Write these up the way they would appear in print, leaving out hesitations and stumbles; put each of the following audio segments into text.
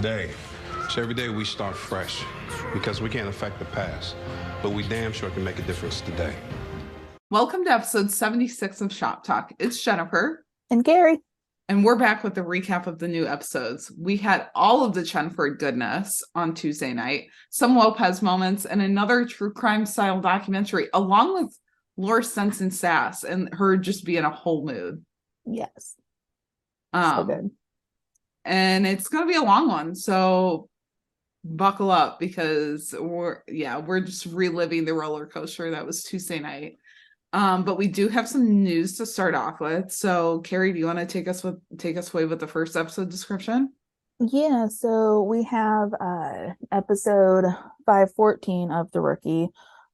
today. So every day we start fresh because we can't affect the past, but we damn sure can make a difference today. Welcome to episode 76 of Shop Talk. It's Jennifer. And Kari. And we're back with the recap of the new episodes. We had all of the Chenford goodness on Tuesday night, some Lopez moments, and another true crime style documentary, along with Laura's sense and sass and her just being a whole mood. Yes. So good. And it's going to be a long one. So buckle up because we're just reliving the roller coaster that was Tuesday night. But we do have some news to start off with. So, Kari, do you want to take us away with the first episode description? Yeah, so we have episode 514 of The Rookie,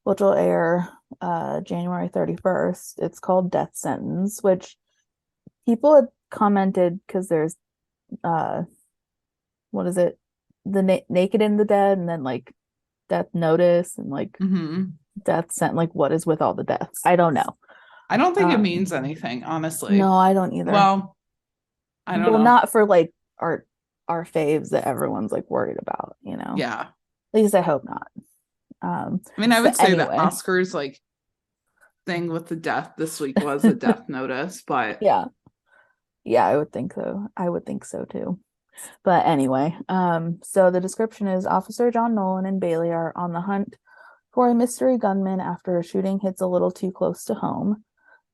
which will air January 31st. It's called Death Sentence, which people had commented because there's what is it? The Naked and the Dead, and then like Death Notice and like Death Sentence. Like, what is with all the deaths? I don't know. I don't think it means anything, honestly. No, I don't either. Well, I don't know. Not for like our faves that everyone's like worried about, you know? Yeah. At least I hope not. I mean, I would say the Oscars like thing with the death this week was a Death Notice, but yeah, I would think so. I would think so too. But anyway, so the description is Officer John Nolan and Bailey are on the hunt for a mystery gunman after a shooting hits a little too close to home.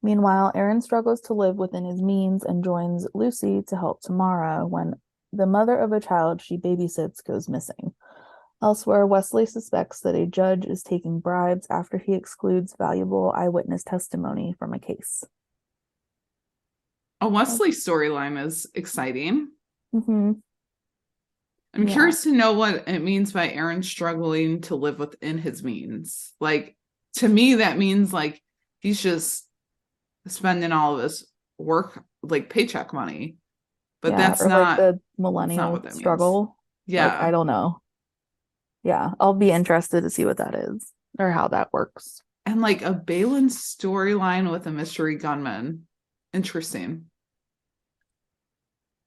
Meanwhile, Aaron struggles to live within his means and joins Lucy to help Tamara when the mother of a child she babysits goes missing. Elsewhere, Wesley suspects that a judge is taking bribes after he excludes valuable eyewitness testimony from a case. A Wesley storyline is exciting. Mm-hmm. I'm curious to know what it means by Aaron struggling to live within his means. Like, to me, that means like he's just spending all of his work, like paycheck money. But that's not like the millennial struggle. Means. Yeah. Like, I don't know. Yeah, I'll be interested to see what that is or how that works. And like a Balin storyline with a mystery gunman. Interesting.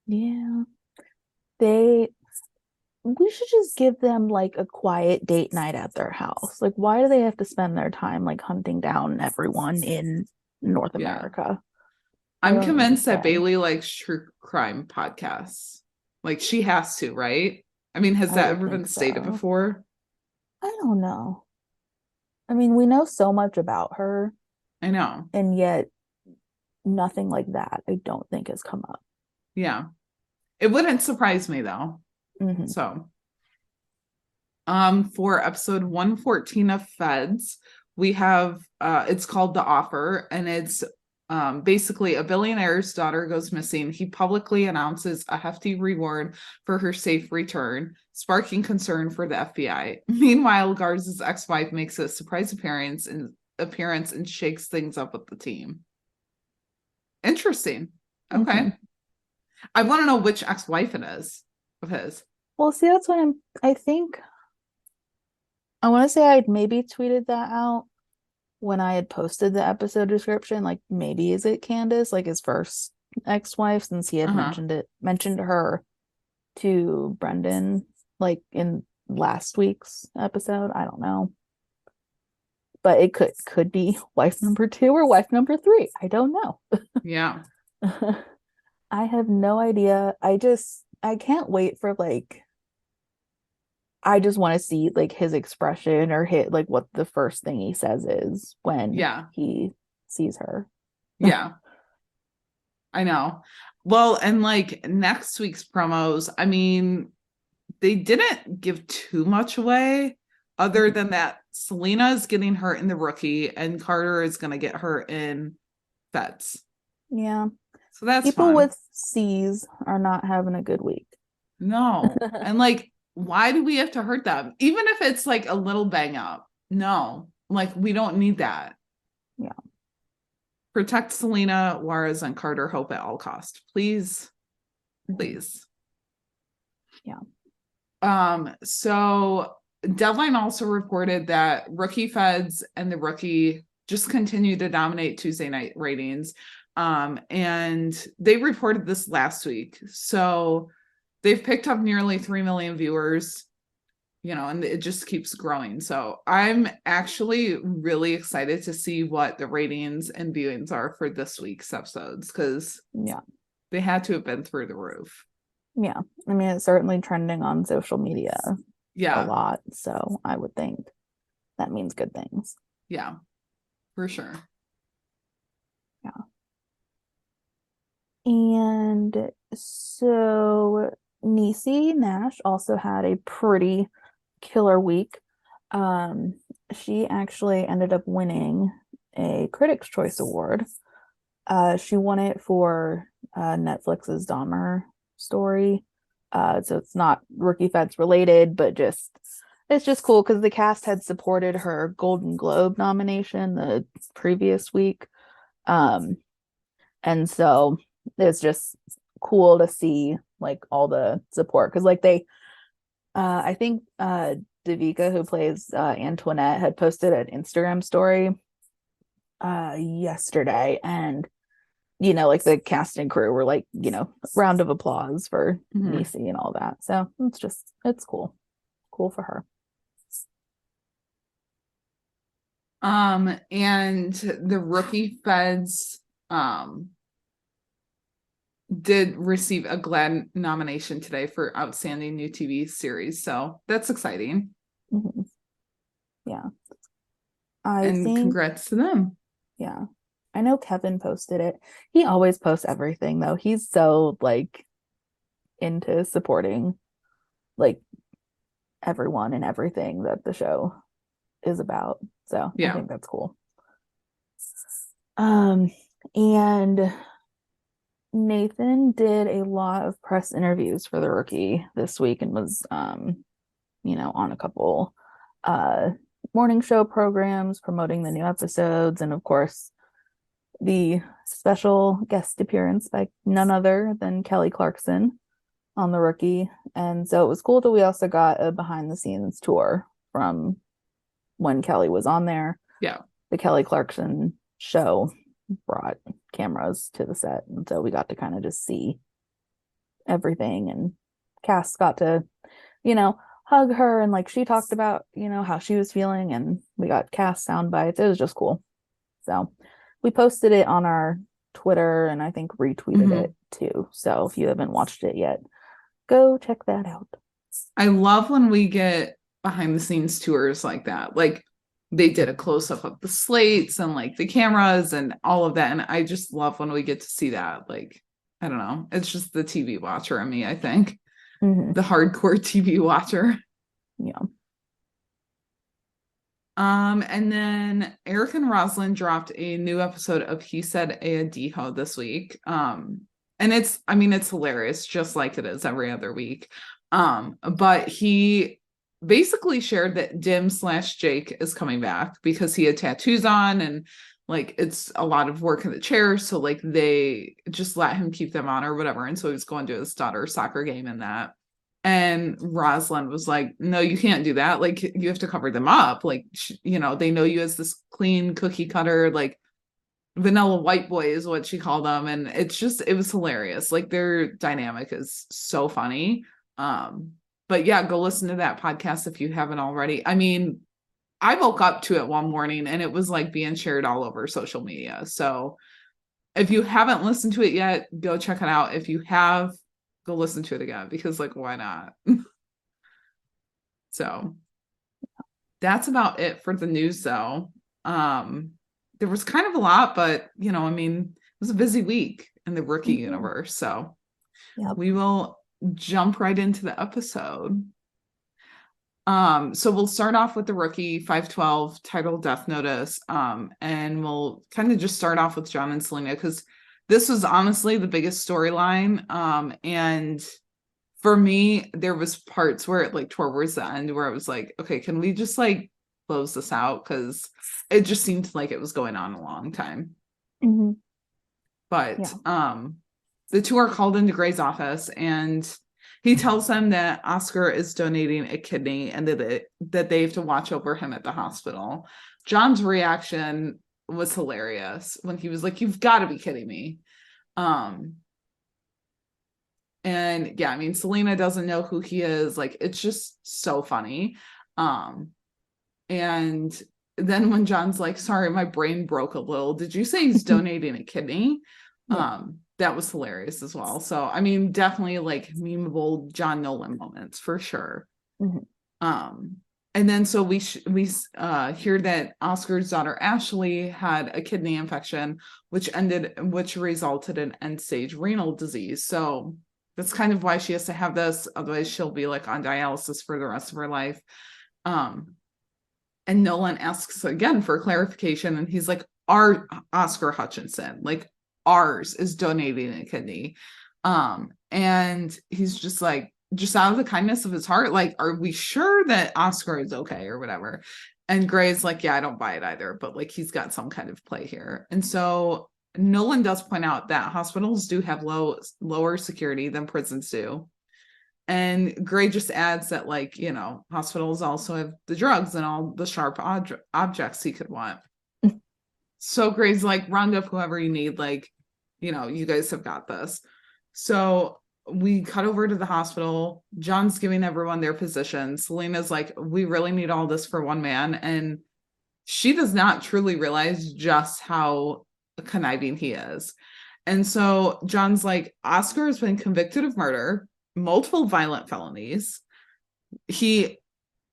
Yeah. We should just give them like a quiet date night at their house. Like, why do they have to spend their time like hunting down everyone in North America? I'm convinced that Bailey likes true crime podcasts. Like, she has to, right? I mean, has that ever been stated before? I don't know. I mean, we know so much about her. I know. And yet nothing like that, I don't think, has come up. Yeah. It wouldn't surprise me, though. Mm-hmm. So, for episode 114 of Feds, we have, it's called The Offer, and it's basically a billionaire's daughter goes missing. He publicly announces a hefty reward for her safe return, sparking concern for the FBI. Meanwhile, Garza's ex-wife makes a surprise appearance and shakes things up with the team. Interesting. Okay. Mm-hmm. I want to know which ex-wife it is of his. Well, see, that's what I think. I want to say I'd maybe tweeted that out when I had posted the episode description. Like, maybe is it Candace, like his first ex-wife, since he had mentioned her to Brendan, like in last week's episode. I don't know. But it could be wife number 2 or wife number 3. I don't know. Yeah. I have no idea. I can't wait for like, I just want to see like his expression or like what the first thing he says is when he sees her. Yeah. I know. Well, and like next week's promos, I mean, they didn't give too much away other than that Selena is getting her in The Rookie and Carter is going to get her in Feds. Yeah. So that's people fun. With C's are not having a good week. No. And like, why do we have to hurt them? Even if it's like a little bang up. No. Like, we don't need that. Yeah. Protect Selena, Juarez, and Carter Hope at all costs. Please. Please. Yeah. So Deadline also reported that Rookie Feds and The Rookie just continue to dominate Tuesday night ratings. And they reported this last week. So they've picked up nearly 3 million viewers, and it just keeps growing. So I'm actually really excited to see what the ratings and viewings are for this week's episodes, because they had to have been through the roof. Yeah. I mean, it's certainly trending on social media a lot. So I would think that means good things. Yeah, for sure. Yeah. And so Niecy Nash also had a pretty killer week. She actually ended up winning a Critics' Choice Award. She won it for Netflix's Dahmer story. So it's not Rookie Feds related, but it's just cool because the cast had supported her Golden Globe nomination the previous week. And so it's just cool to see like all the support, because like I think Davika, who plays Antoinette, had posted an Instagram story yesterday, and like the cast and crew were like, round of applause for Niecy and all that. So it's cool for her. And the Rookie Feds did receive a GLAAD nomination today for Outstanding New TV Series, so that's exciting. Yeah, congrats to them. Yeah, I know Kevin posted it. He always posts everything, though. He's so like into supporting like everyone and everything that the show is about. So I think that's cool. And Nathan did a lot of press interviews for The Rookie this week and was on a couple morning show programs promoting the new episodes, and of course the special guest appearance by none other than Kelly Clarkson on The Rookie. And so it was cool that we also got a behind the scenes tour from when Kelly was on there. Yeah. The Kelly Clarkson show brought cameras to the set, and so we got to kind of just see everything, and Cass got to hug her, and like she talked about how she was feeling, and we got Cass sound bites. It was just cool. So we posted it on our Twitter, and I think retweeted it too. So if you haven't watched it yet, go check that out. I love when we get behind the scenes tours like that. Like they did a close up of the slates and like the cameras and all of that. And I just love when we get to see that. Like, I don't know. It's just the TV watcher in me, I think. The hardcore TV watcher. Yeah. And then Eric and Rosalind dropped a new episode of He Said Dijo this week. And it's hilarious, just like it is every other week. But he basically shared that Dim/Jake is coming back because he had tattoos on, and like it's a lot of work in the chair, so like they just let him keep them on or whatever. And so he was going to his daughter's soccer game and that. And Rosalind was like, no, you can't do that. Like you have to cover them up. Like, they know you as this clean cookie cutter, like vanilla white boy is what she called them. And it was hilarious. Like their dynamic is so funny. But yeah, go listen to that podcast if you haven't already. I mean, I woke up to it one morning and it was like being shared all over social media. So if you haven't listened to it yet, go check it out. If you have, go listen to it again, because like, why not? So that's about it for the news though. There was kind of a lot, but it was a busy week in the Rookie universe. So we will jump right into the episode. So we'll start off with the Rookie 512 title Death Notice. And we'll kind of just start off with John and Selena, because this was honestly the biggest storyline. And for me, there was parts where it like towards the end where I was like, okay, can we just like close this out? Because it just seemed like it was going on a long time. But the two are called into Gray's office, and he tells them that Oscar is donating a kidney and that they have to watch over him at the hospital. John's reaction was hilarious when he was like, you've got to be kidding me. And And yeah, I mean, Selena doesn't know who he is. Like, it's just so funny. And then when John's like, sorry, my brain broke a little. Did you say he's donating a kidney? Yeah. That was hilarious as well. So, I mean, definitely like memeable John Nolan moments for sure. Mhm. And then so we hear that Oscar's daughter Ashley had a kidney infection, which resulted in end-stage renal disease. So that's kind of why she has to have this. Otherwise, she'll be like on dialysis for the rest of her life. And Nolan asks again for clarification, and he's like, our Oscar Hutchinson, like ours, is donating a kidney. And he's just like, just out of the kindness of his heart, like, are we sure that Oscar is okay or whatever? And Gray's like, yeah, I don't buy it either, but like he's got some kind of play here. And so Nolan does point out that hospitals do have lower security than prisons do. And Gray just adds that, like, you know, hospitals also have the drugs and all the sharp objects he could want. So Gray's like, round up whoever you need. Like, you know, you guys have got this. So we cut over to the hospital. John's giving everyone their positions. Selena's like, we really need all this for one man. And she does not truly realize just how conniving he is. And so John's like, Oscar has been convicted of murder, multiple violent felonies. He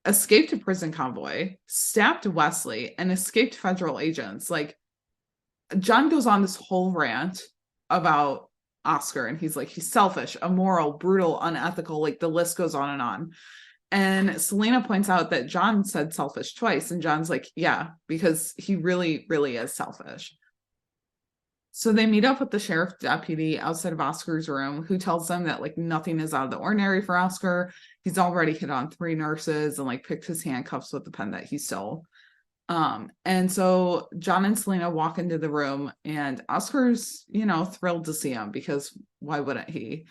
escaped a prison convoy, stabbed Wesley, and escaped federal agents. Like, John goes on this whole rant about Oscar, and he's like, he's selfish, immoral, brutal, unethical. Like, the list goes on. And Selena points out that John said selfish twice, and John's like, yeah, because he really, really is selfish. So they meet up with the sheriff deputy outside of Oscar's room, who tells them that like nothing is out of the ordinary for Oscar. He's already hit on 3 nurses and like picked his handcuffs with the pen that he stole. And so John and Selena walk into the room, and Oscar's, you know, thrilled to see him, because why wouldn't he?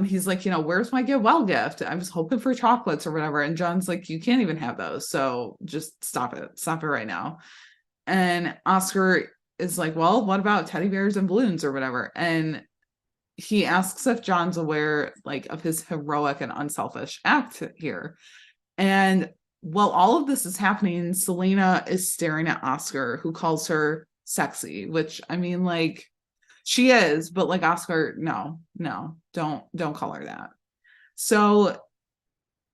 He's like, you know, where's my get well gift? I was hoping for chocolates or whatever. And John's like, you can't even have those. So just stop it right now. And Oscar is like, well, what about teddy bears and balloons or whatever? And he asks if John's aware like of his heroic and unselfish act here. And while all of this is happening, Selena is staring at Oscar, who calls her sexy, which, I mean, like, she is, but like, Oscar, no, don't call her that. So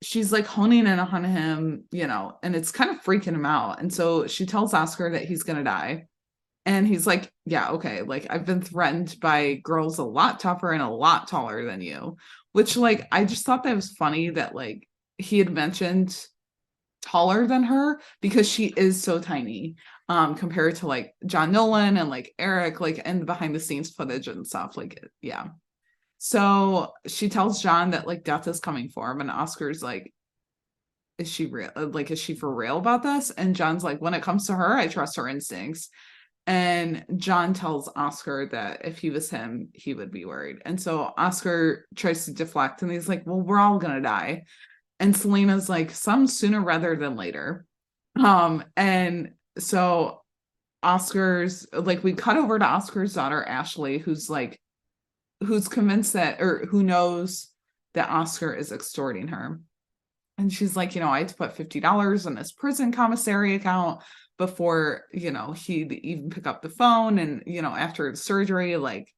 she's like honing in on him, you know, and it's kind of freaking him out. And so she tells Oscar that he's gonna die. And he's like, yeah, okay, like, I've been threatened by girls a lot tougher and a lot taller than you, which, like, I just thought that was funny that, like, he had mentioned taller than her, because she is so tiny, compared to, like, John Nolan and, like, Eric, like, and behind the scenes footage and stuff, like, yeah. So she tells John that, like, death is coming for him, and Oscar's like, is she real? Like, is she for real about this? And John's like, when it comes to her, I trust her instincts. And John tells Oscar that if he was him, he would be worried. And so Oscar tries to deflect, and he's like, well, we're all gonna die. And Selena's like, some sooner rather than later. And so Oscar's like, we cut over to Oscar's daughter, Ashley, who's convinced that, or who knows that Oscar is extorting her. And she's like, you know, I had to put $50 in this prison commissary account before, you know, he'd even pick up the phone. And, you know, after the surgery, like,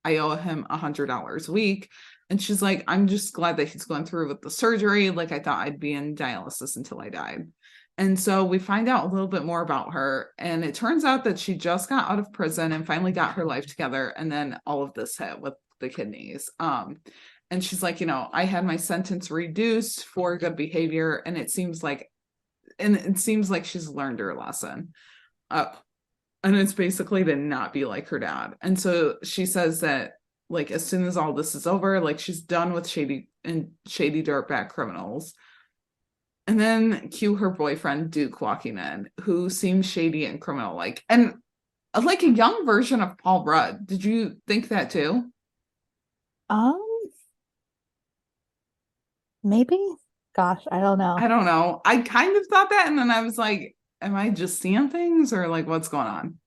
I owe him $100 a week. And she's like, I'm just glad that he's going through with the surgery. Like, I thought I'd be in dialysis until I died. And so we find out a little bit more about her. And it turns out that she just got out of prison and finally got her life together. And then all of this hit with the kidneys. And she's like, you know, I had my sentence reduced for good behavior. And it seems like she's learned her lesson. And it's basically to not be like her dad. And so she says that, like, as soon as all this is over, like, she's done with shady dirtbag criminals. And then cue her boyfriend Duke walking in, who seems shady and criminal like, and like a young version of Paul Rudd. Did you think that too? Maybe. Gosh, I don't know. I kind of thought that, and then I was like, am I just seeing things, or like, what's going on?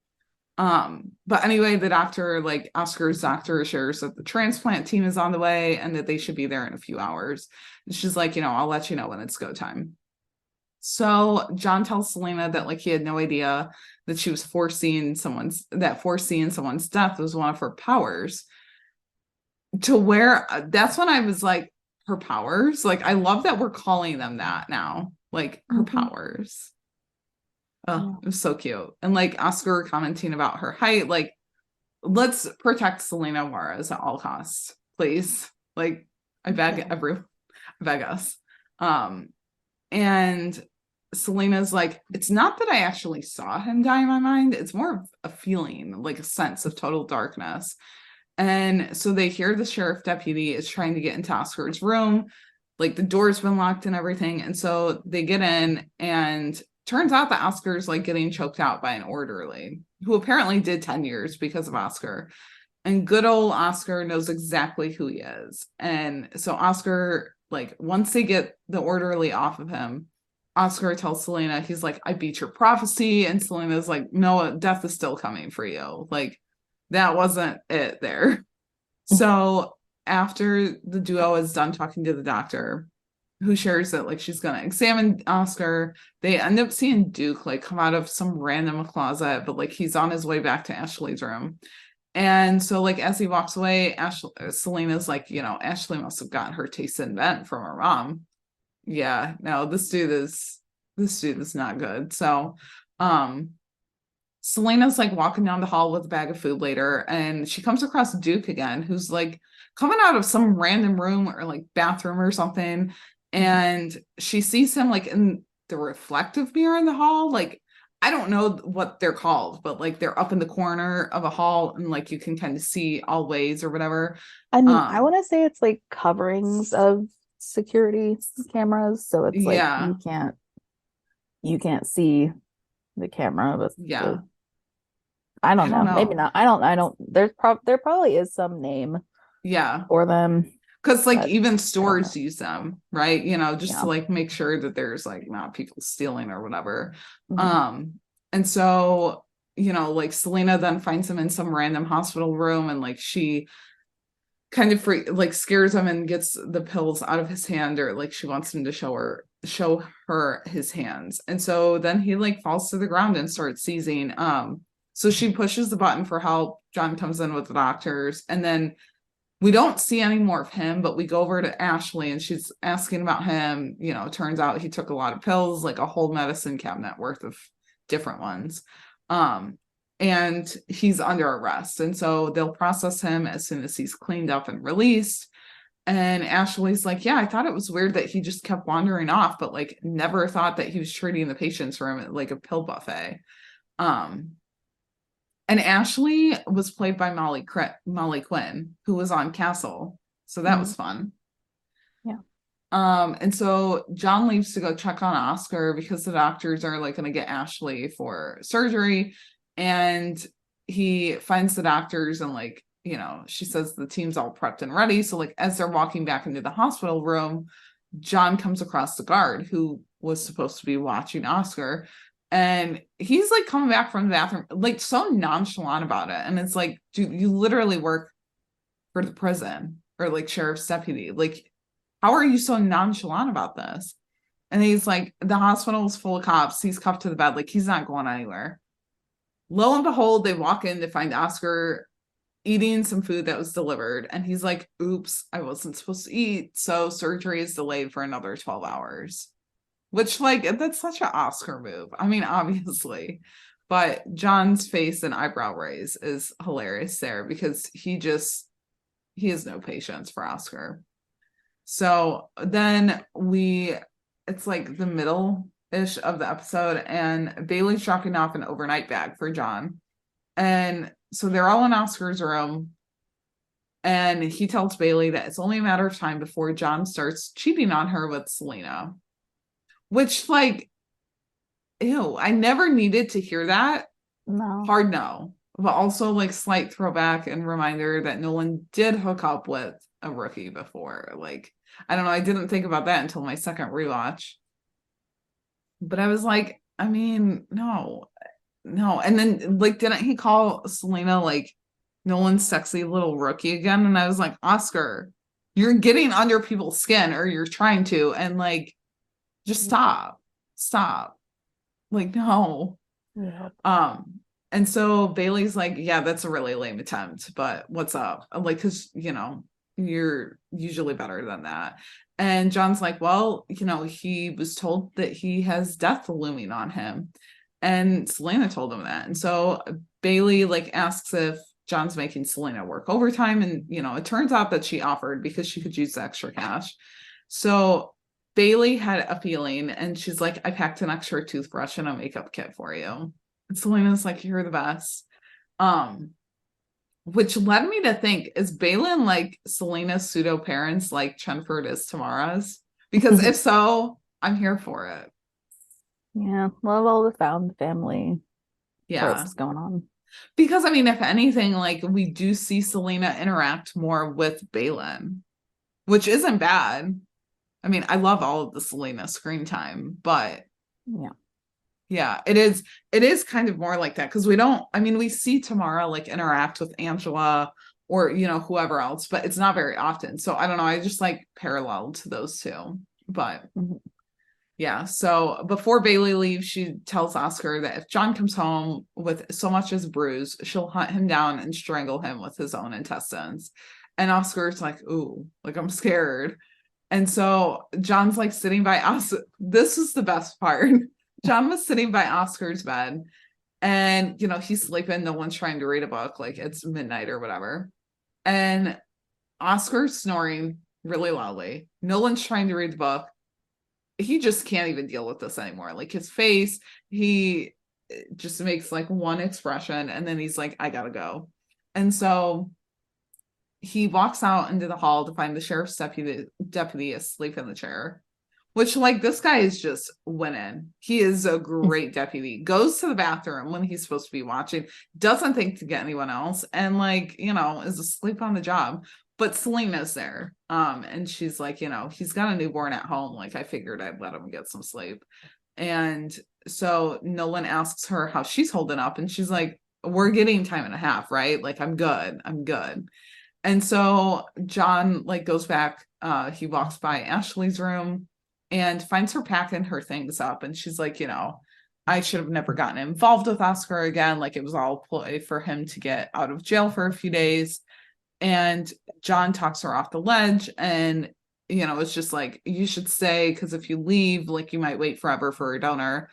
But anyway, the doctor, like Oscar's doctor, shares that the transplant team is on the way and that they should be there in a few hours. And she's like, I'll let you know when it's go time. So John tells Selena that like he had no idea that she was foreseeing someone's death was one of her powers. To where that's when I was like, her powers. Like I love that we're calling them that now. Like her powers. Oh, it was so cute. And like Oscar commenting about her height, like, let's protect Selena Juarez at all costs, please. Like, I beg us. And Selena's like, it's not that I actually saw him die in my mind. It's more of a feeling, like a sense of total darkness. And so they hear the sheriff deputy is trying to get into Oscar's room. Like the door's been locked and everything. And so they get in, and turns out that Oscar's like getting choked out by an orderly who apparently did 10 years because of Oscar. And good old Oscar knows exactly who he is. And so Oscar, like once they get the orderly off of him, Oscar tells Selena, he's like, I beat your prophecy. And Selena's like, no, death is still coming for you. Like that wasn't it there. So after the duo is done talking to the doctor, who shares that like she's gonna examine Oscar, they end up seeing Duke like come out of some random closet, but like he's on his way back to Ashley's room. And so like as he walks away, Selena's like, Ashley must have gotten her taste in vent from her mom. Yeah, no, this dude is not good. So Selena's like walking down the hall with a bag of food later, and she comes across Duke again, who's like coming out of some random room or like bathroom or something. And she sees him like in the reflective mirror in the hall. Like, I don't know what they're called, but like they're up in the corner of a hall and like you can kind of see all ways or whatever. I mean, I want to say it's like coverings of security cameras. So it's like you can't see the camera, but I don't know. Maybe not. I don't. There probably is some name for them. Because like even stores use them, right? Just to like make sure that there's like not people stealing or whatever. And so, like Selena then finds him in some random hospital room, and like she kind of scares him and gets the pills out of his hand, or like she wants him to show her his hands. And so then he like falls to the ground and starts seizing. So she pushes the button for help. John comes in with the doctors, and then we don't see any more of him, but we go over to Ashley and she's asking about him. Turns out he took a lot of pills, like a whole medicine cabinet worth of different ones. And he's under arrest. And so they'll process him as soon as he's cleaned up and released. And Ashley's like, yeah, I thought it was weird that he just kept wandering off, but like never thought that he was treating the patients room at like a pill buffet. And Ashley was played by Molly Quinn, who was on Castle. So that was fun. Yeah. And so John leaves to go check on Oscar because the doctors are like going to get Ashley for surgery. And he finds the doctors and like, she says the team's all prepped and ready. So like as they're walking back into the hospital room, John comes across the guard who was supposed to be watching Oscar. And he's like coming back from the bathroom, like so nonchalant about it. And it's like, dude, you literally work for the prison or like sheriff's deputy. Like, how are you so nonchalant about this? And he's like, the hospital is full of cops. He's cuffed to the bed. Like, he's not going anywhere. Lo and behold, they walk in to find Oscar eating some food that was delivered. And he's like, oops, I wasn't supposed to eat. So surgery is delayed for another 12 hours. Which, like, that's such an Oscar move. I mean, obviously. But John's face and eyebrow raise is hilarious there because he has no patience for Oscar. So then it's like the middle-ish of the episode, and Bailey's dropping off an overnight bag for John. And so they're all in Oscar's room. And he tells Bailey that it's only a matter of time before John starts cheating on her with Selena. Which, like, ew, I never needed to hear that. No. Hard no. But also, like, slight throwback and reminder that Nolan did hook up with a rookie before. Like, I don't know, I didn't think about that until my second rewatch. But I was like, I mean, no. no. And then like, didn't he call Selena like Nolan's sexy little rookie again? And I was like, Oscar, you're getting under people's skin, or you're trying to, and like, just stop. Like, no. Yeah. And so Bailey's like, yeah, that's a really lame attempt, but what's up? Like, because you're usually better than that. And John's like, well, he was told that he has death looming on him. And Selena told him that. And so Bailey like asks if John's making Selena work overtime. And, it turns out that she offered because she could use the extra cash. So Bailey had a feeling, and she's like, I packed an extra toothbrush and a makeup kit for you. And Selena's like, you're the best. Which led me to think, is Balin like Selena's pseudo parents like Chenford is Tamara's? Because if so, I'm here for it. Yeah, love all the found family Yeah. tropes going on. Because I mean, if anything, like we do see Selena interact more with Balin, which isn't bad. I mean, I love all of the Selena screen time, but yeah, it is kind of more like that, because we see Tamara like interact with Angela or whoever else, but it's not very often. So I don't know, I just like parallel to those two. But yeah, so before Bailey leaves, she tells Oscar that if John comes home with so much as a bruise, she'll hunt him down and strangle him with his own intestines. And Oscar's like, ooh, like I'm scared. And so John's like sitting by Oscar. This is the best part. John was sitting by Oscar's bed, and he's sleeping. No one's trying to read a book, like it's midnight or whatever. And Oscar's snoring really loudly. Nolan's trying to read the book. He just can't even deal with this anymore. Like his face, he just makes like one expression, and then he's like, I gotta go. And so he walks out into the hall to find the sheriff's deputy asleep in the chair, which like this guy is just winning. He is a great deputy. Goes to the bathroom when he's supposed to be watching, doesn't think to get anyone else, and like, is asleep on the job. But Selena's there. And she's like, he's got a newborn at home. Like I figured I'd let him get some sleep. And so Nolan asks her how she's holding up, and she's like, we're getting time and a half, right? Like I'm good. And so John like goes back, he walks by Ashley's room and finds her packing her things up. And she's like, I should have never gotten involved with Oscar again. Like it was all a ploy for him to get out of jail for a few days. And John talks her off the ledge, and, it's just like, you should stay, because if you leave, like you might wait forever for a donor.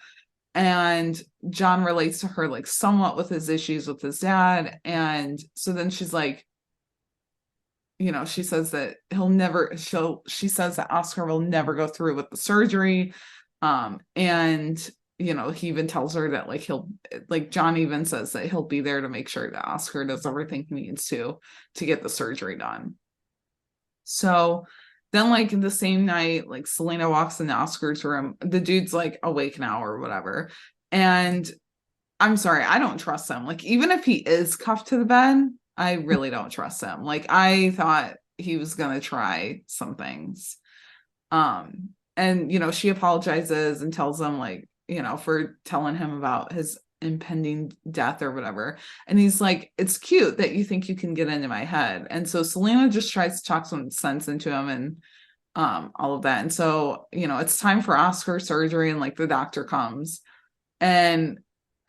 And John relates to her like somewhat with his issues with his dad. And so then she's like, she says that she says that Oscar will never go through with the surgery. And, he even tells her that like John even says that he'll be there to make sure that Oscar does everything he needs to get the surgery done. So then like the same night, like Selena walks into Oscar's room. The dude's like awake now or whatever. And I'm sorry, I don't trust him. Like even if he is cuffed to the bed, I really don't trust him. Like I thought he was going to try some things. And, she apologizes and tells him like, for telling him about his impending death or whatever. And he's like, it's cute that you think you can get into my head. And so Selena just tries to talk some sense into him and all of that. And so, it's time for Oscar surgery, and like the doctor comes, and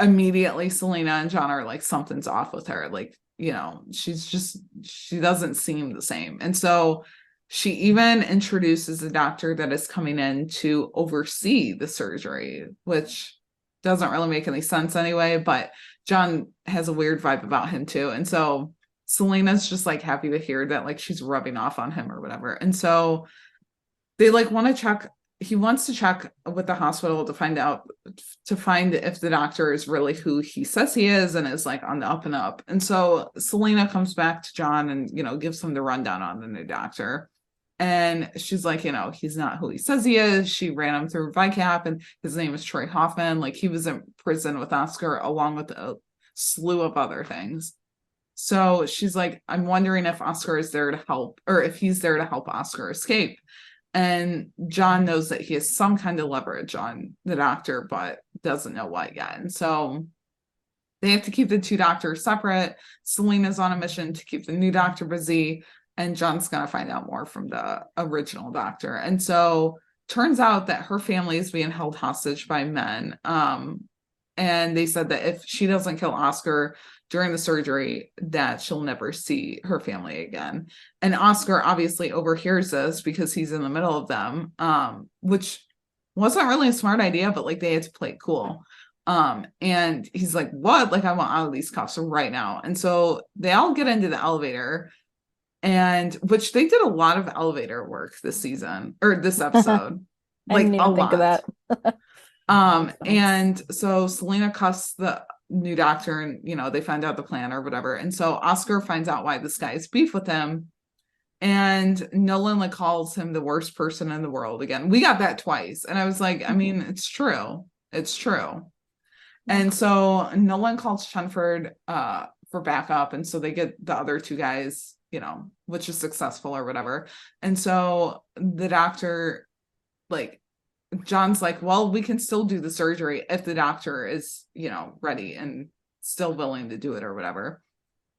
immediately Selena and John are like, something's off with her. Like, she doesn't seem the same. And so she even introduces a doctor that is coming in to oversee the surgery, which doesn't really make any sense anyway, but John has a weird vibe about him too. And so Selena's just like happy to hear that like she's rubbing off on him or whatever. And so they like want to check. He wants to check with the hospital to find if the doctor is really who he says he is and is like on the up and up. And so Selena comes back to John and, gives him the rundown on the new doctor. And she's like, he's not who he says he is. She ran him through VICAP, and his name is Troy Hoffman. Like he was in prison with Oscar along with a slew of other things. So she's like, I'm wondering if Oscar is there to help, or if he's there to help Oscar escape. And John knows that he has some kind of leverage on the doctor, but doesn't know what yet. And so they have to keep the two doctors separate. Selena's on a mission to keep the new doctor busy, and John's going to find out more from the original doctor. And so turns out that her family is being held hostage by men. And they said that if she doesn't kill Oscar during the surgery, that she'll never see her family again. And Oscar obviously overhears this because he's in the middle of them, which wasn't really a smart idea, but like they had to play it cool. And he's like, what? Like, I want out of these cuffs right now. And so they all get into the elevator, and which they did a lot of elevator work this season or this episode. I Like didn't even think of that. And so Selena cuffs the new doctor, and you know, they find out the plan or whatever. And so Oscar finds out why this guy is beef with him. And Nolan like calls him the worst person in the world again. We got that twice. And I was like, I mean, it's true. It's true. And so Nolan calls Chenford for backup. And so they get the other two guys, you know, which is successful or whatever. And so the doctor, like, John's like, well, we can still do the surgery if the doctor is, you know, ready and still willing to do it or whatever.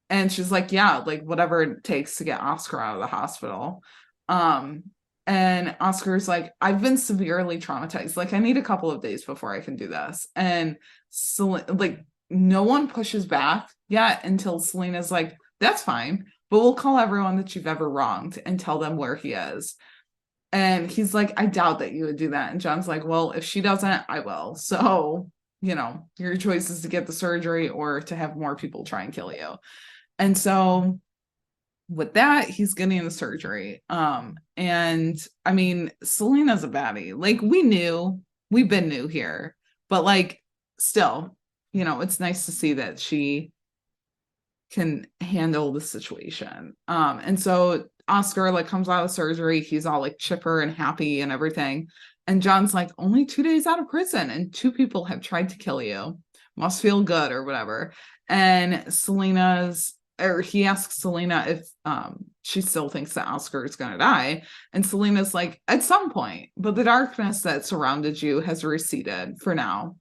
And she's like, yeah, like whatever it takes to get Oscar out of the hospital. And Oscar's like, I've been severely traumatized. Like, I need a couple of days before I can do this. And so, like, no one pushes back yet until Selena's like, that's fine, but we'll call everyone that you've ever wronged and tell them where he is. And he's like, I doubt that you would do that. And John's like, well, if she doesn't, I will. So, you know, your choice is to get the surgery or to have more people try and kill you. And so with that, he's getting the surgery. And I mean, Selena's a baddie. Like, we've been new here, but like, still, you know, it's nice to see that she can handle the situation. And so Oscar like comes out of surgery. He's all like chipper and happy and everything. And John's like, only 2 days out of prison and 2 people have tried to kill you. Must feel good or whatever. And he asks Selena if she still thinks that Oscar is going to die. And Selena's like, at some point, but the darkness that surrounded you has receded for now.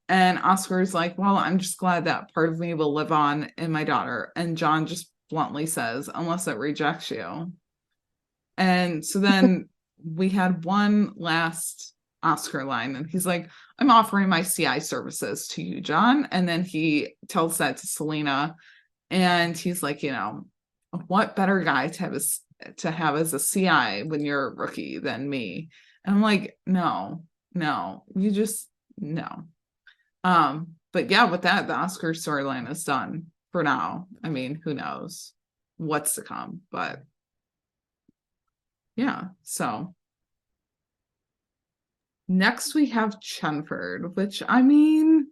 And Oscar's like, well, I'm just glad that part of me will live on in my daughter. And John just bluntly says, unless it rejects you. And so then we had one last Oscar line, and he's like, I'm offering my CI services to you, John. And then he tells that to Selena. And he's like, you know, what better guy to have as a CI when you're a rookie than me? And I'm like, no, you just no. But yeah, with that, the Oscar storyline is done for now. I mean, who knows what's to come, but yeah. So next we have Chenford, which I mean,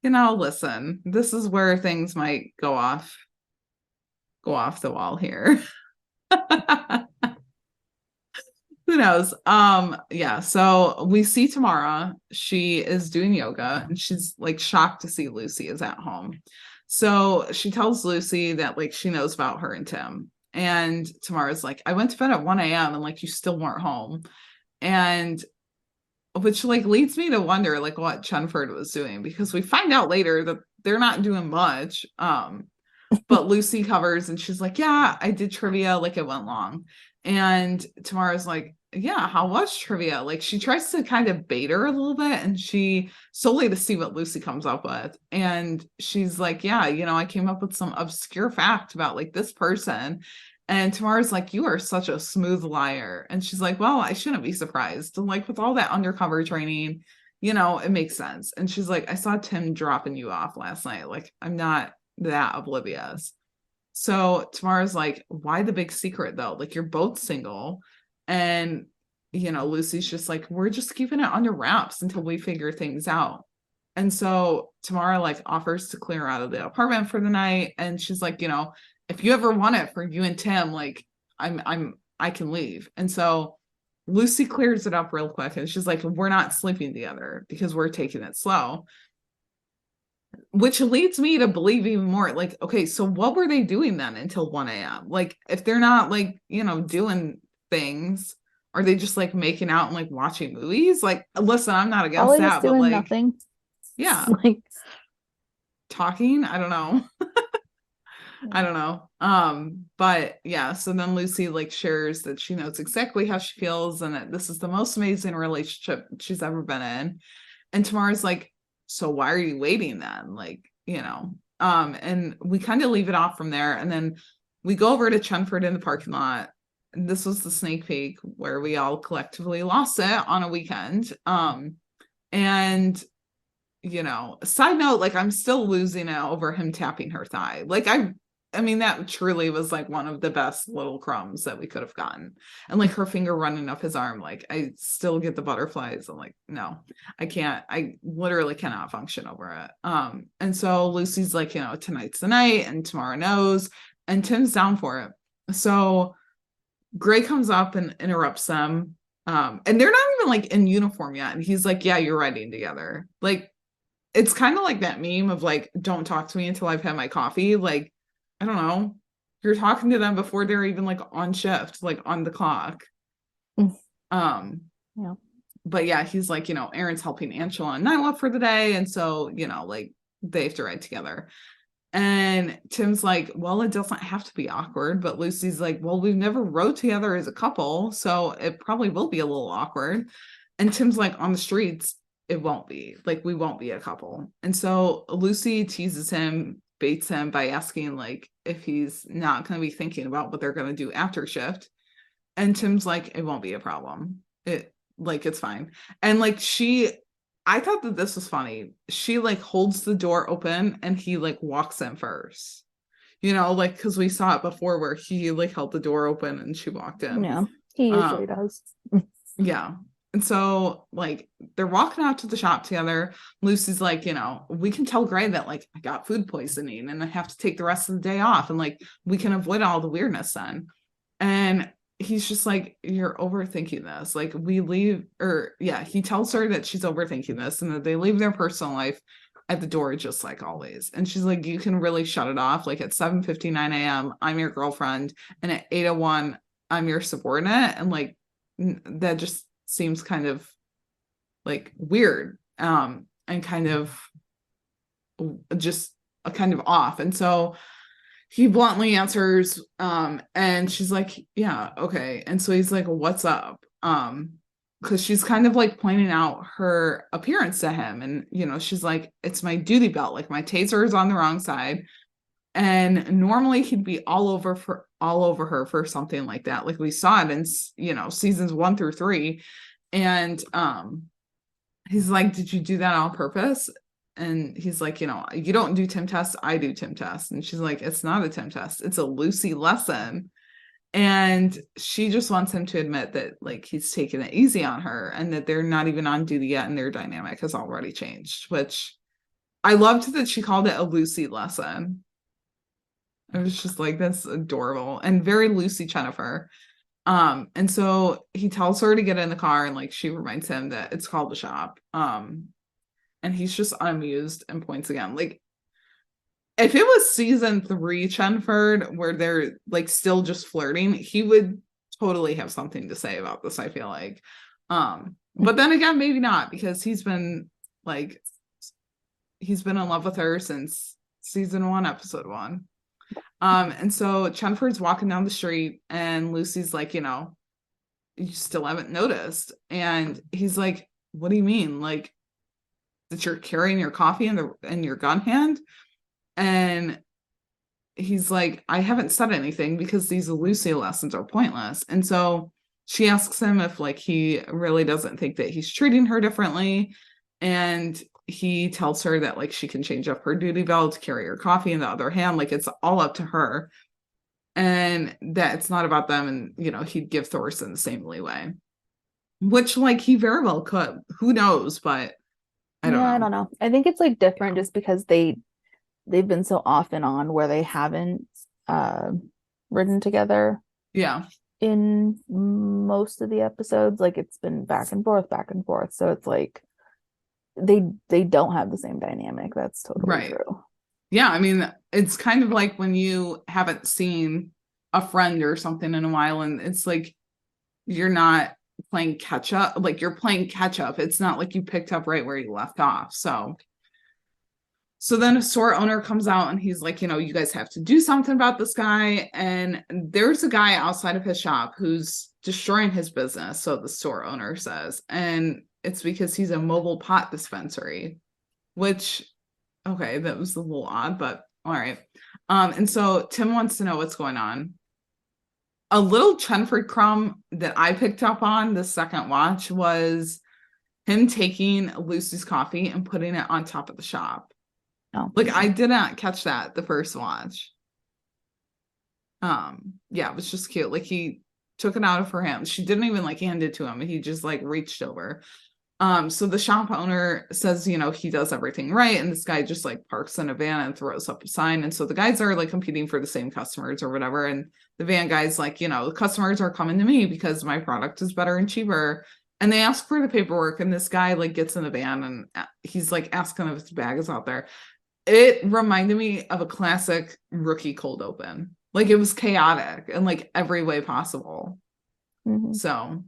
you know, listen, this is where things might go off the wall here. Who knows? Yeah, so we see Tamara. She is doing yoga and she's like shocked to see Lucy is at home. So she tells Lucy that like she knows about her and Tim. And Tamara's like, I went to bed at 1 a.m. and like you still weren't home. And which like leads me to wonder like what Chenford was doing, because we find out later that they're not doing much. But Lucy covers and she's like, yeah, I did trivia, like it went long. And Tamara's like, yeah, how was trivia? Like she tries to kind of bait her a little bit, and she solely to see what Lucy comes up with. And she's like, yeah, you know, I came up with some obscure fact about like this person. And Tamara's like, you are such a smooth liar. And she's like, well, I shouldn't be surprised. And like with all that undercover training, you know, it makes sense. And she's like, I saw Tim dropping you off last night. Like, I'm not that oblivious. So Tamara's like, why the big secret though? Like, you're both single. And, you know, Lucy's just like, we're just keeping it under wraps until we figure things out. And so Tamara like offers to clear out of the apartment for the night. And she's like, you know, if you ever want it for you and Tim, like I can leave. And so Lucy clears it up real quick. And she's like, we're not sleeping together because we're taking it slow. Which leads me to believe even more, like, okay, so what were they doing then until 1 a.m.? Like, if they're not, like, you know, doing things, are they just, like, making out and, like, watching movies? Like, listen, I'm not against Probably that, just but, doing like, nothing. yeah. Like, talking. I don't know. I don't know. But yeah, so then Lucy like shares that she knows exactly how she feels and that this is the most amazing relationship she's ever been in. And Tamara's like, so why are you waiting then? Like, and we kind of leave it off from there. And then we go over to Chenford in the parking lot. This was the sneak peek where we all collectively lost it on a weekend. And side note, like I'm still losing it over him tapping her thigh. Like I mean, that truly was like one of the best little crumbs that we could have gotten. And like her finger running up his arm, like I still get the butterflies. I'm like, no, I can't. I literally cannot function over it. And so Lucy's like, tonight's the night and tomorrow knows. And Tim's down for it. So Gray comes up and interrupts them. And they're not even like in uniform yet. And he's like, yeah, you're riding together. Like, it's kind of like that meme of like, don't talk to me until I've had my coffee. Like, I don't know. You're talking to them before they're even like on shift, like on the clock. Yeah. But yeah, he's like, Aaron's helping Angela and Nyla for the day. And so, like they have to ride together. And Tim's like, well, it doesn't have to be awkward. But Lucy's like, well, we've never rode together as a couple. So it probably will be a little awkward. And Tim's like, on the streets, it won't be. Like, we won't be a couple. And so Lucy teases him, baits him by asking, like, if he's not going to be thinking about what they're going to do after shift. And Tim's like, it won't be a problem. It's fine. And like, I thought that this was funny. She like holds the door open and he like walks in first. Like, because we saw it before where he like held the door open and she walked in. Yeah, he usually does. Yeah. And so like they're walking out to the shop together. Lucy's like, we can tell Gray that like I got food poisoning and I have to take the rest of the day off and like we can avoid all the weirdness then. And he's just like, you're overthinking this. Like he tells her that she's overthinking this and that they leave their personal life at the door just like always. And she's like, you can really shut it off. Like at 7:59 a.m. I'm your girlfriend and at 8:01 I'm your subordinate. And like that just seems kind of like weird and kind of just kind of off. And so he bluntly answers and she's like, yeah, okay. And so he's like, what's up? Because she's kind of like pointing out her appearance to him. And she's like, it's my duty belt, like my taser is on the wrong side. And normally he'd be all over her for something like that. Like we saw it in seasons 1 through 3. And he's like, did you do that on purpose? And he's like, you don't do Tim tests, I do Tim tests. And she's like, it's not a Tim test, it's a Lucy lesson. And she just wants him to admit that like he's taking it easy on her and that they're not even on duty yet and their dynamic has already changed, which I loved that she called it a Lucy lesson. I was just like, that's adorable and very Lucy Jennifer. And so he tells her to get in the car and like she reminds him that it's called the shop. And he's just unamused and points again. Like, if it was season 3 Chenford where they're like still just flirting, he would totally have something to say about this, I feel like. But then again, maybe not, because he's been in love with her since season 1, episode 1. And so Chenford's walking down the street and Lucy's like, you still haven't noticed. And he's like, what do you mean? Like, that you're carrying your coffee in your gun hand? And he's like, I haven't said anything because these Lucy lessons are pointless. And so she asks him if like he really doesn't think that he's treating her differently. And he tells her that like she can change up her duty belt to carry her coffee in the other hand. Like it's all up to her. And that it's not about them. And, he'd give Thorson the same leeway. Which like he very well could. Who knows? But I don't know. I think it's like different just because they've been so off and on where they haven't ridden together. Yeah. In most of the episodes, like it's been back and forth. So it's like they don't have the same dynamic. That's totally true. Yeah, I mean, it's kind of like when you haven't seen a friend or something in a while, and it's like you're not playing catch up, like you're playing catch up. It's not like you picked up right where you left off. So So then a store owner comes out and he's like, you guys have to do something about this guy. And there's a guy outside of his shop who's destroying his business, so the store owner says. And it's because he's a mobile pot dispensary, which, okay, that was a little odd, but all right. And so Tim wants to know what's going on. A little Chenford crumb that I picked up on the second watch was him taking Lucy's coffee and putting it on top of the shop. Oh, Like, I did not catch that the first watch. Yeah, it was just cute. Like, he took it out of her hand. She didn't even like hand it to him. He just like reached over. So the shop owner says, he does everything right. And this guy just like parks in a van and throws up a sign. And so the guys are like competing for the same customers or whatever. And the van guy's like, the customers are coming to me because my product is better and cheaper. And they ask for the paperwork. And this guy like gets in the van and he's like asking if his bag is out there. It reminded me of a classic rookie cold open. Like, it was chaotic in like every way possible. Mm-hmm. So,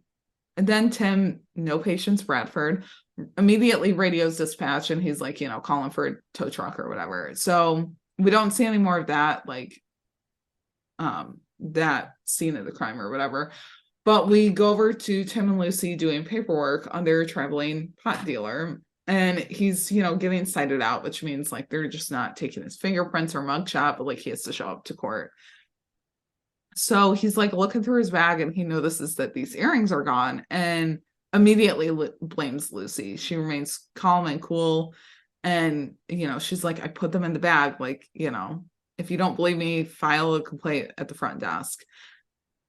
and then Tim, no patience, Bradford, immediately radios dispatch and he's like, calling for a tow truck or whatever. So we don't see any more of that, like, that scene of the crime or whatever. But we go over to Tim and Lucy doing paperwork on their traveling pot dealer. And he's, getting cited out, which means like they're just not taking his fingerprints or mugshot, but like he has to show up to court. So he's like looking through his bag and he notices that these earrings are gone and immediately blames Lucy. She remains calm and cool. And, she's like, I put them in the bag. Like, if you don't believe me, file a complaint at the front desk.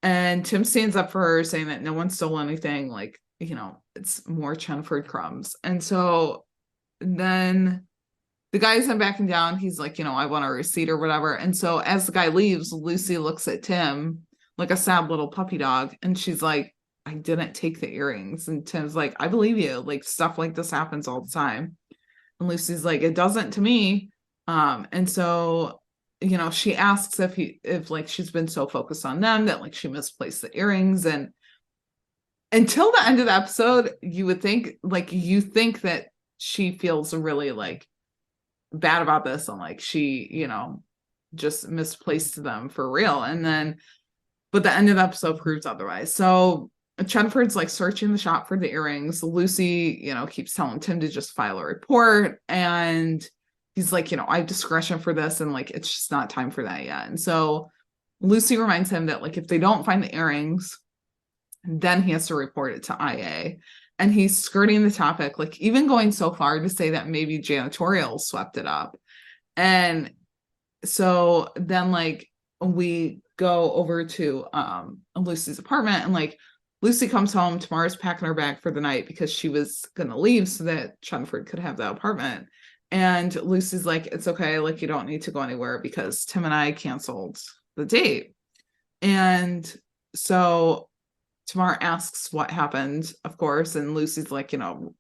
And Tim stands up for her saying that no one stole anything. Like, it's more Chenford crumbs. And so then the guy isn't backing down. He's like, I want a receipt or whatever. And so as the guy leaves, Lucy looks at Tim like a sad little puppy dog. And she's like, I didn't take the earrings. And Tim's like, I believe you. Like, stuff like this happens all the time. And Lucy's like, it doesn't to me. And so, she asks if like she's been so focused on them that like she misplaced the earrings. And until the end of the episode, you think that she feels really like bad about this and like she, just misplaced them for real. And then, but the end of the episode proves otherwise. So Chenford's like searching the shop for the earrings. Lucy, keeps telling Tim to just file a report. And he's like, I have discretion for this. And like, it's just not time for that yet. And so Lucy reminds him that like, if they don't find the earrings, then he has to report it to IA. And he's skirting the topic, like even going so far to say that maybe janitorial swept it up. And so then like we go over to Lucy's apartment and like Lucy comes home. Tamara's packing her bag for the night because she was going to leave so that Chenford could have the apartment. And Lucy's like, it's okay. Like, you don't need to go anywhere because Tim and I canceled the date. And so Tamara asks what happened, of course. And Lucy's like,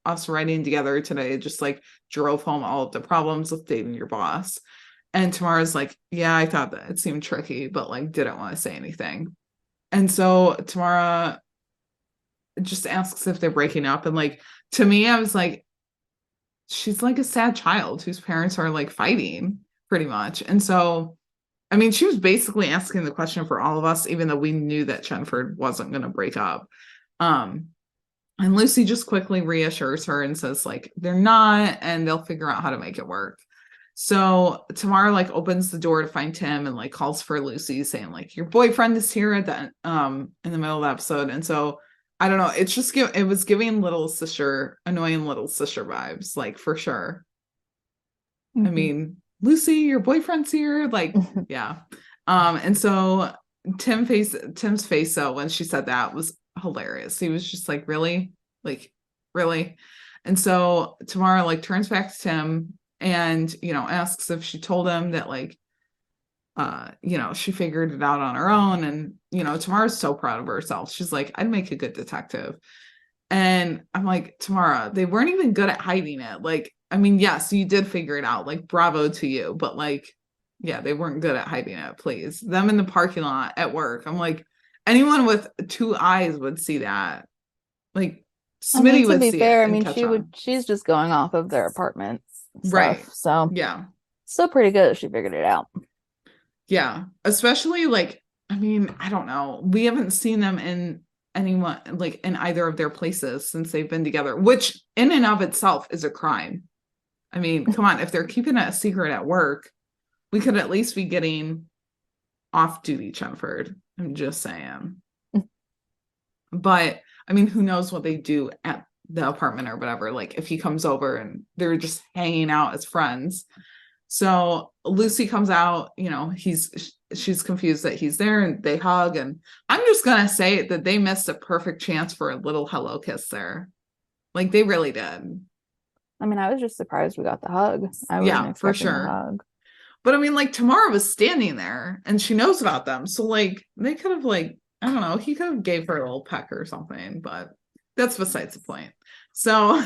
us riding together today just like drove home all of the problems with dating your boss. And Tamara's like, yeah, I thought that it seemed tricky, but like didn't want to say anything. And so Tamara just asks if they're breaking up. And like, to me, I was like, she's like a sad child whose parents are like fighting pretty much. And so, I mean, she was basically asking the question for all of us, even though we knew that Chenford wasn't going to break up. And Lucy just quickly reassures her and says like, they're not, and they'll figure out how to make it work. So Tamara like opens the door to find Tim and like calls for Lucy saying like, your boyfriend is here at the, in the middle of the episode. And so I don't know. It's just, it was giving annoying little sister vibes, like for sure. Mm-hmm. I mean, Lucy, your boyfriend's here. Like, yeah. And so Tim's face, so when she said that was hilarious. He was just like, really? Like, really? And so Tamara like turns back to Tim and, asks if she told him that like, she figured it out on her own. And, Tamara's so proud of herself. She's like, I'd make a good detective. And I'm like, Tamara, they weren't even good at hiding it. Like, I mean, yes, you did figure it out. Like, bravo to you. But like, yeah, they weren't good at hiding it. Please. Them in the parking lot at work. I'm like, anyone with two eyes would see that. Like, Smitty would see it. I mean, she's just going off of their apartment. stuff. Right. So Yeah. still pretty good. She figured it out. Yeah. Especially like, I mean, I don't know. We haven't seen them in anyone like in either of their places since they've been together, which in and of itself is a crime. I mean, come on, if they're keeping it a secret at work, we could at least be getting off-duty Chenford. I'm just saying. But I mean, who knows what they do at the apartment or whatever, like if he comes over and they're just hanging out as friends. So Lucy comes out, you know, she's confused that he's there and they hug. And I'm just gonna say that they missed a perfect chance for a little hello kiss there. Like they really did. I mean, I was just surprised we got the hug. I wasn't Yeah, for expecting the sure. hug. But I mean, like Tamara was standing there and she knows about them. So like they could have like, I don't know, he could have gave her a little peck or something, but that's besides the point. So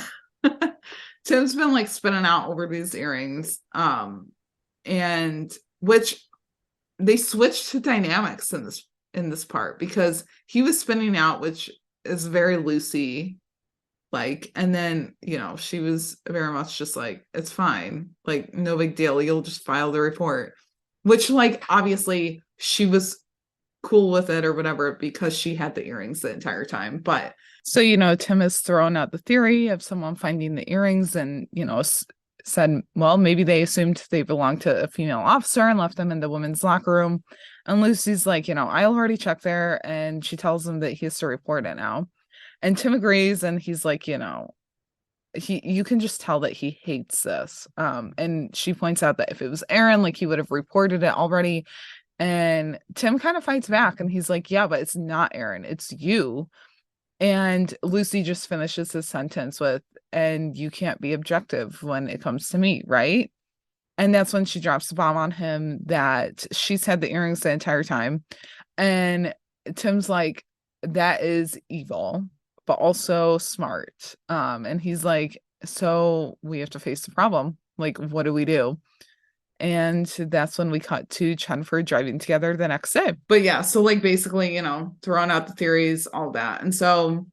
Tim's been like spinning out over these earrings. And which they switched to dynamics in this part because he was spinning out, which is very Lucy like, and then you know she was very much just like, it's fine, like no big deal, you'll just file the report, which like obviously she was cool with it or whatever because she had the earrings the entire time. But so you know Tim has thrown out the theory of someone finding the earrings and you know said, well, maybe they assumed they belonged to a female officer and left them in the women's locker room. And Lucy's like, you know, I already checked there, and she tells him that he has to report it now. And Tim agrees, and he's like, you know, you can just tell that he hates this. And she points out that if it was Aaron, like he would have reported it already. And Tim kind of fights back, and he's like, yeah, but it's not Aaron, it's you. And Lucy just finishes his sentence with, and you can't be objective when it comes to me, right? And that's when she drops the bomb on him that she's had the earrings the entire time. And Tim's like, that is evil, but also smart. And he's like, so we have to face the problem. Like, what do we do? And that's when we cut to Chenford driving together the next day. But yeah, so like basically, you know, throwing out the theories, all that. And so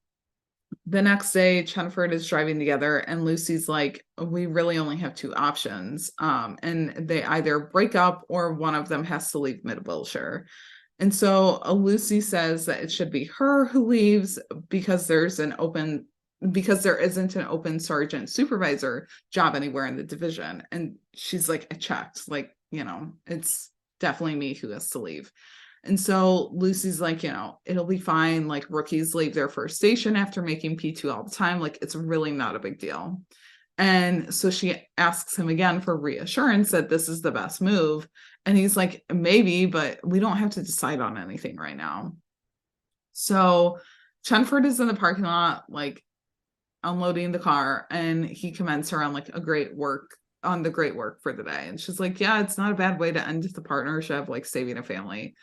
the next day, Chenford is driving together, and Lucy's like, we really only have two options. And they either break up or one of them has to leave Mid-Wilshire. And so Lucy says that it should be her who leaves because there isn't an open sergeant supervisor job anywhere in the division. And she's like, I checked, like, you know, it's definitely me who has to leave. And so Lucy's like, you know, it'll be fine. Like rookies leave their first station after making P2 all the time. Like it's really not a big deal. And so she asks him again for reassurance that this is the best move. And he's like, maybe, but we don't have to decide on anything right now. So Chenford is in the parking lot, like unloading the car, and he commends her on like the great work for the day. And she's like, yeah, it's not a bad way to end the partnership, like saving a family.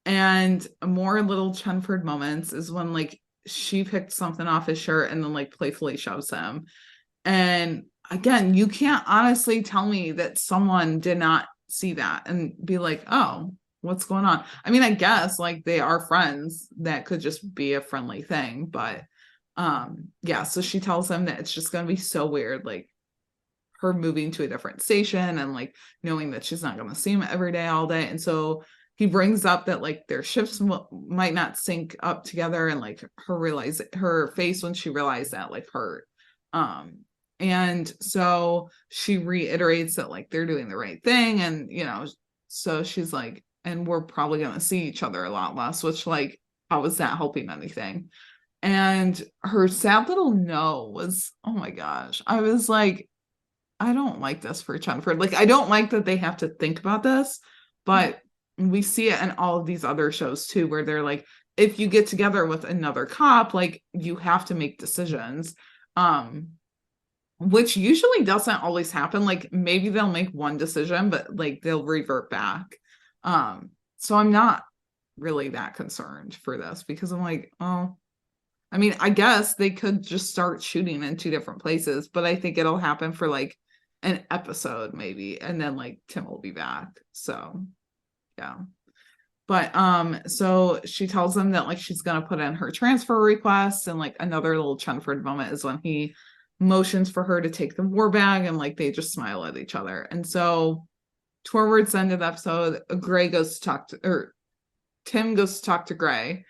And more little Chenford moments is when like she picked something off his shirt and then like playfully shoves him. And again, you can't honestly tell me that someone did not see that and be like, oh, what's going on? I mean, I guess like they are friends, that could just be a friendly thing. But yeah, so she tells him that it's just gonna be so weird, like her moving to a different station and like knowing that she's not gonna see him every day all day. And so he brings up that like their shifts might not sync up together, and like her face when she realized that like hurt. And so she reiterates that like they're doing the right thing, and you know, so she's like, and we're probably gonna see each other a lot less, which like, how is that helping anything? And her sad little no was, oh my gosh, I was like, I don't like this for Chenford. Like, I don't like that they have to think about this, but we see it in all of these other shows too, where they're like, if you get together with another cop, like you have to make decisions. Which usually doesn't always happen. Like maybe they'll make one decision, but like they'll revert back. So I'm not really that concerned for this because I'm like, oh, I mean, I guess they could just start shooting in two different places, but I think it'll happen for like an episode maybe, and then like Tim will be back. So yeah. But so she tells them that like she's gonna put in her transfer request, and like another little Chenford moment is when he motions for her to take the war bag, and like they just smile at each other. And so towards the end of the episode, Tim goes to talk to Gray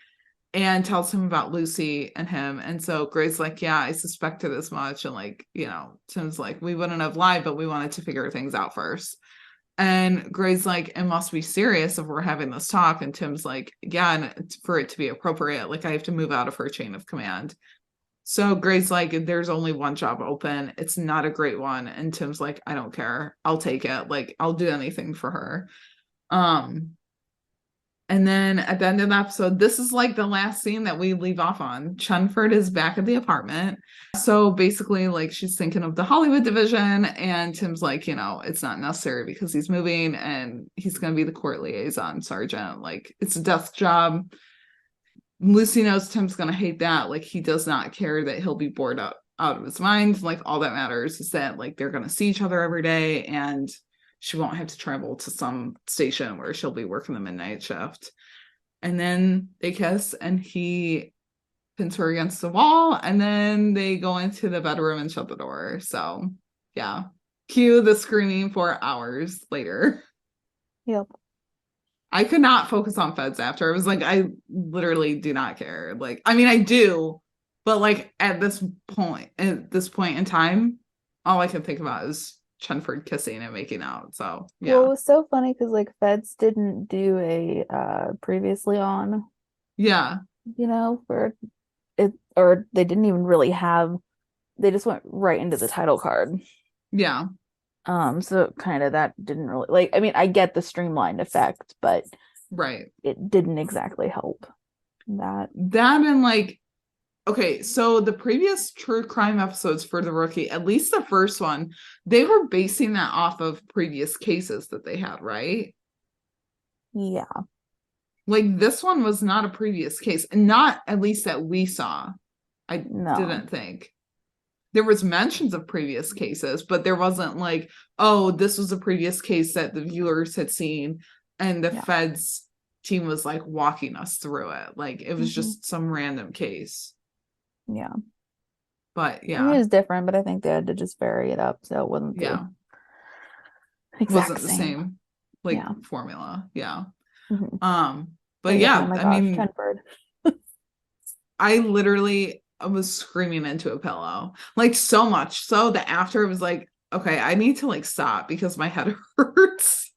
and tells him about Lucy and him. And so Gray's like, yeah, I suspected as much. And like, you know, Tim's like, we wouldn't have lied, but we wanted to figure things out first. And Gray's like, it must be serious if we're having this talk. And Tim's like, yeah, and for it to be appropriate, like I have to move out of her chain of command. So Gray's like, there's only one job open. It's not a great one. And Tim's like, I don't care. I'll take it. Like, I'll do anything for her. And then at the end of the episode, this is like the last scene that we leave off on. Chenford is back at the apartment. So basically, like, she's thinking of the Hollywood division, and Tim's like, you know, it's not necessary because he's moving and he's going to be the court liaison sergeant. Like, it's a desk job. Lucy knows Tim's going to hate that. Like, he does not care that he'll be bored out of his mind. Like, all that matters is that, like, they're going to see each other every day, and she won't have to travel to some station where she'll be working the midnight shift. And then they kiss, and he pins her against the wall, and then they go into the bedroom and shut the door. So, yeah. Cue the screaming for hours later. Yep. I could not focus on Feds after. It was like, I literally do not care. Like, I mean, I do, but like at this point in time, all I can think about is Chenford kissing and making out. So yeah. Well, it was so funny because like Feds didn't do a previously on, Yeah. you know, for it, or they didn't even really have, they just went right into the title card. Yeah. So kind of that didn't really, like, I mean, I get the streamlined effect, but right, it didn't exactly help that. And like, okay, so the previous true crime episodes for The Rookie, at least the first one, they were basing that off of previous cases that they had, right? Yeah. Like, this one was not a previous case, and not at least that we saw. I didn't think. There was mentions of previous cases, but there wasn't like, oh, this was a previous case that the viewers had seen, and the Feds team was like walking us through it. Like, it was just some random case. Yeah. But yeah. I mean, it was different, but I think they had to just vary it up so it wasn't wasn't the same like formula. Yeah. Mm-hmm. But yeah, oh my I gosh, mean, Chenford. I literally was screaming into a pillow, like so much so that after it was like, okay, I need to like stop because my head hurts.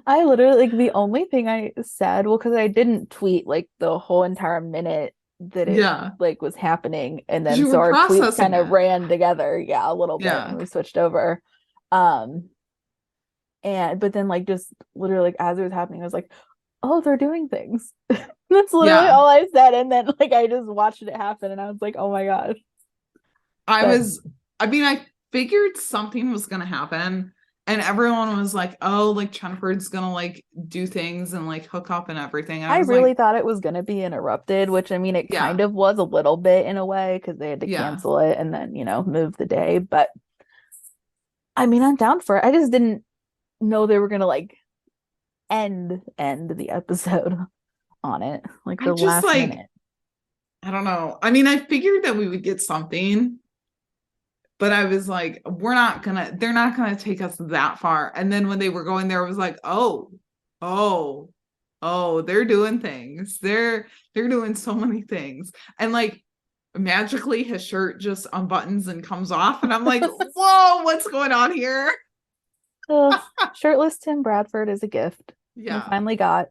I literally, like, the only thing I said, well, because I didn't tweet like the whole entire minute that it like was happening, and then so our tweets kind of ran together, a little bit when we switched over. And but then like just literally like as it was happening, I was like, oh, they're doing things. That's literally all I said, and then like I just watched it happen, and I was like, oh my gosh. I mean, I figured something was gonna happen, and everyone was like, oh, like Chenford's gonna like do things and like hook up and everything. And I really thought it was gonna be interrupted, which I mean it kind of was a little bit in a way because they had to cancel it and then, you know, move the day. But I mean, I'm down for it. I just didn't know they were gonna like end the episode on it, like the last minute. I don't know. I mean, I figured that we would get something, but I was like, they're not gonna take us that far. And then when they were going there, it was like, oh, they're doing things. They're doing so many things. And like magically his shirt just unbuttons and comes off. And I'm like, whoa, what's going on here? Shirtless Tim Bradford is a gift. Yeah. We finally got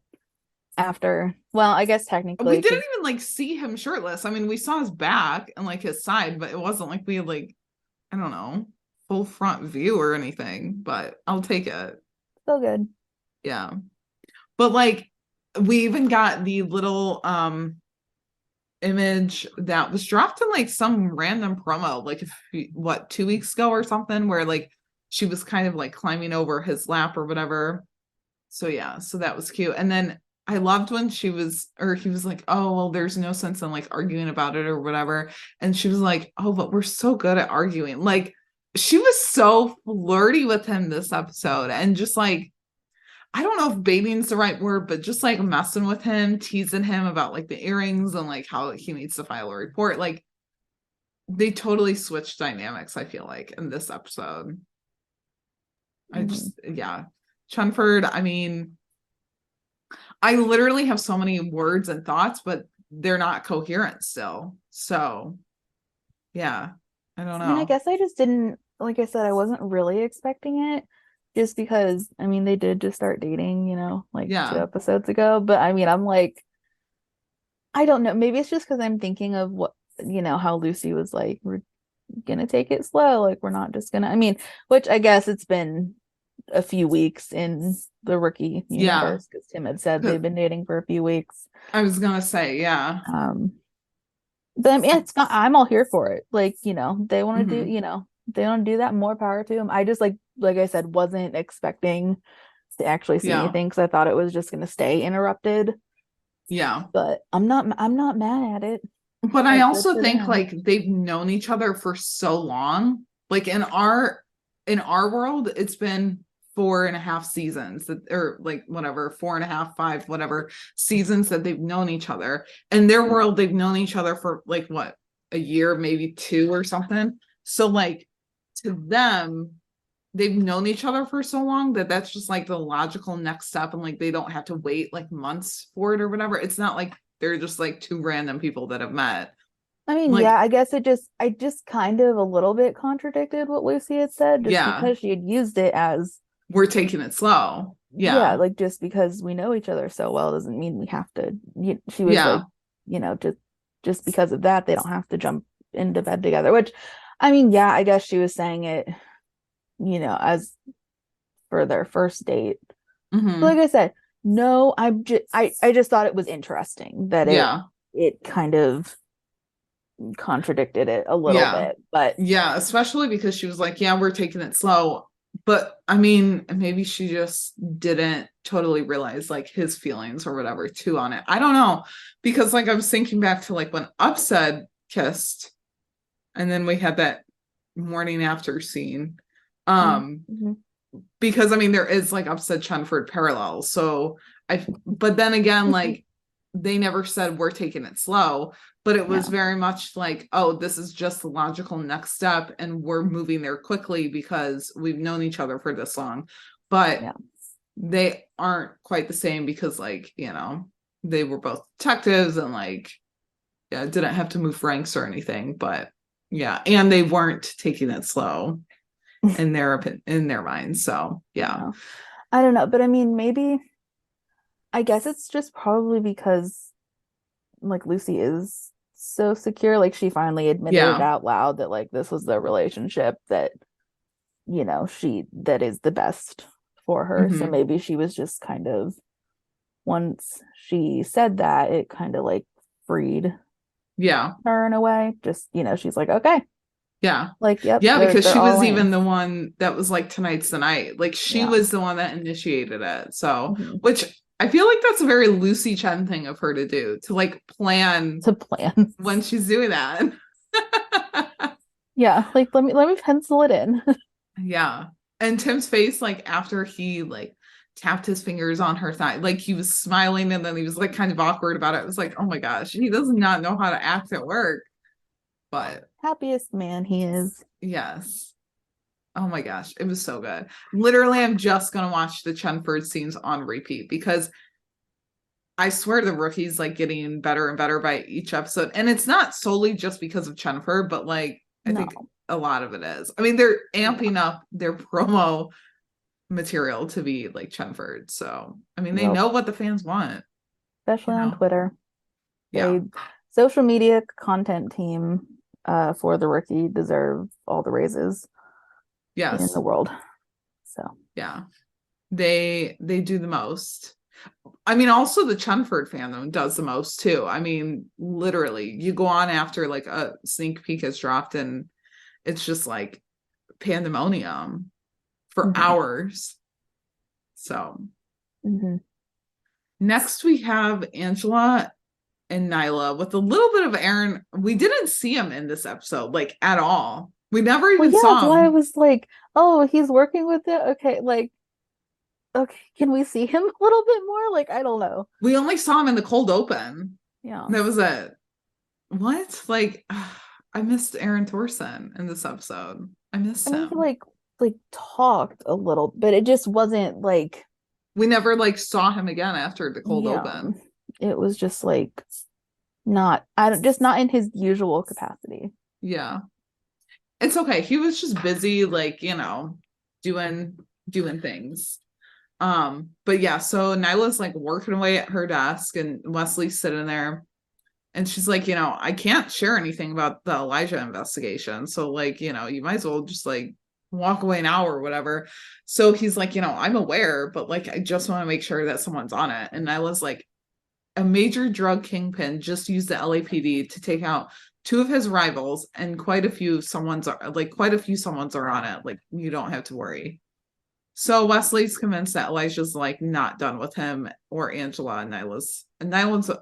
after, well, I guess technically we didn't even like see him shirtless. I mean, we saw his back and like his side, but it wasn't like we had like, I don't know, full front view or anything, but I'll take it. So good. Yeah. But like we even got the little image that was dropped in like some random promo, like 2 weeks ago or something, where like she was kind of like climbing over his lap or whatever. So yeah, so that was cute. And then I loved when he was like, oh, well, there's no sense in like arguing about it or whatever. And she was like, oh, but we're so good at arguing. Like, she was so flirty with him this episode. And just like, I don't know if baiting's the right word, but just like messing with him, teasing him about like the earrings and like how he needs to file a report. Like, they totally switched dynamics, I feel like, in this episode. Chenford, I mean, I literally have so many words and thoughts, but they're not coherent still. So, yeah, I don't know. I mean, I guess I just didn't, like I said, I wasn't really expecting it just because, I mean, they did just start dating, you know, like 2 episodes ago. But I mean, I'm like, I don't know. Maybe it's just because I'm thinking of what, you know, how Lucy was like, we're gonna take it slow. Like, we're not just gonna, I mean, which I guess it's been a few weeks in the rookie universe because Tim had said they've been dating for a few weeks. I was gonna say, yeah. But I mean, it's not, I'm all here for it. Like, you know, they want to do, you know, they want to do that, more power to them. I just like I said, wasn't expecting to actually see anything because I thought it was just gonna stay interrupted. Yeah. But I'm not mad at it. But I also think like they've known each other for so long. Like in our world, it's been 4.5 seasons or like whatever, 4.5, 5, whatever seasons that they've known each other. In their world, they've known each other for like what, a year, maybe 2 or something. So like to them, they've known each other for so long that that's just like the logical next step, and like they don't have to wait like months for it or whatever. It's not like they're just like 2 random people that have met. I mean, like, yeah, I guess I just kind of a little bit contradicted what Lucy had said, just because she had used it as we're taking it slow. Yeah, like just because we know each other so well doesn't mean we have to. She was like, you know, just because of that, they don't have to jump into bed together. Which, I mean, yeah, I guess she was saying it, you know, as for their first date. But like I said, no, I just thought it was interesting that it kind of contradicted it a little bit. But yeah, especially because she was like, yeah, we're taking it slow. But I mean, maybe she just didn't totally realize like his feelings or whatever too on it. I don't know, because like I was thinking back to like when Upstead kissed, and then we had that morning after scene. Because I mean, there is like Upstead Chenford parallels. So but then again, like they never said we're taking it slow. But it was very much like, oh, this is just the logical next step, and we're moving there quickly because we've known each other for this long. But they aren't quite the same because, like, you know, they were both detectives and like, didn't have to move ranks or anything. But and they weren't taking it slow in their minds. So I don't know, but I mean, maybe I guess it's just probably because like Lucy is so secure, like she finally admitted it out loud that like this was the relationship that, you know, that is the best for her. So maybe she was just kind of, once she said that, it kind of like freed her in a way. Just, you know, she's like, okay, like, because she was even the one that was like, tonight's the night. Like she was the one that initiated it. So which I feel like that's a very Lucy Chen thing of her to do, to like plan when she's doing that. Like let me pencil it in. And Tim's face, like after he like tapped his fingers on her thigh, like he was smiling and then he was like kind of awkward about it. It was like, oh my gosh, he does not know how to act at work. But happiest man he is. Yes. Oh my gosh, it was so good. Literally, I'm just gonna watch the Chenford scenes on repeat because I swear the rookie's like getting better and better by each episode. And it's not solely just because of Chenford, but like I think a lot of it is. I mean, they're amping up their promo material to be like Chenford. So I mean, they know what the fans want. Especially on Twitter. Social media content team for the rookie deserve all the raises in the world. So they do the most. I mean, also the Chenford fandom does the most too. I mean, literally, you go on after like a sneak peek has dropped and it's just like pandemonium for hours. So next we have Angela and Nyla with a little bit of Aaron. We didn't see him in this episode like at all. We never even saw him. Why I was like, oh, he's working with it. Okay, like, okay, can we see him a little bit more? Like, I don't know. We only saw him in the cold open. Yeah, that was it. What? Like, I missed Aaron Thorson in this episode. I missed I mean, him. he like talked a little, but it just wasn't like, We never like saw him again after the cold open. It was just like not in his usual capacity. Yeah. It's okay. He was just busy, like, doing things. But yeah, so Nyla's like working away at her desk and Wesley's sitting there and she's like, I can't share anything about the Elijah investigation. So like, you might as well just like walk away now or whatever. So he's like, I'm aware, but like I just want to make sure that someone's on it. And Nyla's like, a major drug kingpin just used the LAPD to take out 2 of his rivals, and quite a few someone's are on it. Like, you don't have to worry. So Wesley's convinced that Elijah's like not done with him or Angela, and Nyla's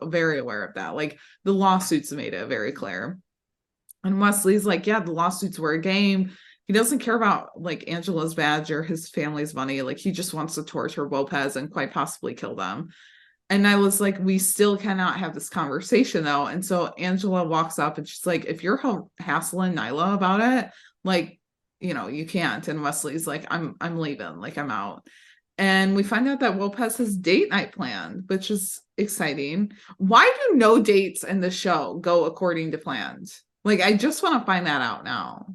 very aware of that. Like, the lawsuits made it very clear. And Wesley's like, yeah, the lawsuits were a game. He doesn't care about like Angela's badge or his family's money. Like, he just wants to torture Lopez and quite possibly kill them. And I was like, we still cannot have this conversation though. And so Angela walks up and she's like, if you're hassling Nyla about it, like, you can't. And Wesley's like, I'm leaving, like I'm out. And we find out that Lopez has date night planned, which is exciting. Why do no dates in the show go according to plans? Like, I just want to find that out now.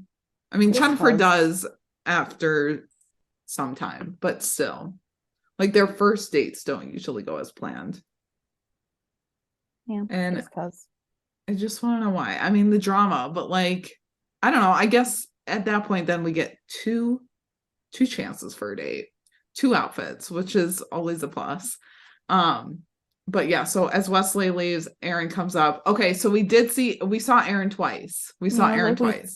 I mean, Chenford does after some time, but still. Like, their first dates don't usually go as planned. Yeah. And just 'cause. I just want to know why. I mean, the drama, but like, I don't know. I guess at that point, then we get two chances for a date, 2 outfits, which is always a plus. But yeah, so as Wesley leaves, Aaron comes up. Okay, so we saw Aaron twice. We saw Aaron twice.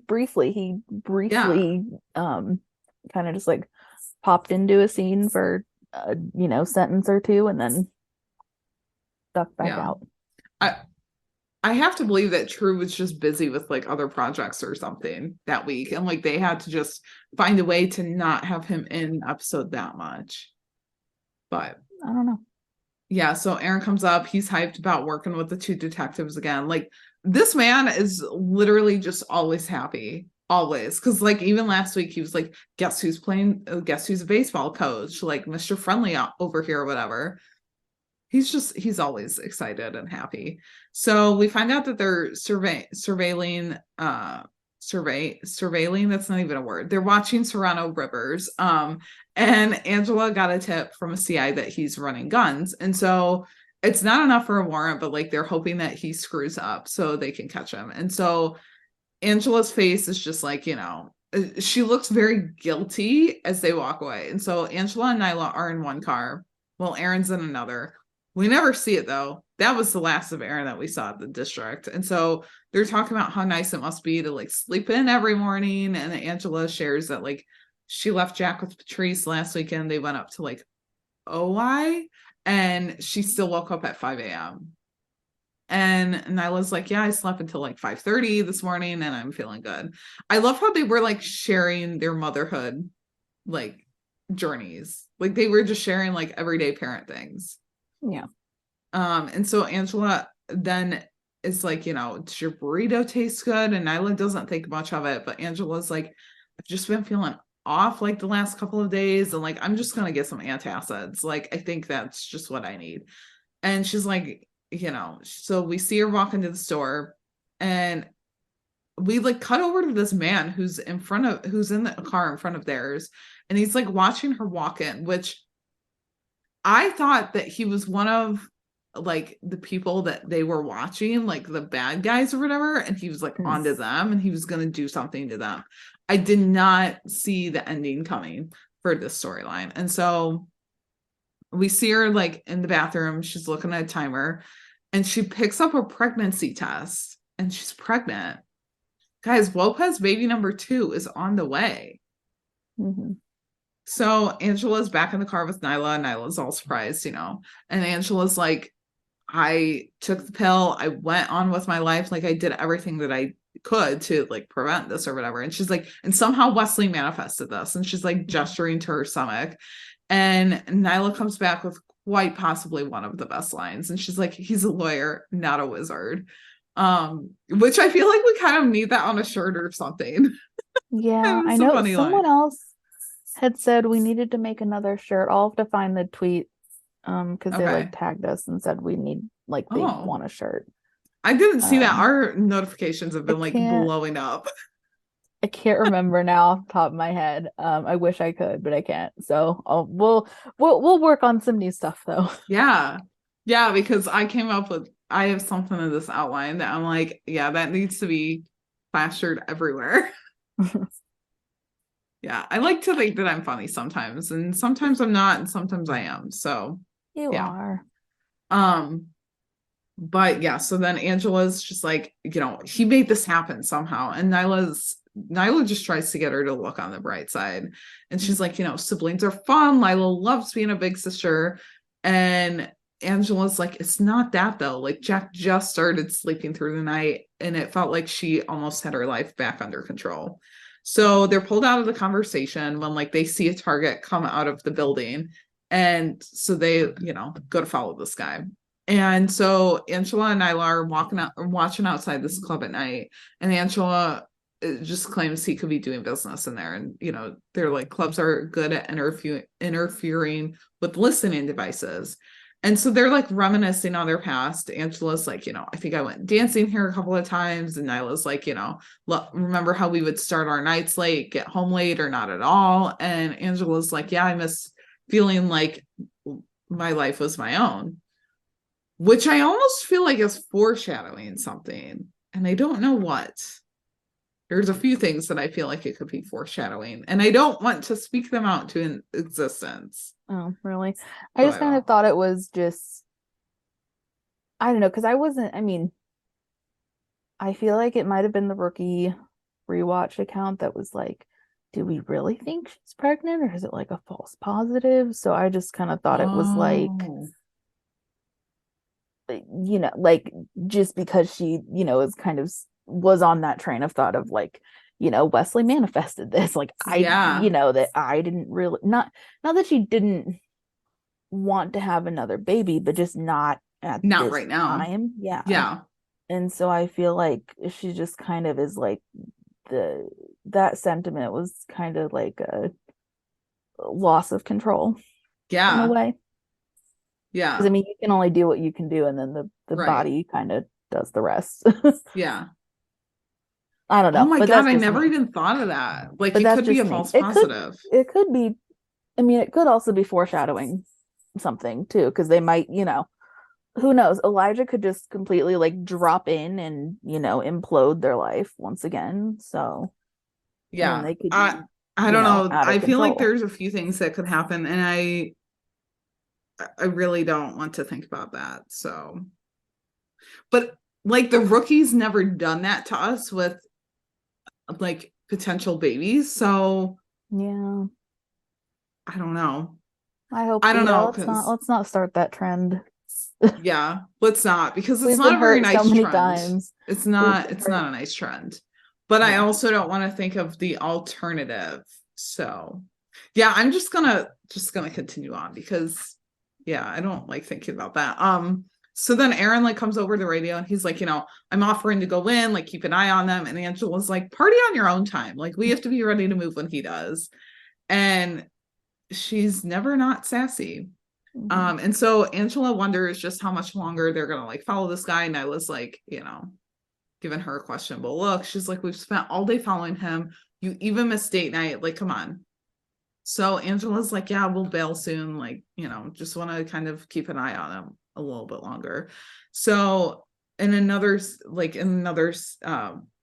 Briefly. He briefly kind of just like popped into a scene for sentence or two and then ducked back out. I have to believe that True was just busy with like other projects or something that week, and like they had to just find a way to not have him in episode that much. But I don't know. Yeah, so Aaron comes up. He's hyped about working with the 2 detectives again. Like, this man is literally just always happy. Always. Because like even last week he was like, guess who's a baseball coach? Like Mr. Friendly over here or whatever. He's always excited and happy. So we find out that they're surveilling, that's not even a word. They're watching Serrano Rivers. And Angela got a tip from a CI that he's running guns. And so it's not enough for a warrant, but like they're hoping that he screws up so they can catch him. And so Angela's face is just like, she looks very guilty as they walk away. And so Angela and Nyla are in one car. Well, Aaron's in another. We never see it though. That was the last of Aaron that we saw at the district. And so they're talking about how nice it must be to like sleep in every morning. And Angela shares that like she left Jack with Patrice last weekend. They went up to like OI and she still woke up at 5 a.m. And Nyla's like, yeah, I slept until like 5:30 this morning and I'm feeling good. I love how they were like sharing their motherhood like journeys. Like they were just sharing like everyday parent things. Yeah. And so Angela then is like, does your burrito taste good? And Nyla doesn't think much of it, but Angela's like, I've just been feeling off like the last couple of days. And like, I'm just going to get some antacids. Like, I think that's just what I need. And she's like, so we see her walk into the store and we like cut over to this man who's in the car in front of theirs. And he's like watching her walk in, which I thought that he was one of like the people that they were watching, like the bad guys or whatever. And he was like onto them and he was going to do something to them. I did not see the ending coming for this storyline. And so we see her like in the bathroom. She's looking at a timer and she picks up a pregnancy test and she's pregnant. Guys, Lopez baby number 2 is on the way. Mm-hmm. So Angela's back in the car with Nyla, and Nyla's all surprised, and Angela's like, I took the pill, I went on with my life, like I did everything that I could to like prevent this or whatever. And she's like, and somehow Wesley manifested this, and she's like gesturing to her stomach. And Nyla comes back with quite possibly one of the best lines. And she's like, he's a lawyer, not a wizard. Which I feel like we kind of need that on a shirt or something. Yeah, And I it's a know funny someone line. else had said we needed to make another shirt. I'll have to find the tweet because they like Okay. tagged us and said we need like they Oh, want a shirt. I didn't see that. Um Our notifications have I been like can't blowing up. I can't remember now off the top of my head. I wish I could, but I can't. So we'll work on some new stuff though. Yeah. Yeah, because I have something in this outline that I'm like, yeah, that needs to be plastered everywhere. Yeah, I like to think that I'm funny sometimes, and sometimes I'm not, and sometimes I am. So, You yeah. are. Um, but yeah, so then Angela's just like, he made this happen somehow, and Nyla just tries to get her to look on the bright side, and she's like, siblings are fun. Lila loves being a big sister, and Angela's like, it's not that though. Like Jack just started sleeping through the night, and it felt like she almost had her life back under control. So they're pulled out of the conversation when like they see a target come out of the building. And so they, go to follow this guy. And so Angela and Nyla are watching outside this club at night. And Angela just claims he could be doing business in there. And, they're like, clubs are good at interfering with listening devices. And so they're like reminiscing on their past. Angela's like, I think I went dancing here a couple of times. And Nyla's like, remember how we would start our nights late, get home late, or not at all? And Angela's like, yeah, I miss feeling like my life was my own, which I almost feel like is foreshadowing something. And I don't know what. There's a few things that I feel like it could be foreshadowing, and I don't want to speak them out to existence. Oh, really? I just kind of thought it was just, I don't know, because I feel like it might have been the rookie rewatch account that was like, do we really think she's pregnant or is it like a false positive? So I just kind of thought it was like, like just because she, is kind of was on that train of thought of like, Wesley manifested this. Like Yeah. that I didn't really not that she didn't want to have another baby, but just not at Not this right now. time. Yeah. Yeah. And so I feel like she just kind of is like that sentiment was kind of like a loss of control in a Yeah. way. Yeah. Because you can only do what you can do, and then the Right. body kind of does the rest. Yeah. I don't know. Oh my but God, that's I just never me. even thought of that. Like But it that's could be just a me. false positive. It could be. It could also be foreshadowing something too, because they might, who knows? Elijah could just completely like drop in and implode their life once again. So Yeah. they could I be, don't know. out of I feel like control. there's a few things that could happen, and I really don't want to think about that. So, but like the rookie's never done that to us with like potential babies. So Yeah. I don't know. I hope I don't know let's not start that trend. yeah, let's not, because it's We've been not a very hurt so nice many trend. times. It's We've not been it's hurt. not a nice trend. But I Yeah. also don't want to think of the alternative. So yeah, I'm just gonna continue on because yeah, I don't like thinking about that. So then Aaron like comes over the radio and he's like, I'm offering to go in, like keep an eye on them. And Angela's like, party on your own time. Like we have to be ready to move when he does. And she's never not sassy. Mhm. And so Angela wonders just how much longer they're gonna like follow this guy. And I was like, giving her a questionable look. She's like, we've spent all day following him. You even missed date night. Like, come on. So Angela's like, yeah, we'll bail soon. Like, just want to kind of keep an eye on him a little bit longer. So in another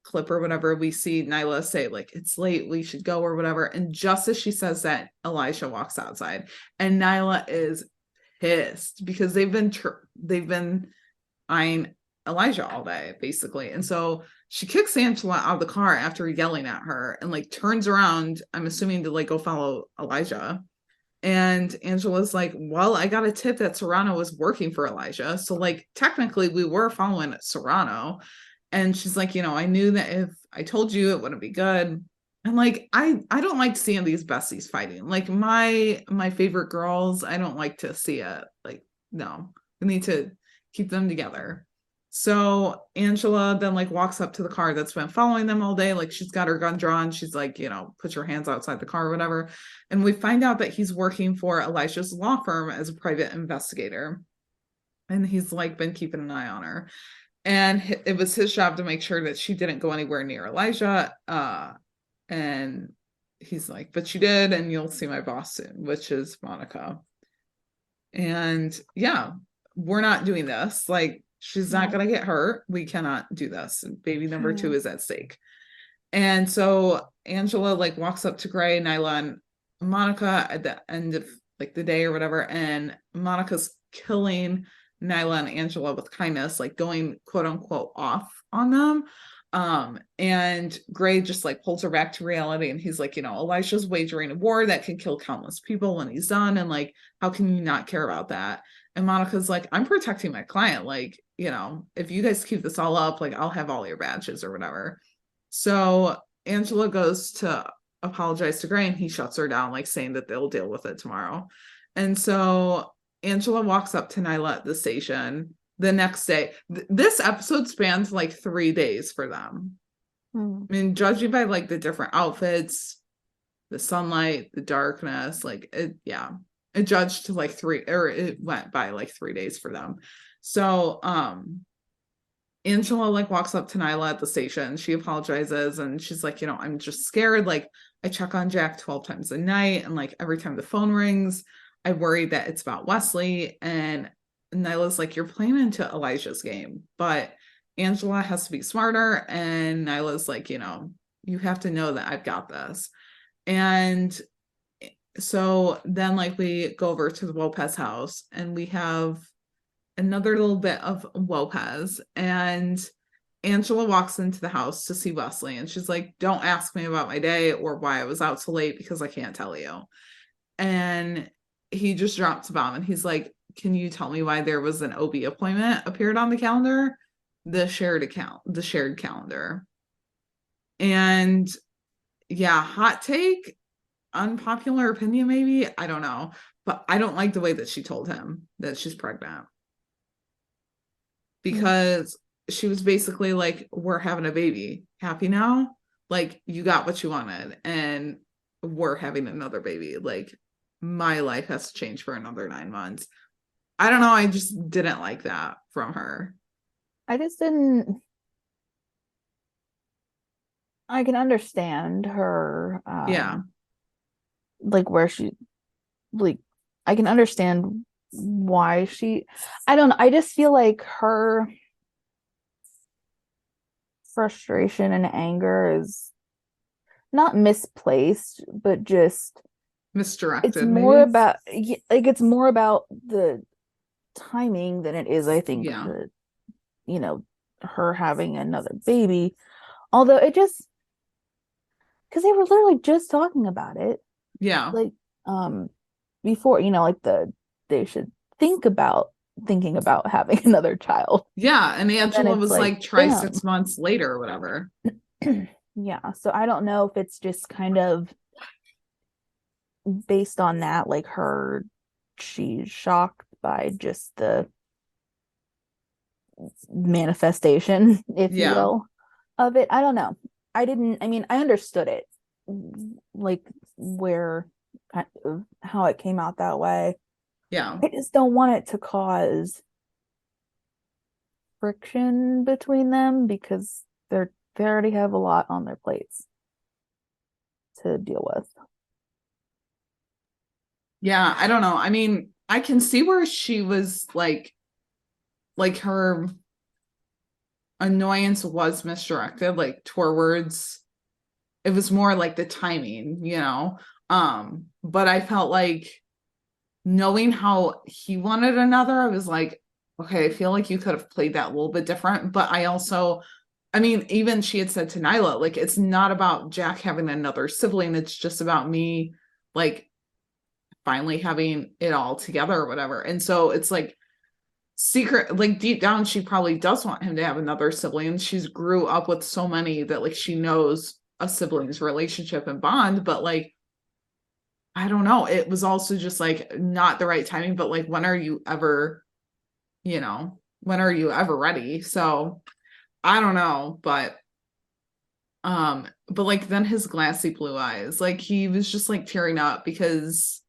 clip or whatever, we see Nyla say like, it's late, we should go or whatever. And just as she says that, Elijah walks outside and Nyla is pissed because they've been eyeing Elijah all day basically. And so she kicks Angela out of the car after yelling at her and like turns around, I'm assuming to like go follow Elijah. And Angela's like, well, I got a tip that Serrano was working for Elijah. So like technically we were following Serrano. And she's like, I knew that if I told you it wouldn't be good. And like I don't like seeing these besties fighting. Like my favorite girls, I don't like to see it. Like, no, we need to keep them together. So Angela then like walks up to the car that's been following them all day. Like she's got her gun drawn. She's like, put your hands outside the car or whatever. And we find out that he's working for Elijah's law firm as a private investigator. And he's like been keeping an eye on her. And it was his job to make sure that she didn't go anywhere near Elijah. And he's like, but she did, and you'll see my boss soon, which is Monica. And yeah, we're not doing this. Like, she's not going to get hurt. We cannot do this. Baby number 2 is at stake. And so Angela like walks up to Gray, Nyla, and Monica at the end of like the day or whatever. And Monica's killing Nyla and Angela with kindness, like going quote unquote off on them. And Gray just like pulls her back to reality, and he's like, Elijah's wagering a war that can kill countless people when he's done, and like, how can you not care about that? And Monica's like, I'm protecting my client, like, if you guys keep this all up, like, I'll have all your badges or whatever. So Angela goes to apologize to Gray, and he shuts her down, like saying that they'll deal with it tomorrow. And so Angela walks up to Nyla at the station the next day. This episode spans like 3 days for them. I mean, judging by like the different outfits, the sunlight, the darkness, like it judged to like it went by like 3 days for them. So Angela like walks up to Nyla at the station. She apologizes, and she's like, I'm just scared. Like, I check on Jack 12 times a night, and like every time the phone rings, I worry that it's about Wesley. And Nyla's like, you're playing into Elijah's game, but Angela has to be smarter. And Nyla's like, you have to know that I've got this. And so then like we go over to the Lopez house, and we have another little bit of Lopez, and Angela walks into the house to see Wesley, and she's like, don't ask me about my day or why I was out so late, because I can't tell you. And he just drops a bomb, and he's like, can you tell me why there was an OB appointment appeared on the calendar? The shared calendar. And yeah, hot take, unpopular opinion maybe, I don't know, but I don't like the way that she told him that she's pregnant, because she was basically like, we're having a baby, happy now, like you got what you wanted, and we're having another baby, like my life has to change for another 9 months. I don't know, I just didn't like that from her. I can understand her like where she, like, I can understand why she, I just feel like her frustration and anger is not misplaced, but just Misdirected. it's more about it's more about the timing than it is, I think, her having another baby. Although it just, because they were literally just talking about it, like before, like they should thinking about having another child. And Angela was like try 6 months later or whatever. So I don't know if it's just kind of based on that, like she's shocked by just the manifestation, if you will, of it. I don't know. I understood it, like how it came out that way. I just don't want it to cause friction between them, because they already have a lot on their plates to deal with. I don't know. I mean, I can see where she was like her annoyance was misdirected, like towards, it was more like the timing, but I felt like, knowing how he wanted another, I was like, okay, I feel like you could have played that a little bit different. But I also, even she had said to Nyla, like, it's not about Jack having another sibling, it's just about me like finally having it all together or whatever. And so it's like secret, like deep down, she probably does want him to have another sibling. She's grew up with so many that like she knows a sibling's relationship and bond, but like, I don't know, it was also just like not the right timing. But like, when are you ever, when are you ever ready? So I don't know, but like then his glassy blue eyes, like he was just like tearing up because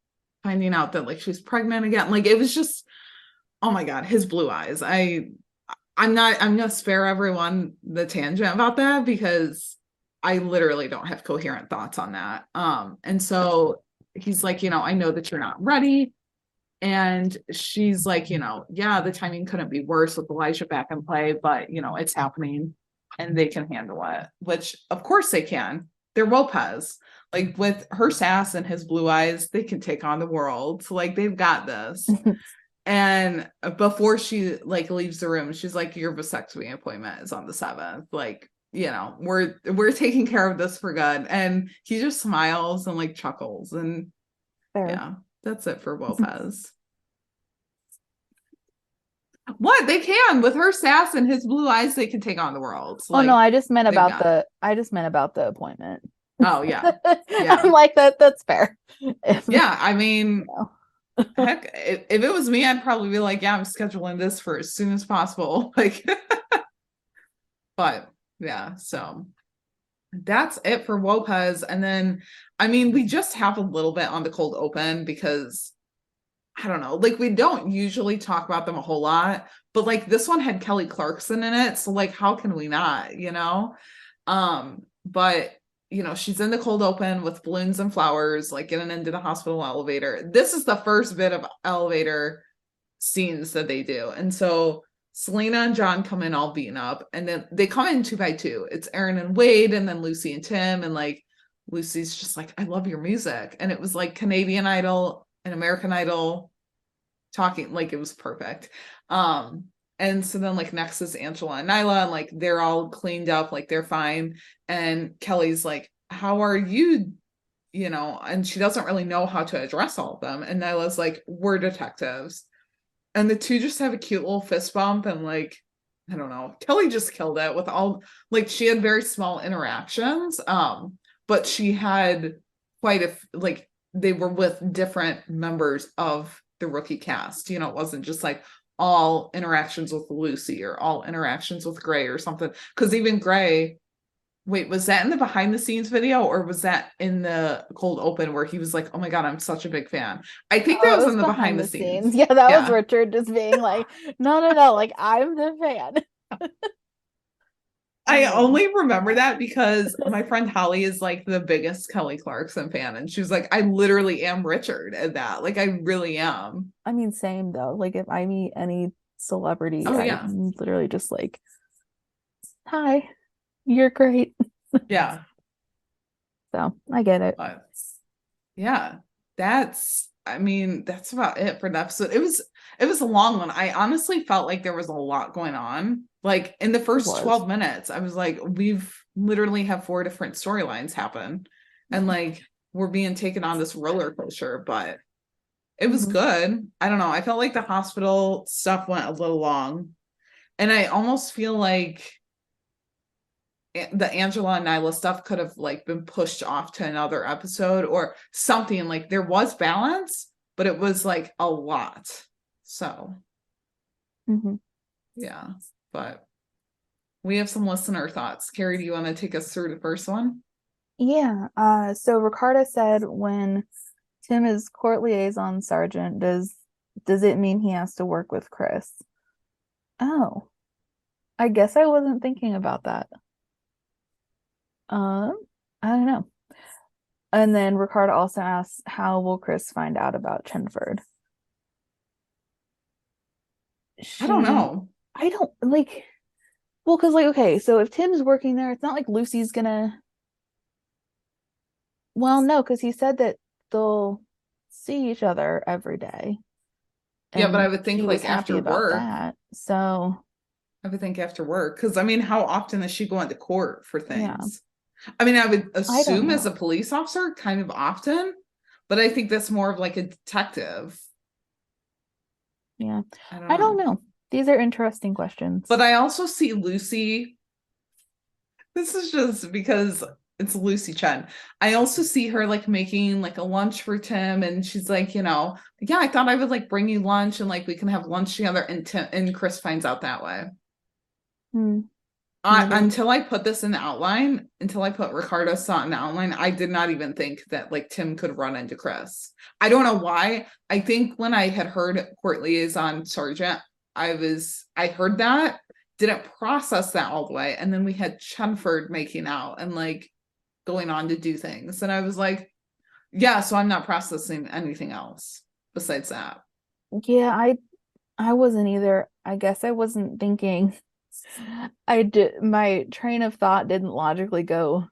finding out that like she's pregnant again. Like it was just, oh my God, his blue eyes. I'm gonna spare everyone the tangent about that because I literally don't have coherent thoughts on that. And so he's like, I know that you're not ready. And she's like, yeah, the timing couldn't be worse with Elijah back in play, but it's happening and they can handle it, which of course they can. They're Lopez. Like with her sass and his blue eyes, they can take on the world. So like they've got this. And before she like leaves the room, she's like, your vasectomy appointment is on the 7th. Like, we're taking care of this for good. And he just smiles and like chuckles. And Fair. yeah, that's it for Lopez. What? They can with her sass and his blue eyes, they can take on the world. So, Oh no, I just meant they've about got the appointment. Oh yeah. Yeah. I'm like that's fair. Yeah, I mean, No. heck, if it was me, I'd probably be like, yeah, I'm scheduling this for as soon as possible. Like, but yeah, so that's it for Lopez. And then, I mean, we just have a little bit on the cold open because I don't know, like we don't usually talk about them a whole lot, but like this one had Kelly Clarkson in it. So like, how can we not, but she's in the cold open with balloons and flowers, like getting into the hospital elevator. This is the first bit of elevator scenes that they do. And so Selena and John come in all beaten up, and then they come in 2 by 2. It's Aaron and Wade, and then Lucy and Tim, and like Lucy's just like, I love your music. And it was like Canadian Idol and American Idol talking, like it was perfect. And so then like next is Angela and Nyla, and like they're all cleaned up, like they're fine. And Kelly's like, how are you? And she doesn't really know how to address all of them. And Nyla's like, we're detectives. And the two just have a cute little fist bump, and like, I don't know, Kelly just killed it with all, like she had very small interactions, but she had quite like they were with different members of the rookie cast. It wasn't just like all interactions with Lucy or all interactions with Gray or something. Because even Gray, wait, was that in the behind the scenes video or was that in the cold open where he was like, oh my God, I'm such a big fan? I think that was in the behind the scenes. Yeah, that was Richard just being like, no, like I'm the fan. I only remember that because my friend Holly is like the biggest Kelly Clarkson fan, and she was like, I literally am Richard at that. Like, I really am. I mean, same though. Like, if I meet any celebrity, I'm literally just like, hi, you're great. Yeah. So I get it. But yeah, that's about it for the episode. It was a long one. I honestly felt like there was a lot going on. Like in the first 12 minutes, I was like, we've literally have 4 different storylines happen. And like we're being taken on this roller coaster, but it was good. I don't know. I felt like the hospital stuff went a little long. And I almost feel like the Angela and Nyla stuff could have like been pushed off to another episode or something. Like there was balance, but it was like a lot. So yeah, but we have some listener thoughts. Carrie, do you want to take us through the first one? Yeah. So Ricardo said when Tim is court liaison sergeant, does it mean he has to work with Chris? Oh, I guess I wasn't thinking about that. I don't know. And then Ricardo also asks, how will Chris find out about Chenford? I don't know. I don't like, well, because like, okay, so if Tim's working there, it's not like Lucy's gonna, well, no, because he said that they'll see each other every day. Yeah, but I would think like after work. That, so I would think after work, because I mean, how often is she going to court for things? Yeah. I mean, I would assume as a police officer, kind of often, but I think that's more of like a detective. Yeah, I don't know. These are interesting questions. But I also see Lucy. This is just because it's Lucy Chen. I also see her like making like a lunch for Tim, and she's like, yeah, I thought I would like bring you lunch and like we can have lunch together. And Tim and Chris finds out that way. Maybe. Until I put this in the outline, until I put Ricardo saw in the outline, I did not even think that like Tim could run into Chris. I don't know why. I think when I had heard Court Liaison Sergeant, I heard that, didn't process that all the way, and then we had Chenford making out and like going on to do things, and I was like, yeah, so I'm not processing anything else besides that. Yeah, I wasn't either. I guess I wasn't thinking. My train of thought didn't logically go,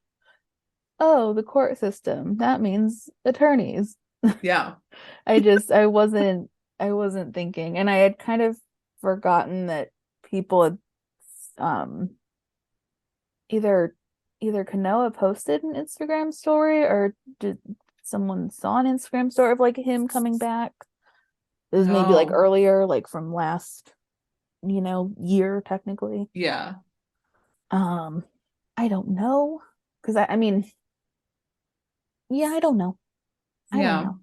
oh, the court system, that means attorneys. Yeah. I wasn't thinking, and I had kind of forgotten that people had either Kanoa posted an Instagram story, or did someone saw an Instagram story of like him coming back. It was maybe like No. earlier, like from last year technically. Yeah. I don't know, because I mean, yeah, I don't know. I don't know.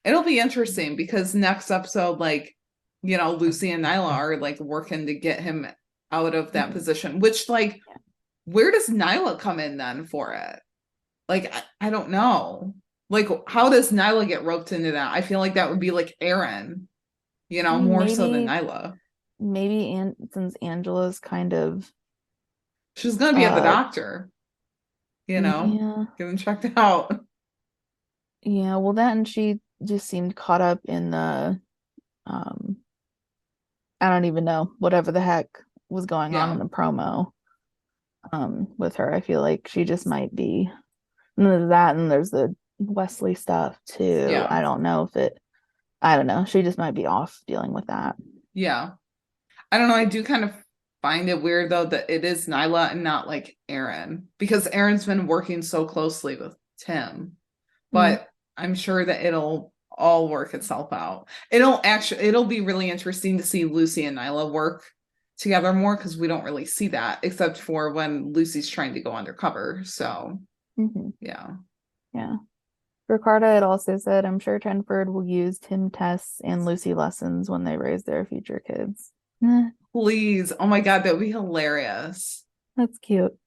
It'll be interesting because next episode, like, Lucy and Nyla are like working to get him out of that position, which like, where does Nyla come in then for it? Like, I don't know. Like, how does Nyla get roped into that? I feel like that would be like Aaron, I mean, more so than Nyla. Maybe since Angela's kind of She's gonna be at the doctor, yeah. getting checked out. Yeah, well, that, and she just seemed caught up in the I don't even know, whatever the heck was going on in the promo with her. I feel like she just might be, and there's that, and there's the Wesley stuff too. Yeah. I don't know. She just might be off dealing with that. Yeah. I don't know. I do kind of find it weird though that it is Nyla and not like Aaron, because Aaron's been working so closely with Tim. But I'm sure that it'll all work itself out. It'll be really interesting to see Lucy and Nyla work together more, because we don't really see that except for when Lucy's trying to go undercover. So yeah. Ricardo had also said, I'm sure Chenford will use Tim tests and Lucy lessons when they raise their future kids. Please. Oh my God, that would be hilarious. That's cute.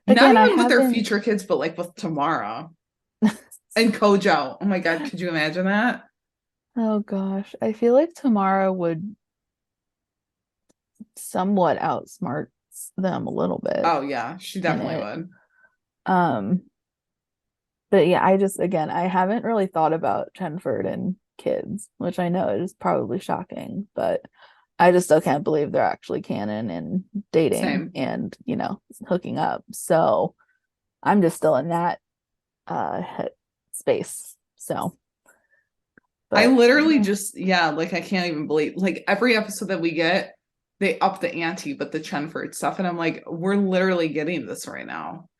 Again, not even with their future kids, but like with Tamara and Kojo. Oh my God, could you imagine that? Oh gosh. I feel like Tamara would somewhat outsmart them a little bit. Oh yeah, she definitely would. But yeah, I haven't really thought about Chenford and kids, which I know is probably shocking, but I just still can't believe they're actually canon and dating and hooking up. So I'm just still in that space. So I literally like I can't even believe, like, every episode that we get, they up the ante with the Chenford stuff, and I'm like, we're literally getting this right now.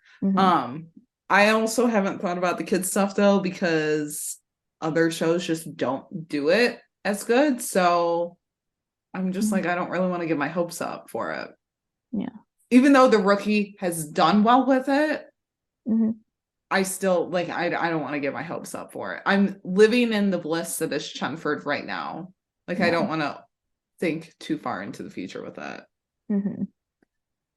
I also haven't thought about the kids stuff though, because other shows just don't do it as good. So I'm just like, I don't really want to get my hopes up for it. Yeah. Even though The Rookie has done well with it, I still like, I don't want to get my hopes up for it. I'm living in the bliss that is Chenford right now. Like, I don't want to think too far into the future with that.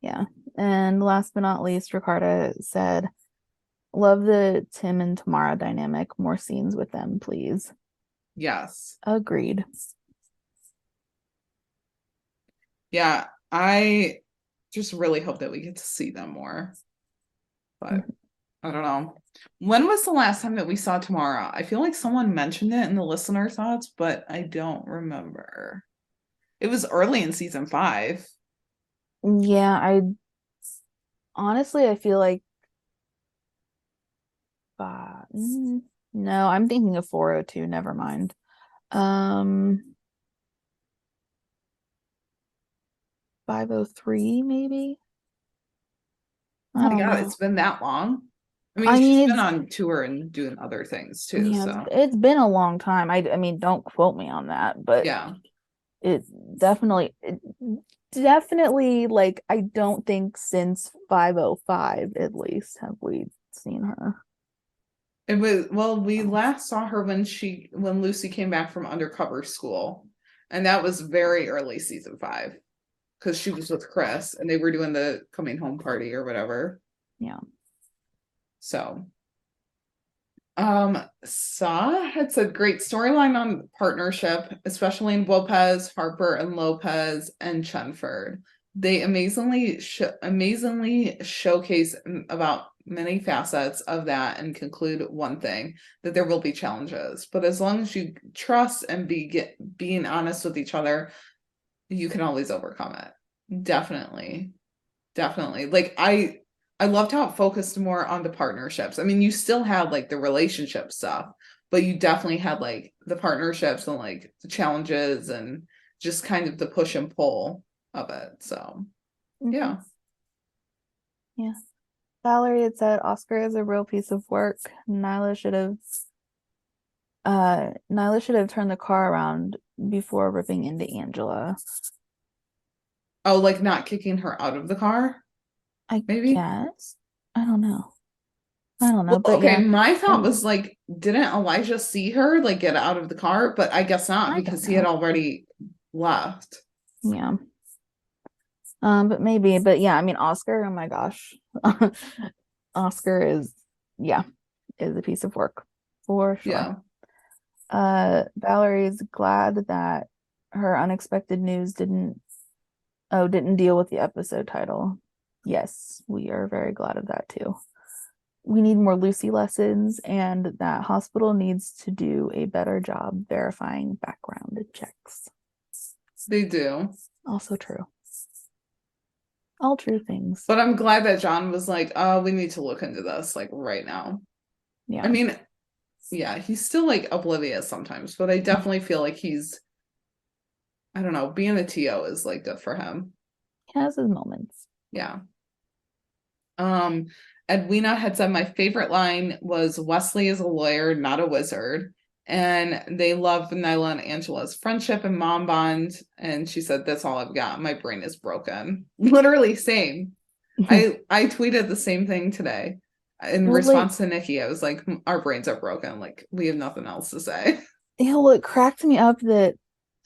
Yeah. And last but not least, Ricardo said, love the Tim and Tamara dynamic. More scenes with them, please. Yes. Agreed. Yeah, I just really hope that we get to see them more. But I don't know. When was the last time that we saw Tamara? I feel like someone mentioned it in the listener thoughts, but I don't remember. It was early in season 5. Yeah, I feel like no, I'm thinking of 402. Never mind. 503 maybe. Oh my God, it's been that long. I mean, she's been on tour and doing other things too. Yeah, so it's been a long time. I mean, don't quote me on that, but yeah, it definitely, like, I don't think since 505 at least have we seen her. It was, well, we last saw her when Lucy came back from undercover school, and that was very early season 5 because she was with Chris and they were doing the coming home party or whatever. Yeah. So Sa had said great storyline on partnership, especially in Lopez, Harper, and Lopez and Chenford. They amazingly showcase about many facets of that and conclude one thing, that there will be challenges, but as long as you trust and being honest with each other, you can always overcome it. Definitely like I loved how it focused more on the partnerships. I mean, you still had like the relationship stuff, but you definitely had like the partnerships and like the challenges and just kind of the push and pull of it. So yeah. Valerie had said Oscar is a real piece of work. Nyla should have turned the car around before ripping into Angela. Oh, like not kicking her out of the car? I Maybe. guess. I don't know. Well, but okay, yeah. my thought was like, didn't Elijah see her like get out of the car? But I guess not, because he had already left. Yeah. But maybe, but yeah, I mean, Oscar, oh my gosh. Oscar is a piece of work for sure. Yeah. Valerie's glad that her unexpected news didn't deal with the episode title. Yes, we are very glad of that too. We need more Lucy lessons, and that hospital needs to do a better job verifying background checks. They do. Also true. All true things. But I'm glad that John was like, oh, we need to look into this like right now. Yeah. I mean, yeah, he's still like oblivious sometimes, but I definitely feel like he's, I don't know, being a TO is like good for him. He has his moments. Yeah. Edwina had said my favorite line was Wesley is a lawyer, not a wizard. And they love Nyla and Angela's friendship and mom bond. And she said, that's all I've got. My brain is broken. Literally same. I tweeted the same thing today. In response to Nikki, I was like, our brains are broken. Like, we have nothing else to say. Yeah, well, it cracked me up that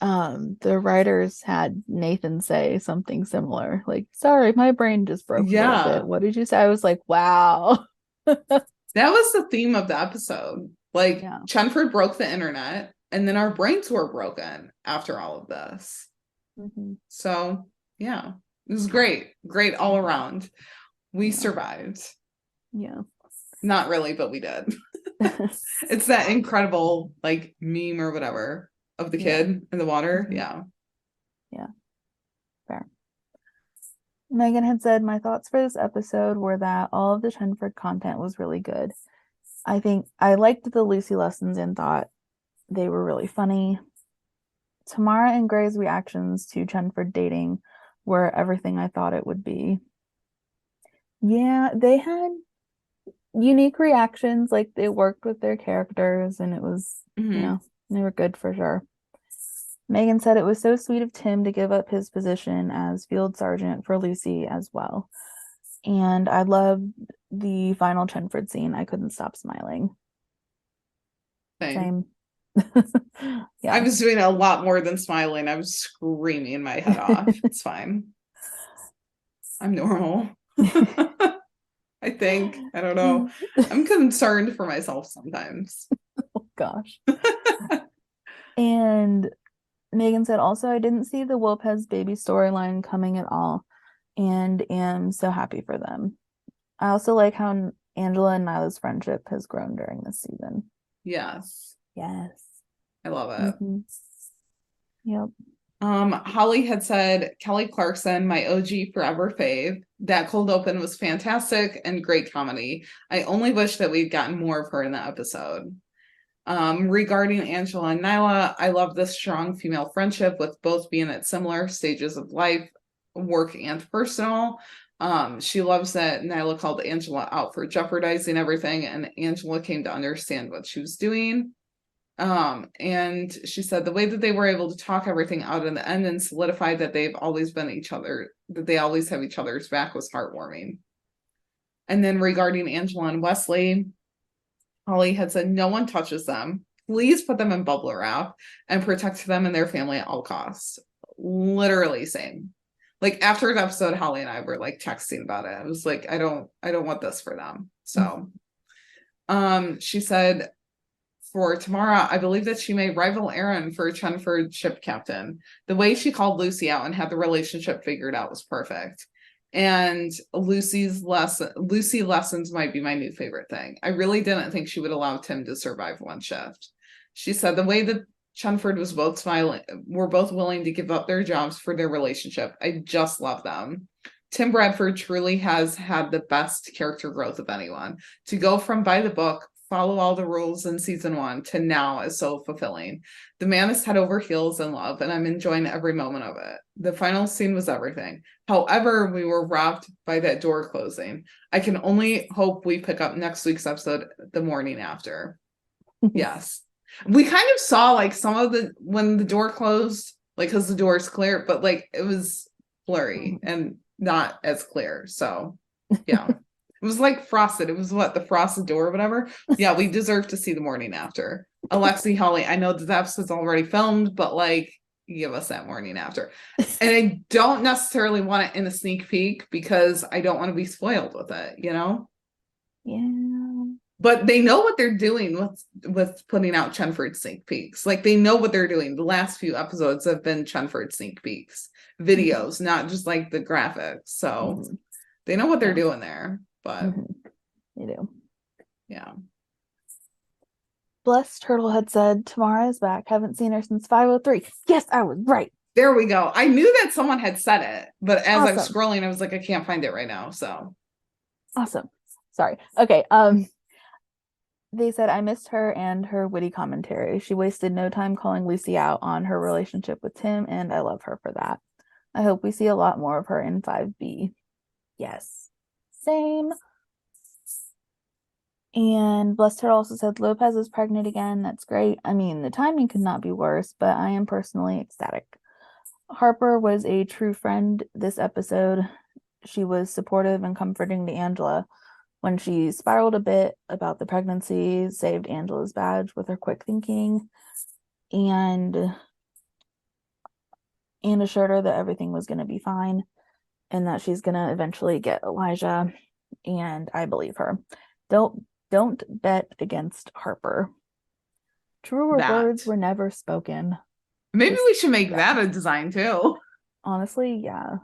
the writers had Nathan say something similar. Like, sorry, my brain just broke a little bit. What did you say? I was like, wow. That was the theme of the episode. Like, Chenford broke the internet, and then our brains were broken after all of this. Mm-hmm. So, yeah, it was great. Great all around. We survived. Yeah. Not really, but we did. It's that incredible, like, meme or whatever of the kid in the water. Mm-hmm. Yeah. Yeah. Fair. Megan had said, my thoughts for this episode were that all of the Chenford content was really good. I think I liked the Lucy lessons and thought they were really funny. Tamara and Gray's reactions to Chenford dating were everything I thought it would be. Yeah, they had unique reactions, like they worked with their characters, and it was, they were good for sure. Megan said it was so sweet of Tim to give up his position as field sergeant for Lucy as well. And I loved the final Chenford scene. I couldn't stop smiling. Same. Yeah. I was doing a lot more than smiling. I was screaming my head off. It's fine. I'm normal. I think. I don't know. I'm concerned for myself sometimes. Oh gosh. And Megan said also, I didn't see the Lopez baby storyline coming at all, and am so happy for them. I also like how Angela and Nyla's friendship has grown during this season. Yes. I love it. Mm-hmm. Yep. Holly had said, Kelly Clarkson, my OG forever fave. That cold open was fantastic and great comedy. I only wish that we'd gotten more of her in the episode. Regarding Angela and Nyla, I love this strong female friendship with both being at similar stages of life, work and personal. She loves that Nyla called Angela out for jeopardizing everything, and Angela came to understand what she was doing. And she said the way that they were able to talk everything out in the end and solidify that they've always been that they always have each other's back was heartwarming. And then regarding Angela and Wesley, Holly had said, no one touches them. Please put them in bubble wrap and protect them and their family at all costs. Literally same. Like after an episode, Holly and I were like texting about it. I was like, I don't want this for them. So she said for Tamara, I believe that she may rival Aaron for Chenford ship captain. The way she called Lucy out and had the relationship figured out was perfect. And Lucy lessons might be my new favorite thing. I really didn't think she would allow Tim to survive one shift. She said the way that Chenford was both smiling, were both willing to give up their jobs for their relationship. I just love them. Tim Bradford truly has had the best character growth of anyone. To go from by the book, follow all the rules in season 1 to now is so fulfilling. The man is head over heels in love, and I'm enjoying every moment of it. The final scene was everything. However, we were robbed by that door closing. I can only hope we pick up next week's episode the morning after. Yes. We kind of saw like some of the when the door closed, like because the door is clear, but like it was blurry and not as clear. So yeah. It was like frosted. It was what, the frosted door or whatever. Yeah, we deserve to see the morning after. Alexi, Holly, I know the episode's already filmed, but like give us that morning after. And I don't necessarily want it in a sneak peek because I don't want to be spoiled with it, you know? Yeah. But they know what they're doing with putting out Chenford sneak peeks. Like they know what they're doing. The last few episodes have been Chenford sneak peeks, videos, not just like the graphics. So they know what they're doing there. But they do. Yeah. Blessed Turtle had said, Tamara is back. Haven't seen her since 503. Yes, I was right. There we go. I knew that someone had said it, but as I was Awesome. scrolling, I was like, I can't find it right now. So awesome. Sorry. Okay. They said, I missed her and her witty commentary. She wasted no time calling Lucy out on her relationship with Tim, and I love her for that. I hope we see a lot more of her in 5B. Yes. Same. And Blessed Turtle also said, Lopez is pregnant again. That's great. I mean, the timing could not be worse, but I am personally ecstatic. Harper was a true friend this episode. She was supportive and comforting to Angela. When she spiraled a bit about the pregnancy, saved Angela's badge with her quick thinking, and assured her that everything was going to be fine and that she's going to eventually get Elijah, and I believe her. Don't bet against Harper. Truer words were never spoken. Maybe we should make that a design too. Honestly, yeah.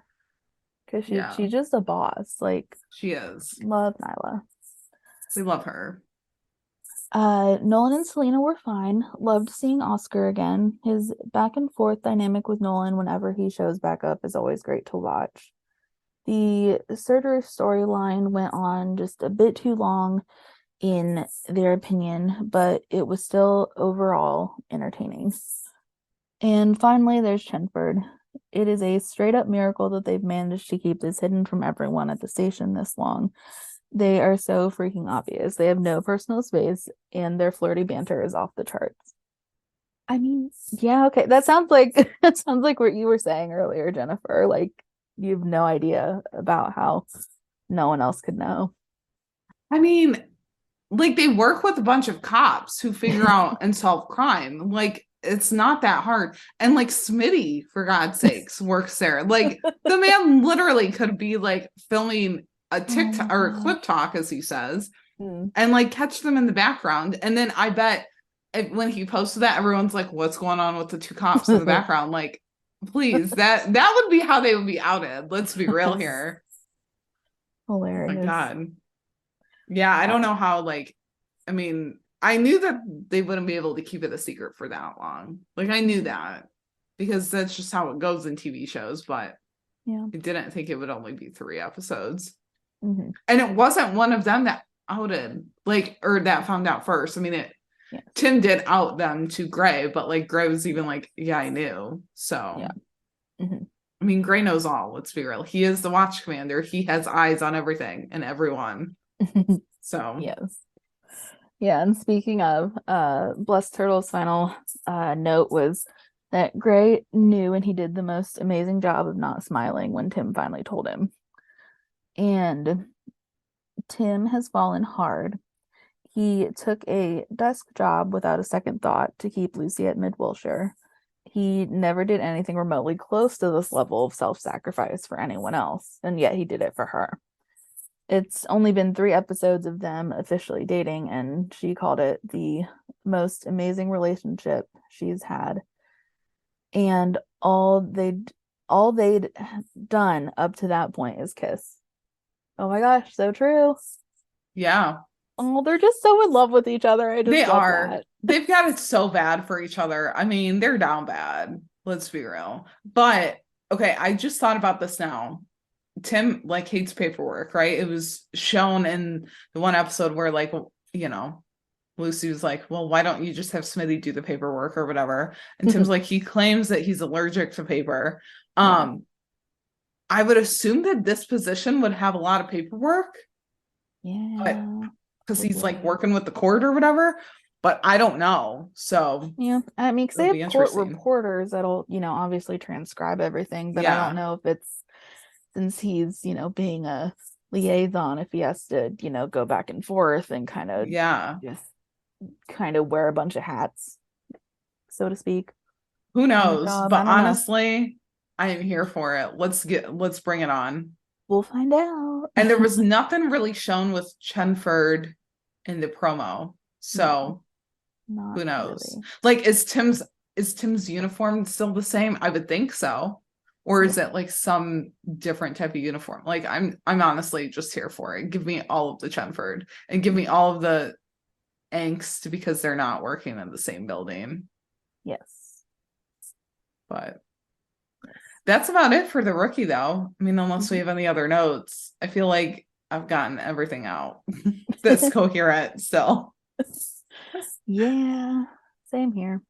Because she's just a boss. Like, she is. Love Nyla. We love her. Nolan and Selena were fine. Loved seeing Oscar again. His back and forth dynamic with Nolan whenever he shows back up is always great to watch. The Surtur storyline went on just a bit too long in their opinion, but it was still overall entertaining. And finally, there's Chenford. It is a straight up miracle that they've managed to keep this hidden from everyone at the station this long. They are so freaking obvious. They have no personal space, and their flirty banter is off the charts. I mean, yeah, okay. That sounds like what you were saying earlier, Jennifer. Like, you have no idea about how no one else could know. I mean, like, they work with a bunch of cops who figure out and solve crime. Like, it's not that hard. And like Smitty, for God's sakes, works there. Like, the man literally could be like filming a TikTok or a clip talk, as he says, and like catch them in the background. And then I bet when he posted that, everyone's like, what's going on with the two cops in the background? Like, please, that would be how they would be outed. Let's be real here. Hilarious. Oh my God. Yeah, I don't know how, like, I mean, I knew that they wouldn't be able to keep it a secret for that long. Like, I knew that because that's just how it goes in TV shows, but I didn't think it would only be 3 episodes. And it wasn't one of them that outed, like, or that found out first. I mean, Tim did out them to Gray, but like Gray was even like, yeah, I knew. So, I mean, Gray knows all. Let's be real. He is the watch commander. He has eyes on everything and everyone. So, yes. Yeah, and speaking of, Blessed Turtle's final note was that Gray knew, and he did the most amazing job of not smiling when Tim finally told him. And Tim has fallen hard. He took a desk job without a second thought to keep Lucy at Mid-Wilshire. He never did anything remotely close to this level of self-sacrifice for anyone else, and yet he did it for her. It's only been 3 episodes of them officially dating, and she called it the most amazing relationship she's had. And all they'd done up to that point is kiss. Oh my gosh, so true. Yeah. Oh, they're just so in love with each other. I just They love are. that. They've got it so bad for each other. I mean, they're down bad. Let's be real. But okay, I just thought about this now. Tim like hates paperwork, right? It was shown in the one episode where like, you know, Lucy was like, well, why don't you just have Smitty do the paperwork or whatever? And Tim's like, he claims that he's allergic to paper. Yeah. I would assume that this position would have a lot of paperwork. Yeah. Because he's like working with the court or whatever, but I don't know. So yeah, I mean, because they it'll be have court interesting. reporters that'll, obviously transcribe everything, but I Yeah. don't know if it's since he's, being a liaison, if he has to, go back and forth and kind of just kind of wear a bunch of hats, so to speak. Who on the knows? job. But I don't know. honestly, I am here for it. Let's bring it on. We'll find out. And there was nothing really shown with Chenford in the promo. So Not who knows? really. Like, is Tim's uniform still the same? I would think so. Or is it like some different type of uniform? Like I'm honestly just here for it. Give me all of the Chenford and give me all of the angst because they're not working in the same building. Yes. But that's about it for the rookie though. I mean, unless we have any other notes, I feel like I've gotten everything out that's coherent still. Yeah, same here.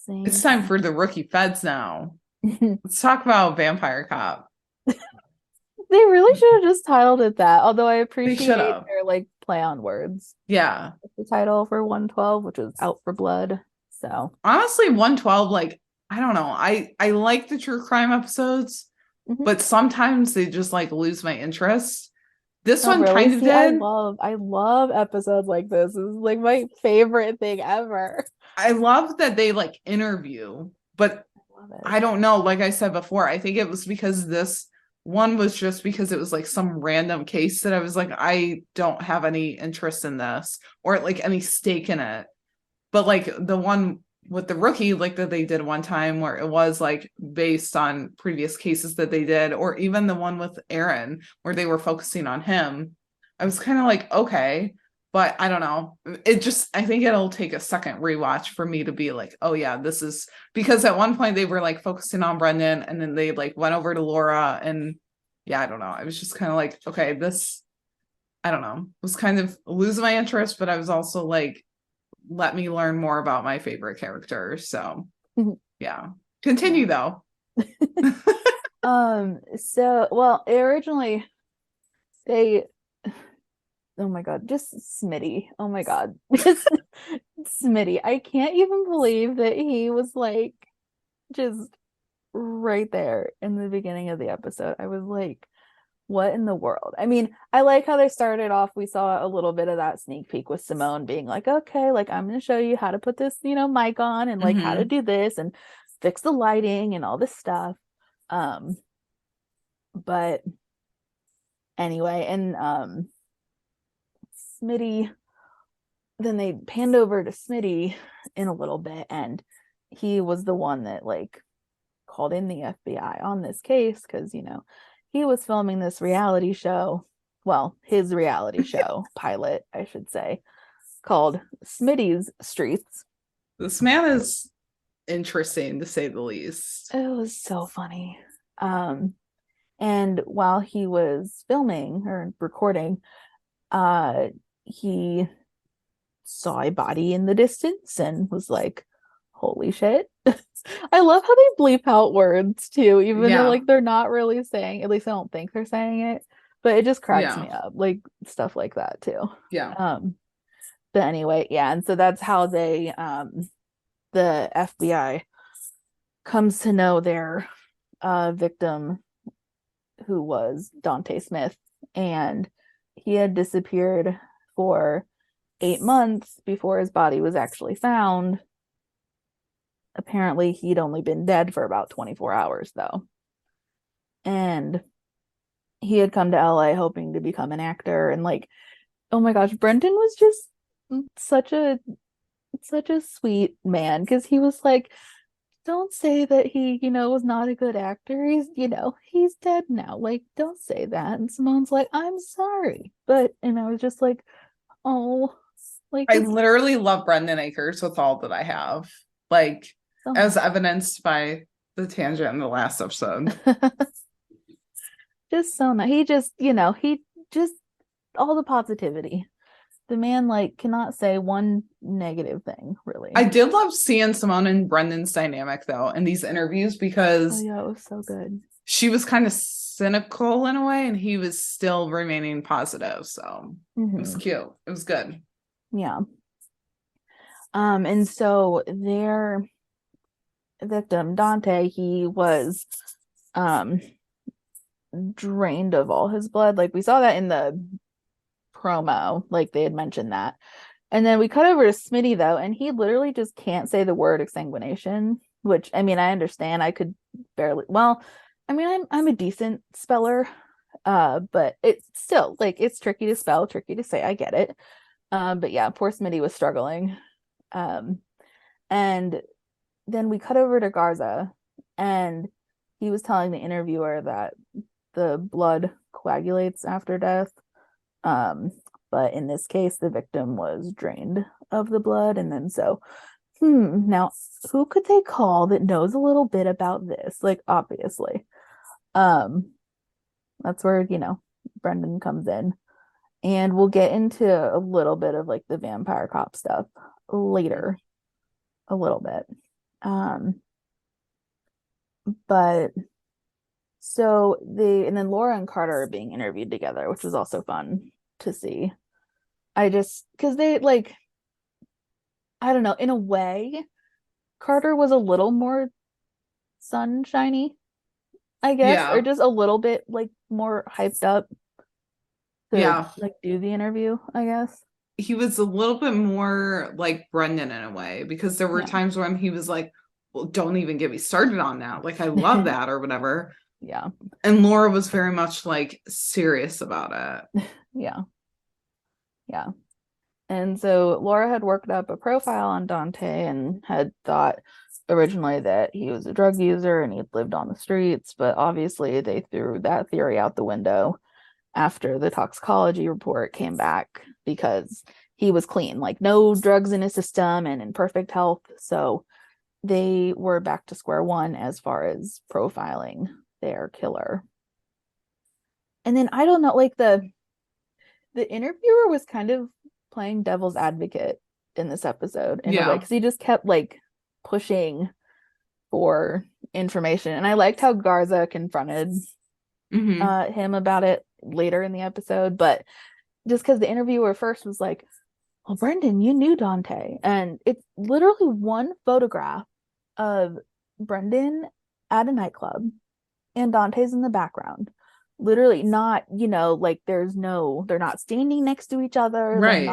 It's time for the rookie feds now. Let's talk about Vampire Cop. They really should have just titled it that, although I appreciate should've. their like play on words. Yeah. The title for 112, which was Out for Blood. So honestly, 112, like, I don't know. I like the true crime episodes, but sometimes they just like lose my interest. This one really? kind of did. I love episodes like this. This is like my favorite thing ever. I love that they like interview, but I don't know. Like I said before, I think it was because this one was just because it was like some random case that I was like, I don't have any interest in this or like any stake in it. But like the one with the rookie, like that they did one time where it was like based on previous cases that they did, or even the one with Aaron where they were focusing on him, I was kind of like, okay, but I don't know. I think it'll take a second rewatch for me to be like, oh yeah, this is because at one point they were like focusing on Brendan and then they like went over to Laura and yeah, I don't know. I was just kind of like, okay, this, I don't know, was kind of losing my interest, but I was also like, let me learn more about my favorite characters. So yeah. Continue though. So well, originally oh my god, just Smitty. Oh my god. Just Smitty. I can't even believe that he was like just right there in the beginning of the episode. I was like, what in the world? I mean, I like how they started off. We saw a little bit of that sneak peek with Simone being like, okay, like I'm going to show you how to put this, mic on and like how to do this and fix the lighting and all this stuff. But anyway, and Smitty, then they panned over to Smitty in a little bit, and he was the one that like called in the FBI on this case because, he was filming this reality show. Well, his reality show pilot, I should say, called Smitty's Streets. This man is interesting to say the least. It was so funny. And while he was filming or recording, he saw a body in the distance and was like, holy shit. I love how they bleep out words too, even though like they're not really saying, at least I don't think they're saying it, but it just cracks me up, like stuff like that too. But anyway, and so that's how they the FBI comes to know their victim, who was Dante Smith, and he had disappeared for 8 months before his body was actually found. Apparently, he'd only been dead for about 24 hours, though. And he had come to LA hoping to become an actor. And like, oh my gosh, Brendan was just such a sweet man, because he was like, don't say that he, was not a good actor. He's dead now. Like, don't say that. And Simone's like, I'm sorry. And I was just like, oh, like, I literally love Brendan Akers with all that I have. Like, so as evidenced by the tangent in the last episode. just so nice. He just all the positivity. The man like cannot say one negative thing, really. I did love seeing Simone and Brendan's dynamic though in these interviews, because Oh yeah, it was so good. she was kind of cynical in a way and he was still remaining positive. So it was cute. It was good. Yeah. And so their victim, Dante, he was drained of all his blood. Like we saw that in the promo, like they had mentioned that. And then we cut over to Smitty though, and he literally just can't say the word exsanguination, which I mean I understand. I could barely, well, I mean I'm a decent speller, but it's still like it's tricky to spell, tricky to say. I get it. But yeah, poor Smitty was struggling. And then we cut over to Garza, and he was telling the interviewer that the blood coagulates after death. But in this case, the victim was drained of the blood. And then now who could they call that knows a little bit about this? Like, obviously. That's where, Brendan comes in. And we'll get into a little bit of like the vampire cop stuff later. A little bit. But so and then Laura and Carter are being interviewed together, which was also fun to see. Because they like, I don't know, in a way, Carter was a little more sunshiny, I guess, or just a little bit like more hyped up to like do the interview, I guess. He was a little bit more like Brendan in a way, because there were times when he was like, well, don't even get me started on that. Like, I love that or whatever. Yeah. And Laura was very much like serious about it. Yeah. Yeah. And so Laura had worked up a profile on Dante and had thought originally that he was a drug user and he'd lived on the streets, but obviously they threw that theory out the window after the toxicology report came back, because he was clean, like no drugs in his system and in perfect health. So they were back to square one as far as profiling their killer. And then I don't know, like the interviewer was kind of playing devil's advocate in this episode in a way, because he just kept like pushing for information. And I liked how Garza confronted him about it later in the episode, but just because the interviewer first was like, well, Brendan, you knew Dante, and it's literally one photograph of Brendan at a nightclub and Dante's in the background, literally not, like they're not standing next to each other, right?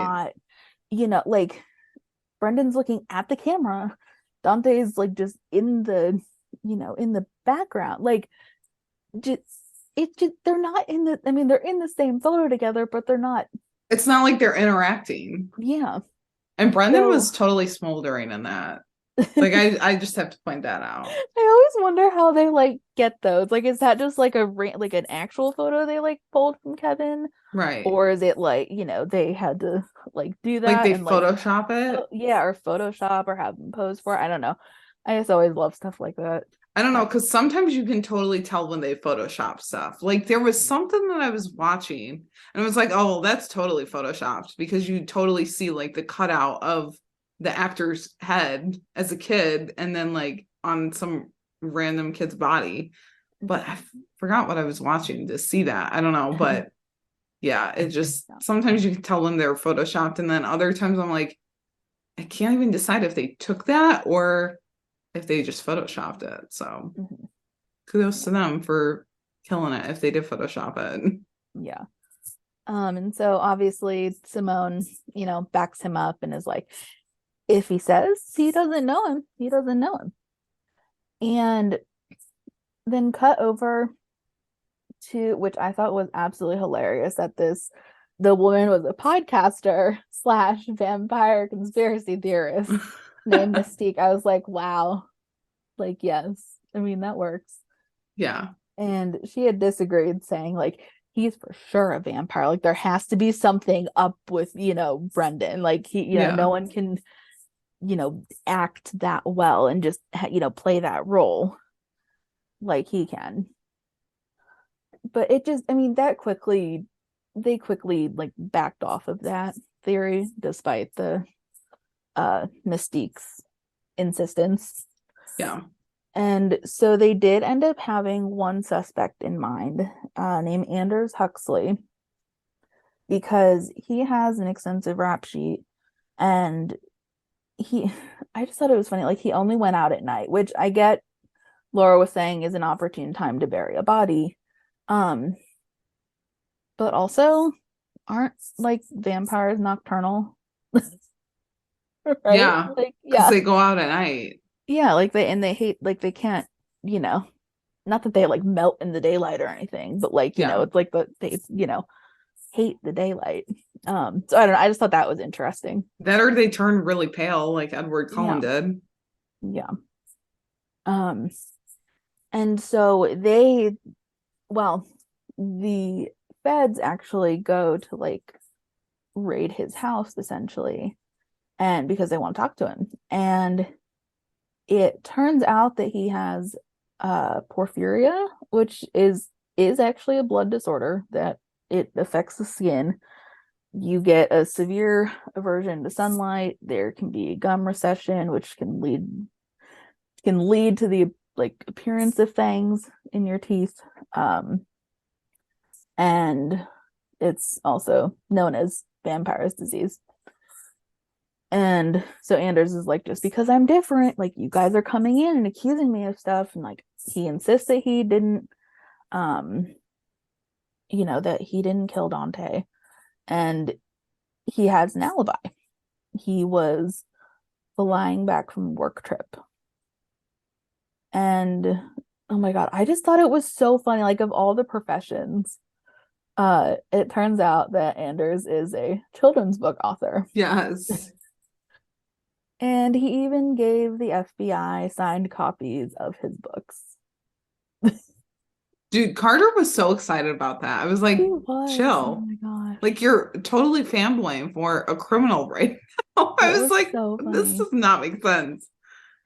They're not, like Brendan's looking at the camera, Dante's like just in the in the background, like just they're not in the, I mean, they're in the same photo together, but they're not. It's not like they're interacting. Yeah. And Brendan was totally smoldering in that. Like, I just have to point that out. I always wonder how they like get those. Like, is that just like an actual photo they like pulled from Kevin? Right. Or is it like, they had to like do that? Like they and Photoshop it? Yeah, or Photoshop or have them pose for it. I don't know. I just always love stuff like that. I don't know, because sometimes you can totally tell when they Photoshop stuff. Like, there was something that I was watching and it was like, oh, well, that's totally Photoshopped, because you totally see like the cutout of the actor's head as a kid and then like on some random kid's body. But I forgot what I was watching to see that. I don't know, but yeah, it just, sometimes you can tell when they're Photoshopped, and then other times I'm like, I can't even decide if they took that or if they just Photoshopped it. So kudos to them for killing it if they did Photoshop it. Yeah. And so obviously Simone, backs him up and is like, if he says he doesn't know him, he doesn't know him. And then cut over to, which I thought was absolutely hilarious, that the woman was a podcaster / vampire conspiracy theorist named Mystique. I was like, wow, like, yes, I mean, that works. Yeah. And she had disagreed, saying like, he's for sure a vampire, like there has to be something up with Brendan, like he no one can act that well and just play that role like he can. But it just, I mean, they quickly like backed off of that theory despite the Mystique's insistence. Yeah. And so they did end up having one suspect in mind, named Anders Huxley, because he has an extensive rap sheet, and I just thought it was funny, like he only went out at night, which I get Laura was saying is an opportune time to bury a body. But also, aren't like vampires nocturnal? Right? Yeah. Like, Because they go out at night. yeah, like they hate, like they can't, not that they like melt in the daylight or anything, but like, it's like they hate the daylight. So I don't know, I just thought that was interesting. That or they turn really pale like Edward Cullen did. Yeah. And so the feds actually go to like raid his house essentially, and because they want to talk to him, and it turns out that he has porphyria, which is actually a blood disorder that it affects the skin. You get a severe aversion to sunlight. There can be gum recession, which can lead to the like appearance of fangs in your teeth. And it's also known as vampire's disease. And so Anders is like, just because I'm different, like you guys are coming in and accusing me of stuff, and like he insists that he didn't that he didn't kill Dante, and he has an alibi. He was flying back from a work trip. And oh my god, I just thought it was so funny, like of all the professions, it turns out that Anders is a children's book author. Yes. And he even gave the FBI signed copies of his books. Dude, Carter was so excited about that. I was like, chill. Oh my gosh. Like you're totally fanboying for a criminal right now. I was like, so this does not make sense.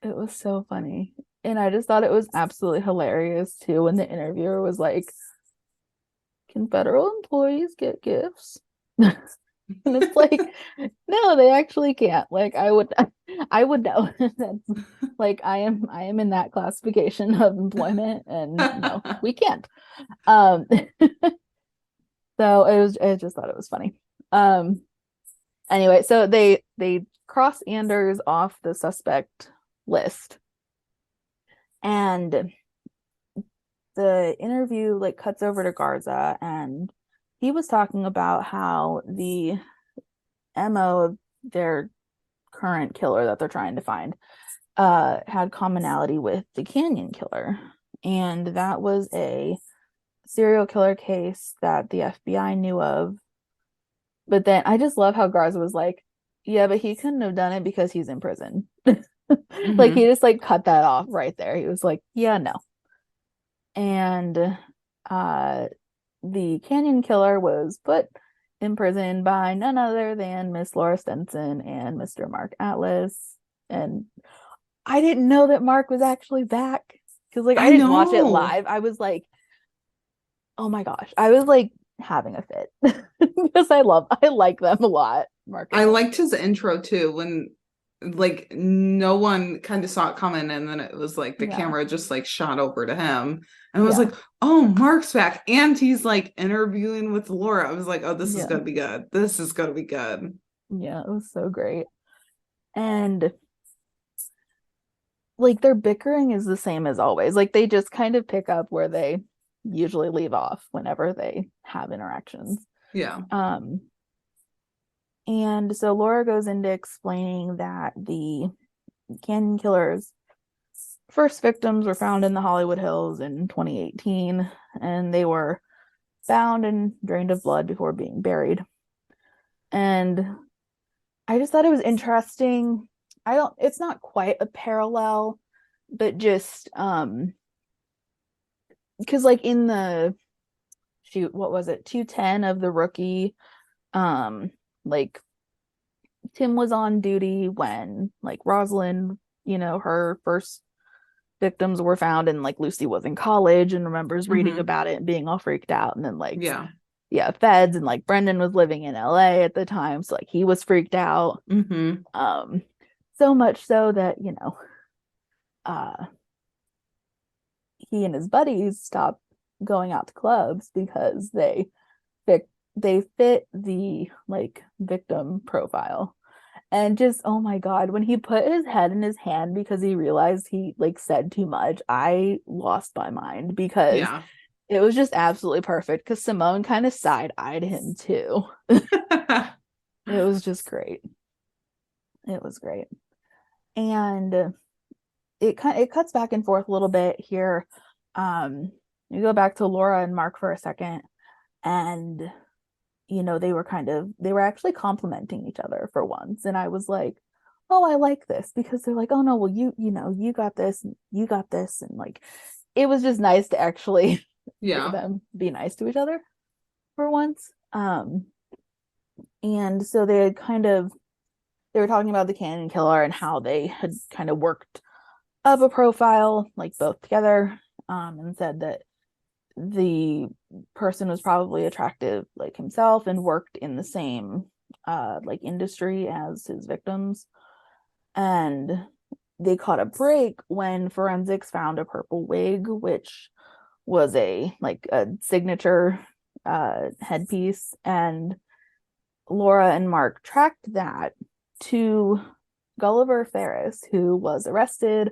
It was so funny. And I just thought it was absolutely hilarious too when the interviewer was like, can federal employees get gifts? And it's like, no, they actually can't. Like I would know. That's like I am in that classification of employment, and no, we can't. So I just thought it was funny. Anyway, so they cross Anders off the suspect list, and the interview like cuts over to Garza, and he was talking about how the MO of their current killer that they're trying to find had commonality with the Canyon killer, and that was a serial killer case that the FBI knew of. But then I just love how Garza was like, yeah, but he couldn't have done it because he's in prison. Like he just like cut that off right there. He was like, yeah, no. And the Canyon killer was put in prison by none other than Miss Laura Stenson and Mr. Mark Atlas. And I didn't know that Mark was actually back, because like I didn't watch it live. I was like, oh my gosh, I was like having a fit because I like them a lot. Mark, I liked his intro too, when like no one kind of saw it coming, and then it was like the camera just like shot over to him, and I was like, oh, Mark's back, and he's like interviewing with Laura. I was like, oh, this is gonna be good. This is gonna be good. Yeah, it was so great. And like their bickering is the same as always. Like they just kind of pick up where they usually leave off whenever they have interactions. Yeah. And so Laura goes into explaining that the Canyon Killer's first victims were found in the Hollywood Hills in 2018, and they were found and drained of blood before being buried. And I just thought it was interesting. It's not quite a parallel, but just because like in the what was it, 210 of The Rookie, like Tim was on duty when like Rosalind, her first victims were found, and like Lucy was in college and remembers reading about it and being all freaked out. And then like feds, and like Brendan was living in LA at the time, so like he was freaked out. So much so that he and his buddies stopped going out to clubs because they fit the like victim profile. And just, oh my God, when he put his head in his hand because he realized he like said too much, I lost my mind, because it was just absolutely perfect, because Simone kind of side-eyed him too. It was just great. It was great. And it cuts back and forth a little bit here. You go back to Laura and Mark for a second, and they were actually complimenting each other for once, and I was like, oh, I like this, because they're like, oh no, well, you got this, and you got this, and like it was just nice to actually hear them be nice to each other for once. And so they were talking about the Canyon Killer and how they had kind of worked up a profile, like both together, and said that the person was probably attractive like himself and worked in the same like industry as his victims. And they caught a break when forensics found a purple wig, which was a signature headpiece, and Laura and Mark tracked that to Gulliver Ferris, who was arrested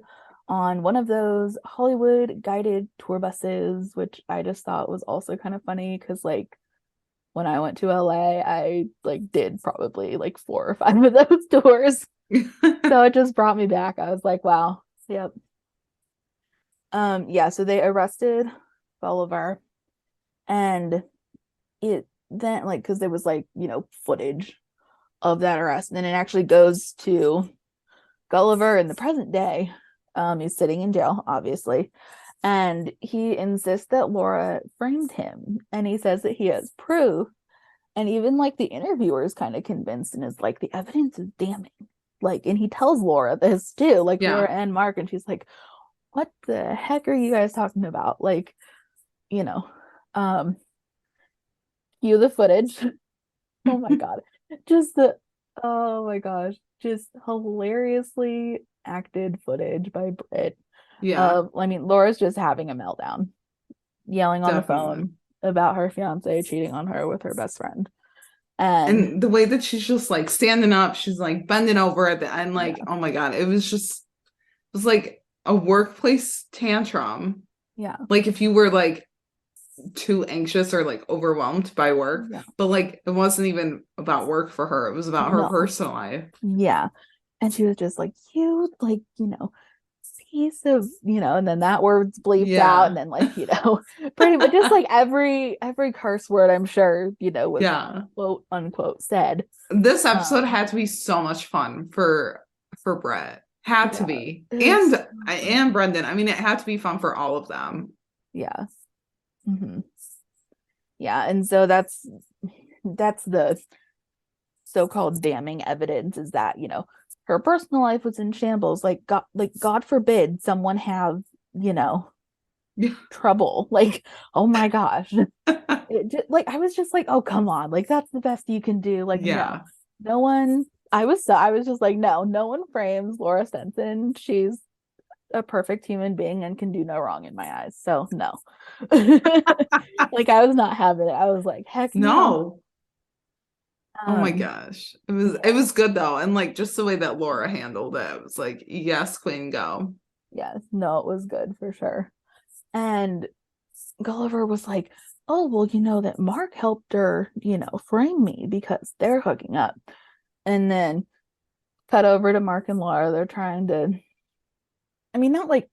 on one of those Hollywood guided tour buses, which I just thought was also kind of funny, because like when I went to LA, I like did probably like 4 or 5 of those tours. So it just brought me back. I was like, wow. Yep. So they arrested Gulliver, and it then like, because there was like footage of that arrest, and then it actually goes to Gulliver in the present day. He's sitting in jail, obviously, and he insists that Laura framed him, and he says that he has proof, and even like the interviewer is kind of convinced and is like, the evidence is damning, like, and he tells Laura this too, like Laura and Mark, and she's like, what the heck are you guys talking about? Like, cue the footage. Oh my God, oh my gosh, just hilariously acted footage by Britt. I mean, Laura's just having a meltdown, yelling on the phone about her fiance cheating on her with her best friend. And the way that she's just like standing up, she's like bending over at the end, like, oh my God, it was like a workplace tantrum. Like if you were like too anxious or like overwhelmed by work, but like it wasn't even about work for her, it was about her personal life. And she was just like, you like piece of and then that word's bleeped out, and then like pretty much just like every curse word, I'm sure was quote unquote said. This episode had to be so much fun for Brett, had to be, and Brendan. I mean, it had to be fun for all of them. And so that's the so-called damning evidence, is that her personal life was in shambles. Like God forbid someone have trouble. Like, oh my gosh, like I was just like, oh come on, like that's the best you can do. Like no one. I was just like, no one frames Laura Stenson. She's a perfect human being and can do no wrong in my eyes. So no. Like I was not having it. I was like, heck no. Oh my gosh. It was good though. And like just the way that Laura handled it, it was like, yes, queen, go. Yes, no, it was good for sure. And Gulliver was like, oh, well, that Mark helped her, frame me because they're hooking up. And then cut over to Mark and Laura. They're trying to, I mean, not like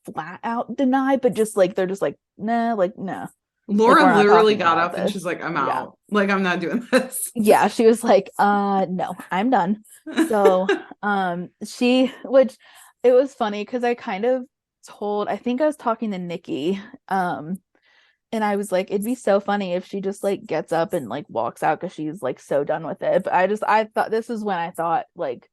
flat out deny, but just like, they're just like, nah, like, nah. Laura we're not literally talking got about up and this. she's like, I'm Yeah. out. Like, I'm not doing this. Yeah, she was like, no, I'm done. So, which it was funny because I kind of I think I was talking to Nikki, and I was like, it'd be so funny if she just like gets up and like walks out because she's like so done with it. But I thought this is when I thought like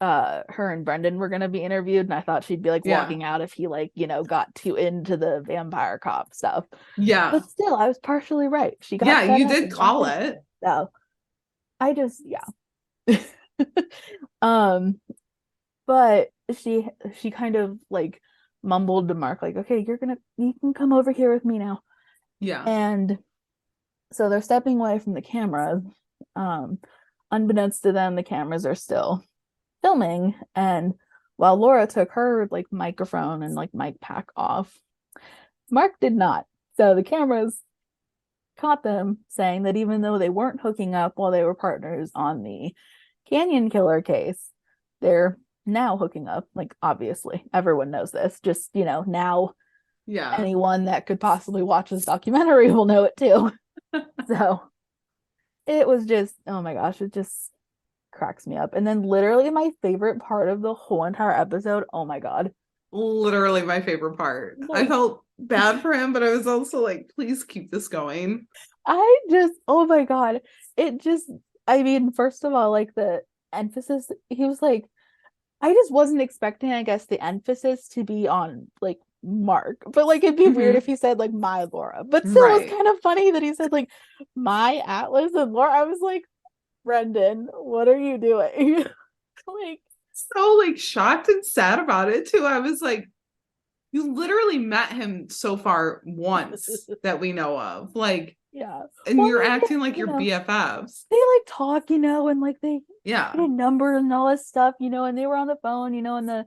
her and Brendan were gonna be interviewed, and I thought she'd be like Yeah. walking out if he like, got too into the vampire cop stuff. Yeah. But still, I was partially right. She got Yeah, fed you up did and call jumped in. it. So I just, yeah. But she kind of like mumbled to Mark, like, okay, you can come over here with me now. Yeah. And so they're stepping away from the cameras. Unbeknownst to them, the cameras are still filming. And while Laura took her like microphone and like mic pack off, Mark did not. So the cameras caught them saying that even though they weren't hooking up while they were partners on the Canyon Killer case, they're now hooking up. Like, obviously, everyone knows this. Just, now anyone that could possibly watch this documentary will know it too. So it was just, oh my gosh, it just cracks me up. And then literally my favorite part of the whole entire episode, oh my God. Literally my favorite part. I felt bad for him, but I was also like, please keep this going. Oh my God. I mean, first of all, like the emphasis, he was like, I just wasn't expecting, I guess, the emphasis to be on like Mark, but like it'd be weird if he said like my Laura, but still it was kind of funny that he said like my Atlas and Laura. I was like, Brendan, what are you doing? Like, so like shocked and sad about it too. I was like, you literally met him so far once that we know of, like, yeah, and you're acting like you're BFFs. They like talk, and like they get a number and all this stuff, and they were on the phone, in the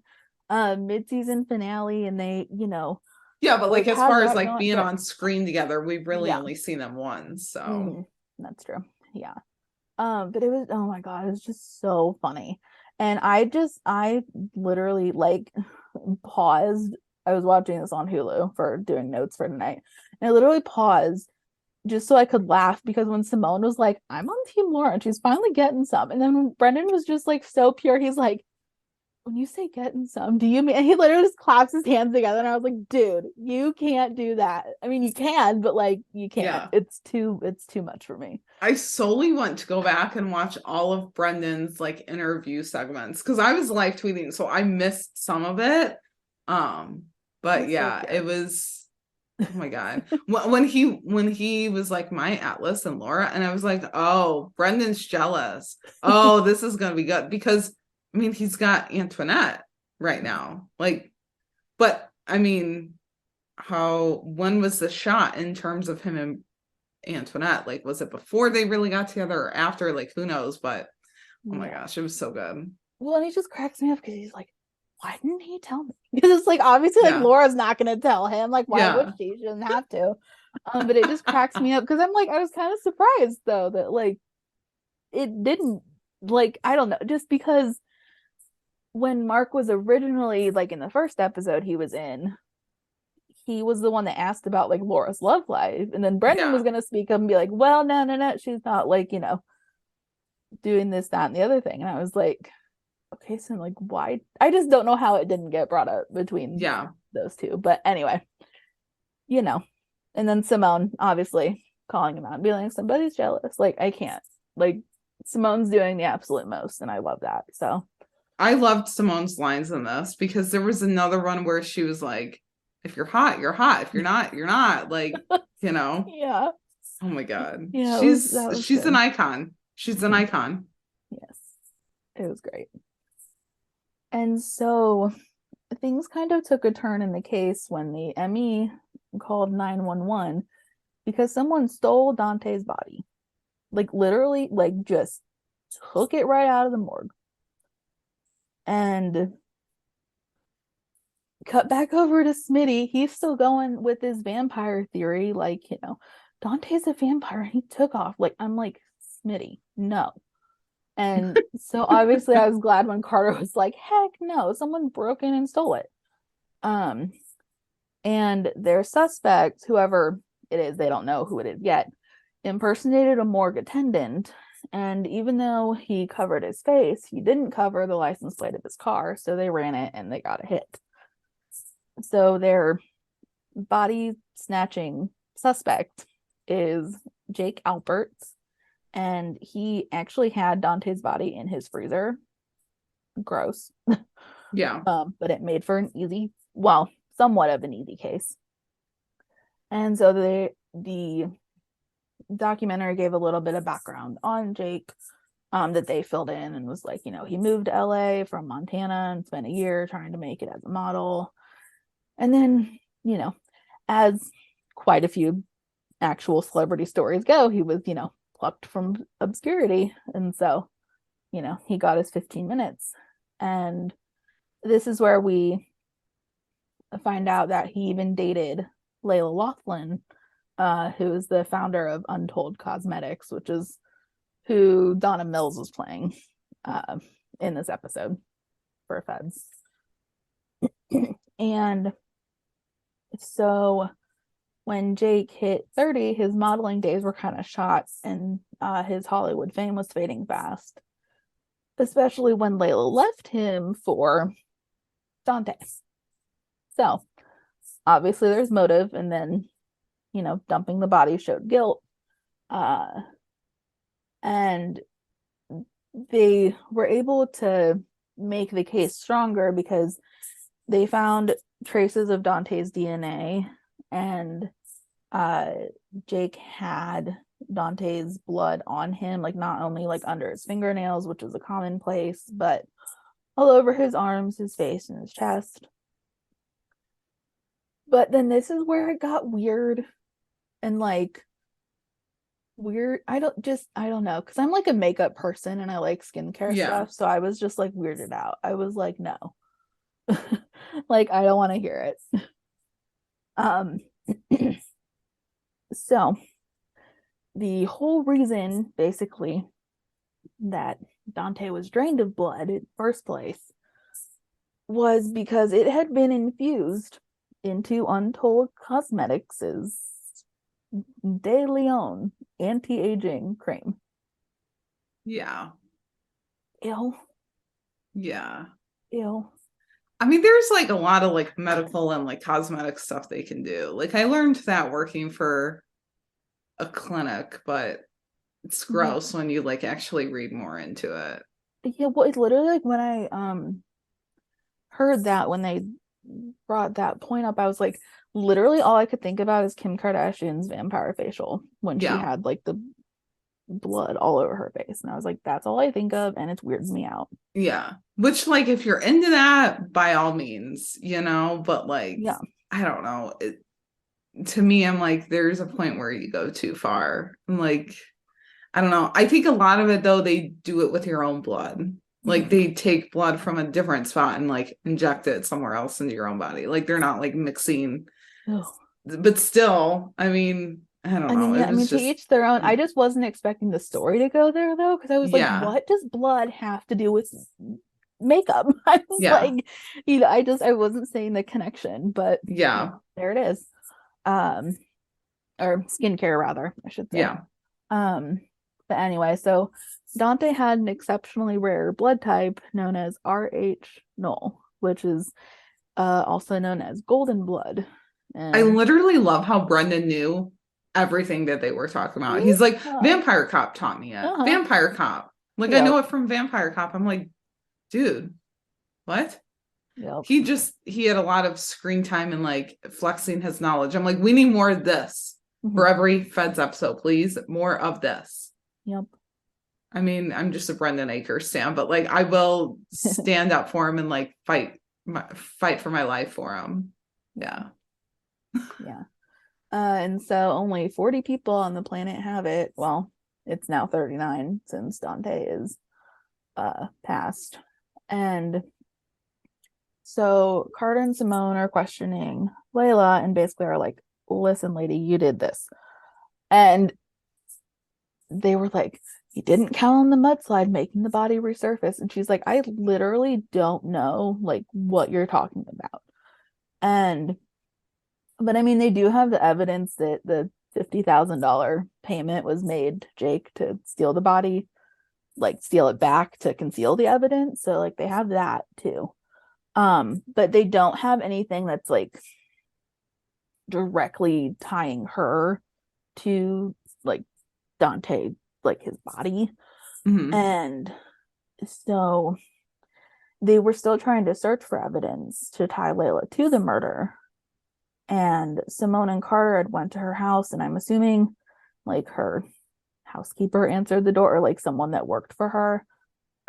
mid-season finale, and they, yeah, but like as far as like being but, on screen together, we've really only seen them once, so that's true. Yeah. But it was, oh my God, it was just so funny. And I literally like paused. I was watching this on Hulu for doing notes for tonight. And I literally paused just so I could laugh because when Simone was like, I'm on Team Laura and she's finally getting some. And then when Brendan was just like so pure, he's like, when you say getting some, do you mean? And he literally just claps his hands together, and I was like, dude, you can't do that. I mean, you can, but like you can't. Yeah. It's too much for me. I solely want to go back and watch all of Brendan's like interview segments because I was live tweeting, so I missed some of it. But yeah, it was, oh my God. when he was like my Atlas and Laura, and I was like, oh, Brendan's jealous. Oh, this is gonna be good because I mean he's got Antoinette right now. Like, but I mean, when was the shot in terms of him and Antoinette? Like, was it before they really got together or after? Like, who knows? But oh my gosh, it was so good. Well, and he just cracks me up because he's like, why didn't he tell me? Because it's like obviously like Laura's not gonna tell him. Like, why would she? She doesn't have to. But it just cracks me up because I'm like, I was kind of surprised though that like it didn't, like, I don't know, just because when Mark was originally like in the first episode he was in, he was the one that asked about like Laura's love life, and then Brendan was gonna speak up and be like, well, no, she's not like, doing this, that, and the other thing. And I was like, okay, so like why? I just don't know how it didn't get brought up between those two. But anyway, and then Simone obviously calling him out and being like, somebody's jealous. Like, I can't. Like, Simone's doing the absolute most, and I love that. So I loved Simone's lines in this because there was another one where she was like, if you're hot, you're hot. If you're not, you're not. Like, Yeah. Oh my God. Yeah, she's good. an icon. She's an icon. Yes. It was great. And so things kind of took a turn in the case when the ME called 911 because someone stole Dante's body. Like, literally, like, just took it right out of the morgue. And cut back over to Smitty. He's still going with his vampire theory. Like, Dante's a vampire. He took off. Like, I'm like, Smitty, no. And so obviously I was glad when Carter was like, heck no, someone broke in and stole it. And their suspect, whoever it is, they don't know who it is yet, impersonated a morgue attendant. And even though he covered his face, he didn't cover the license plate of his car. So they ran it and they got a hit. So their body snatching suspect is Jake Alberts. And he actually had Dante's body in his freezer. Gross. Yeah. But it made for an easy, well, somewhat of an easy case. And so the documentary gave a little bit of background on Jake that they filled in, and was like, he moved to LA from Montana and spent a year trying to make it as a model. And then, as quite a few actual celebrity stories go, he was, plucked from obscurity. And so, he got his 15 minutes. And this is where we find out that he even dated Layla Laughlin, who is the founder of Untold Cosmetics, which is who Donna Mills was playing in this episode for Feds. And so when Jake hit 30, his modeling days were kind of shot, and his Hollywood fame was fading fast, especially when Layla left him for Dante. So obviously there's motive, and then, dumping the body showed guilt. And they were able to make the case stronger because they found traces of Dante's DNA, and Jake had Dante's blood on him, like not only like under his fingernails, which is a commonplace, but all over his arms, his face, and his chest. But then this is where it got weird and like weird. I don't know, because I'm like a makeup person and I like skincare stuff, so I was just like weirded out. I was like, no. Like, I don't want to hear it. So the whole reason basically that Dante was drained of blood in the first place was because it had been infused into Untold Cosmetics' De Leon anti-aging cream. Yeah. Ew. Yeah. Ew. I mean, there's like a lot of like medical and like cosmetic stuff they can do. Like, I learned that working for a clinic, but it's gross when you like actually read more into it. Yeah, well, it's literally like when I heard that, when they brought that point up, I was like, literally all I could think about is Kim Kardashian's vampire facial when she had like the blood all over her face, and I was like, that's all I think of, and it weirds me out. Yeah, which like if you're into that, by all means, but like, I don't know, to me, I'm like, there's a point where you go too far. I'm like, I don't know. I think a lot of it though, they do it with your own blood. Like, they take blood from a different spot and like inject it somewhere else into your own body. Like, they're not like mixing. But still, I mean, I don't know. Yeah, to each their own. I just wasn't expecting the story to go there though, because I was like, what does blood have to do with makeup? I was like, I wasn't saying the connection, but there it is. Or skincare rather, I should say. But anyway, so Dante had an exceptionally rare blood type known as Rh-null, which is also known as golden blood. And I literally love how Brendan knew everything that they were talking about. He's like, Vampire Cop taught me it. Vampire Cop. Like, I know it from Vampire Cop. I'm like, dude, what? He had a lot of screen time and like flexing his knowledge. I'm like, we need more of this for every Feds episode, please. More of this. I mean, I'm just a Brendan Akers stan, but like, I will stand up for him and like fight for my life for him. And so only 40 people on the planet have it. Well, it's now 39 since Dante is passed. And So Carter and Simone are questioning Layla and basically are like, listen, lady, you did this. And they were like, you didn't count on the mudslide making the body resurface. And she's like, I literally don't know like what you're talking about. But I mean, they do have the evidence that the $50,000 payment was made to Jake to steal the body, like steal it back to conceal the evidence. So like they have that too. But they don't have anything that's like directly tying her to like Dante, like his body. Mhm. And so they were still trying to search for evidence to tie Layla to the murder. And Simone and Carter had went to her house, and I'm assuming like her housekeeper answered the door, or like someone that worked for her.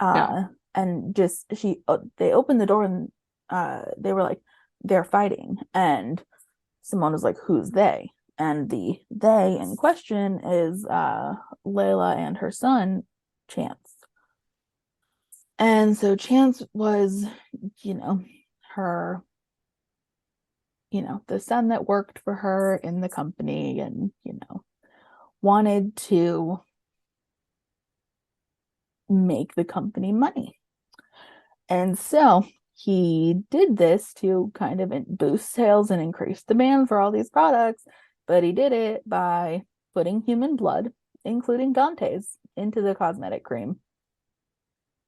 Yeah. And just they opened the door, and they were like, they're fighting. And Simone was like, who's they? And the they in question is Layla and her son, Chance. And so Chance was, her, the son that worked for her in the company and, wanted to make the company money. And so he did this to kind of boost sales and increase demand for all these products, but he did it by putting human blood, including Dante's, into the cosmetic cream.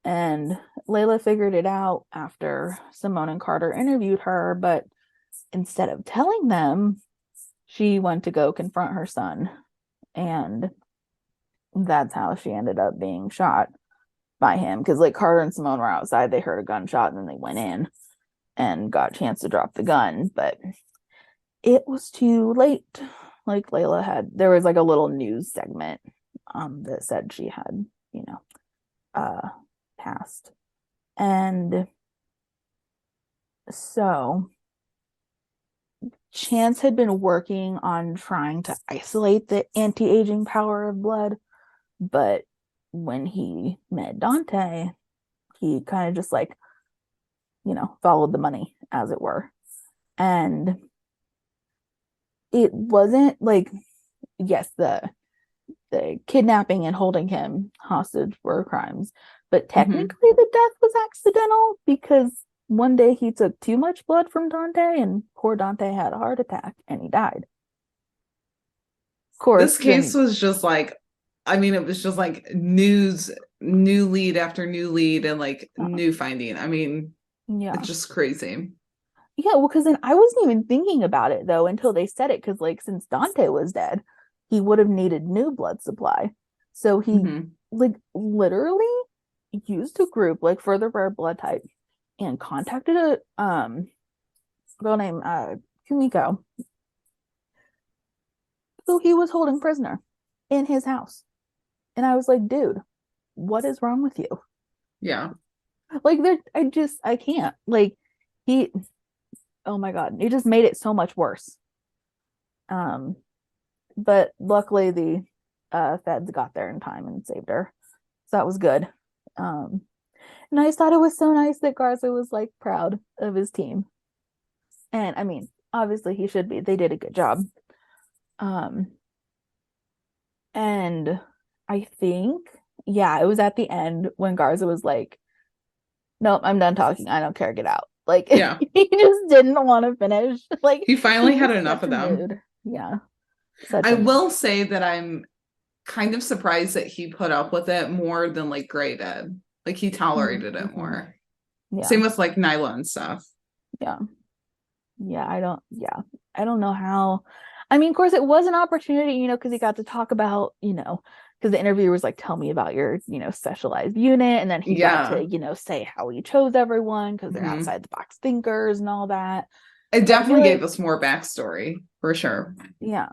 And Layla figured it out after Simone and Carter interviewed her, but instead of telling them, she went to go confront her son. And that's how she ended up being shot by him. Because like Carter and Simone were outside, they heard a gunshot, and then they went in and got a chance to drop the gun. But it was too late. Like there was like a little news segment that said she had, passed. And so Chance had been working on trying to isolate the anti-aging power of blood, but when he met Dante, he kind of just like, followed the money, as it were. And it wasn't like, yes, the kidnapping and holding him hostage were crimes, but technically the death was accidental because one day he took too much blood from Dante, and poor Dante had a heart attack and he died. Of course, This case was just like, I mean, it was just like new lead after new lead and like new finding. I mean, yeah, it's just crazy. Yeah, well, because then I wasn't even thinking about it though until they said it. Because like since Dante was dead, he would have needed new blood supply. So he like literally used a group like for the rare blood type and contacted a girl named Kumiko, who he was holding prisoner in his house. And I was like, dude, what is wrong with you? Yeah. Like I can't. Like oh my God, it just made it so much worse. But luckily the feds got there in time and saved her. So that was good. And I just thought it was so nice that Garza was like proud of his team. And I mean, obviously he should be. They did a good job. And I think, yeah, it was at the end when Garza was like, nope, I'm done talking. I don't care. Get out. Like, Yeah. he just didn't want to finish. Like, He finally had was enough such of a them. mood. Yeah. I will say that I'm kind of surprised that he put up with it more than like Gray did. Like he tolerated it more. Yeah. Same with like Nyla and stuff. Yeah. I don't know how. I mean, of course, it was an opportunity, because he got to talk about, because the interviewer was like, tell me about your, specialized unit. And then he got to, say how he chose everyone because they're outside the box thinkers and all that. It definitely gave us more backstory for sure. Yeah.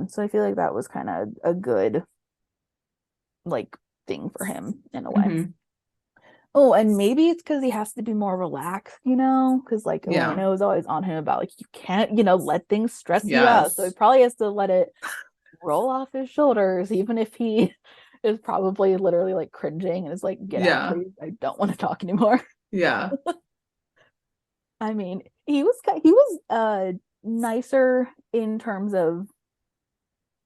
So I feel like that was kind of a good, like, thing for him in a way. Oh, and maybe it's because he has to be more relaxed, because like Elena was always on him about like you can't, let things stress you out. So he probably has to let it roll off his shoulders, even if he is probably literally like cringing and is like, get out, please. I don't want to talk anymore. Yeah. I mean, he was nicer in terms of,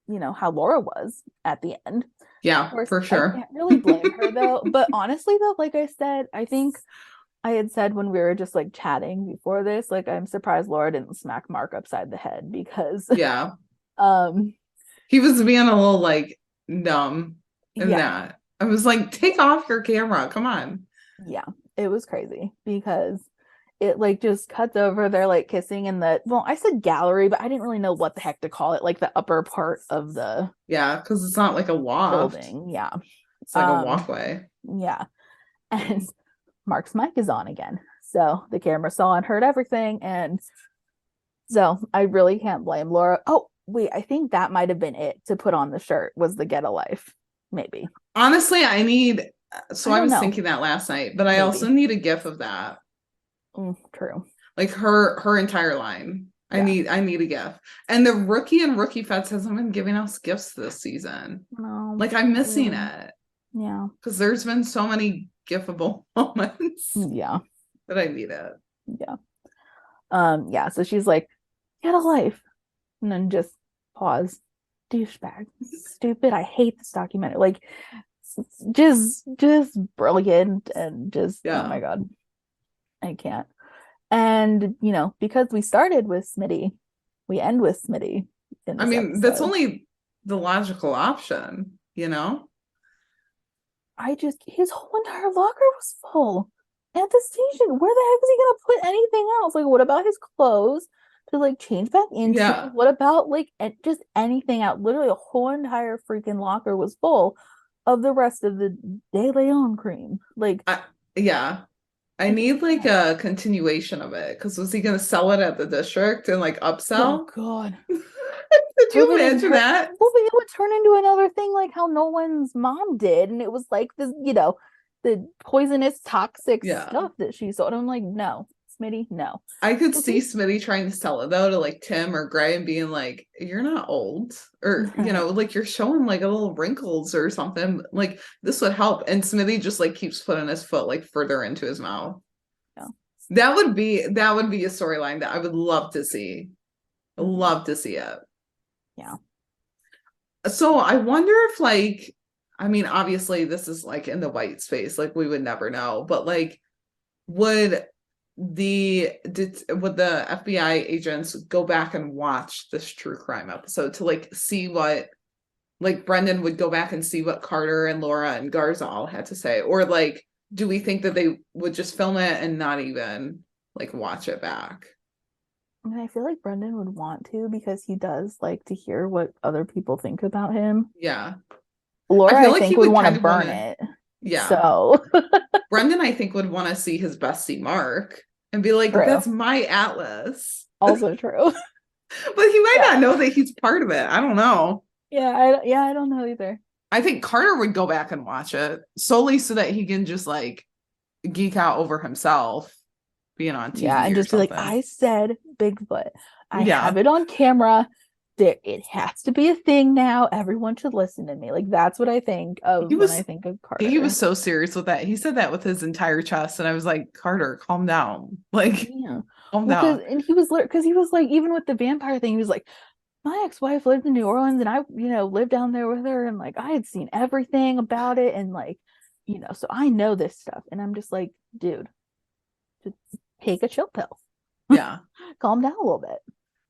you know, how Laura was at the end. Of Yeah, course, for I sure. can't really blame her though. But honestly though, like I said, I think I had said when we were just like chatting before this, like I'm surprised Laura didn't smack Mark upside the head because Yeah. um He was being a little like dumb in yeah, that. I was like, take off your camera. Come on. yeah, it was crazy because it like just cuts over. They're like kissing in the, well, I said gallery, but I didn't really know what the heck to call it, like the upper part of the Yeah, because it's not like a loft. building. Yeah. It's like a walkway. Yeah. And Mark's mic is on again. So the camera saw and heard everything. And so I really can't blame Laura. Oh, wait, I think that might have been it to put on the shirt was the get a life. Maybe. Honestly, I I don't was know. thinking that last night, but I Maybe. also need a gif of that. True. Like her entire line. Yeah. I need a gif. And the rookie and rookie feds hasn't been giving us gifts this season. No. Like I'm missing really. it. Yeah. Because there's been so many gifable moments Yeah. that I need it. Yeah. Yeah. So she's like, get a life. And then just pause. Douchebag. Stupid. I hate this documentary. Like just brilliant and just Yeah. oh my god. I can't. And you know, because we started with Smitty, we end with Smitty in this that's episode. only the logical option, you know? His whole entire locker was full at the station. Where the heck is he gonna put anything else? Like, what about his clothes to like change back into? Yeah. What about like just anything out? Literally, a whole entire freaking locker was full of the rest of the De Leon cream. Like, Yeah. I need like a continuation of it because was he gonna sell it at the district and like upsell? oh god. Did you imagine that? Well, but it would turn into another thing like how Nolan's mom did, and it was like this, you know, the poisonous, toxic stuff that she sold. I'm like, no, Smitty, no. I could see Smitty trying to sell it though to like Tim or Gray and being like, "You're not old," or you know, like you're showing like a little wrinkles or something. Like this would help, and Smitty just like keeps putting his foot like further into his mouth. Yeah. That would be a storyline that I would love to see. Love to see it. Yeah. So I wonder if like, I mean, obviously this is like in the white space, like we would never know, but like, would the FBI agents go back and watch this true crime episode to like see what, like Brendan would go back and see what Carter and Laura and Garza all had to say, or like, do we think that they would just film it and not even like watch it back? I mean, I feel like Brendan would want to because he does like to hear what other people think about him. Yeah. Laura, I think, would want to burn it. Yeah. So Brendan, I think, would want to see his bestie Mark and be like, that's my Atlas. Also true. But he might not know that he's part of it. I don't know. Yeah, I don't know either. I think Carter would go back and watch it solely so that he can just like geek out over himself being on TV. Yeah, and just be like, I said Bigfoot. I have it on camera. It has to be a thing now. Everyone should listen to me. Like that's what I think of when I think of Carter. He was so serious with that. He said that with his entire chest, and I was like, Carter, calm down. Like, calm down. And he was like, even with the vampire thing, he was like, my ex-wife lived in New Orleans, and I, you know, lived down there with her, and like I had seen everything about it, and like, you know, so I know this stuff. And I'm just like, dude, just take a chill pill. Yeah. Calm down a little bit.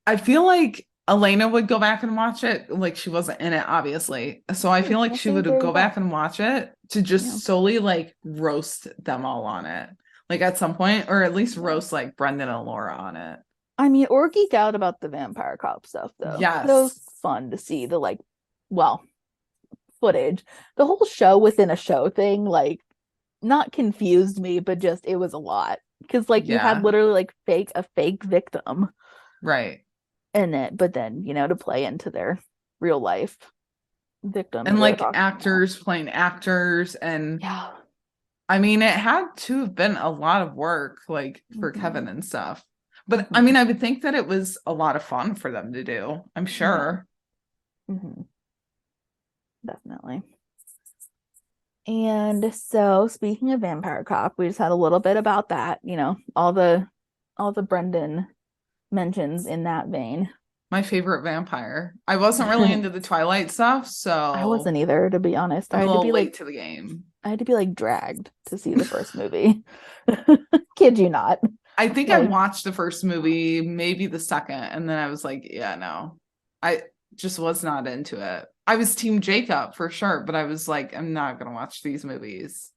I feel like Elena would go back and watch it. Like she wasn't in it, obviously. So I feel like she would go back and watch it to just solely like roast them all on it. Like at some point, or at least roast like Brendan and Laura on it. I mean, or geek out about the vampire cop stuff though. Yes. It was fun to see the like, well, footage. The whole show within a show thing, like not confused me, but just it was a lot. Because like you had literally like a fake victim. Right. In it, but then, you know, to play into their real life victim. And like actors playing actors. And I mean, it had to have been a lot of work, like for Kevin and stuff. But I mean, I would think that it was a lot of fun for them to do. I'm sure. Definitely. And so speaking of Vampire Cop, we just had a little bit about that, you know, all the Brendan mentions in that vein. My favorite vampire. I wasn't really into the Twilight stuff, I so wasn't either, to be honest. I'm I a had to little be late like to the game. I had to be like dragged to see the first movie. Kid you not. I think I Like, watched the first movie, maybe the second, and then I was like, yeah, no. I just was not into it. I was Team Jacob for sure, but I was like, I'm not gonna watch these movies.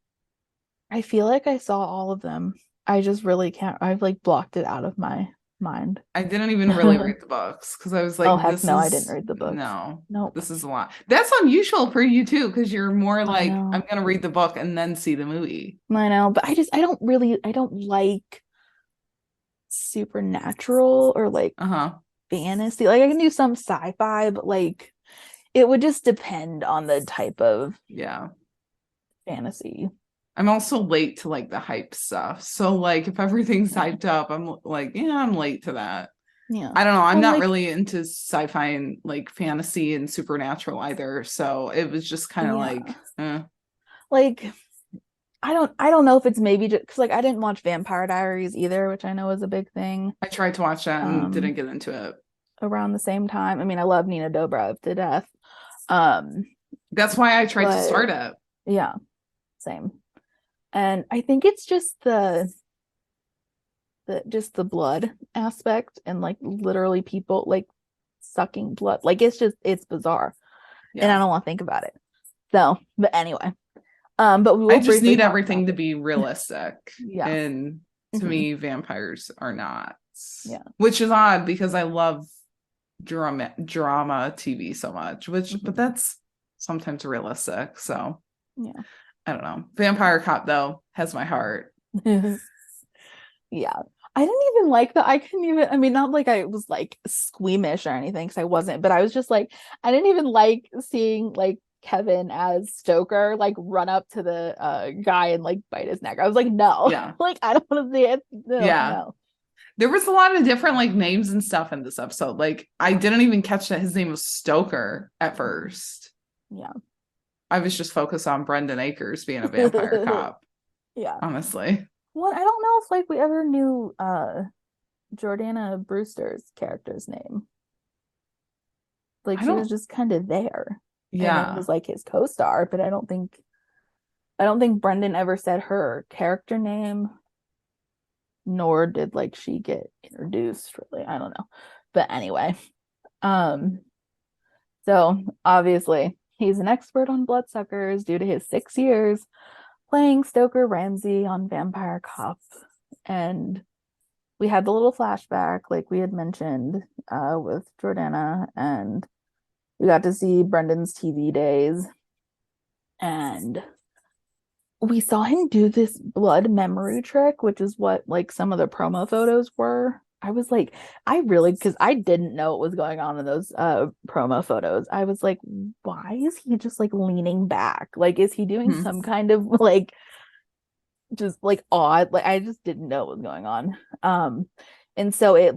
I feel like I saw all of them. I just really can't. I've like blocked it out of my mind. I didn't even really read the books because I was Oh, like, heck this no, I didn't is read the books. no, Nope. this is a lot. That's unusual for you too, because you're more I like, I'm know. gonna read the book and then see the movie. I know, but I don't like supernatural or like Uh-huh. fantasy. Like I can do some sci-fi, but like it would just depend on the type of Yeah. fantasy. I'm also late to like the hype stuff. So like if everything's Yeah. hyped up, I'm like, yeah, I'm late to that. Yeah. I don't know. I'm Well, not like, really into sci-fi and like fantasy and supernatural either. So it was just kind of like, yeah. Like I don't know if it's maybe just because like I didn't watch Vampire Diaries either, which I know is a big thing. I tried to watch that and didn't get into it. Around the same time. I mean, I love Nina Dobrev to death. Um, That's why I tried to start but it. yeah, same. And I think it's just the blood aspect and like literally people like sucking blood. Like it's bizarre. And I Yeah. don't want to think about it. So, but anyway. But we I will just briefly need talk everything about to it. be realistic. Yeah. And to Mhm. me, vampires are not. Yeah. Which is odd because I love drama TV so much, but Mhm. that's sometimes realistic. So Yeah. I don't know. Vampire Cop though has my heart. Yeah. I didn't even like I couldn't even, I mean, not like I was like squeamish or anything because I wasn't, but I was just like, I didn't even like seeing like Kevin as Stoker like run up to the guy and like bite his neck. I was like, no, Yeah. like I don't want to see it. No, Yeah. no. There was a lot of different like names and stuff in this episode. Like I didn't even catch that his name was Stoker at first. Yeah. I was just focused on Brendan Akers being a vampire cop, Yeah. honestly. Well, I don't know if like we ever knew Jordana Brewster's character's name. Like I she was don't just kind of there. And then yeah. was like his co-star, but I don't think Brendan ever said her character name, nor did like she get introduced really. I don't know. But anyway, um so obviously he's an expert on bloodsuckers due to his 6 years playing Stoker Ramsey on Vampire Cop. And we had the little flashback like we had mentioned with Jordana, and we got to see Brendan's TV days, and we saw him do this blood memory trick, which is what like some of the promo photos were. I was like, I really, because I didn't know what was going on in those promo photos. I was like, why is he just like leaning back? Like, is he doing some kind of like just like odd? Like, I just didn't know what was going on. And so it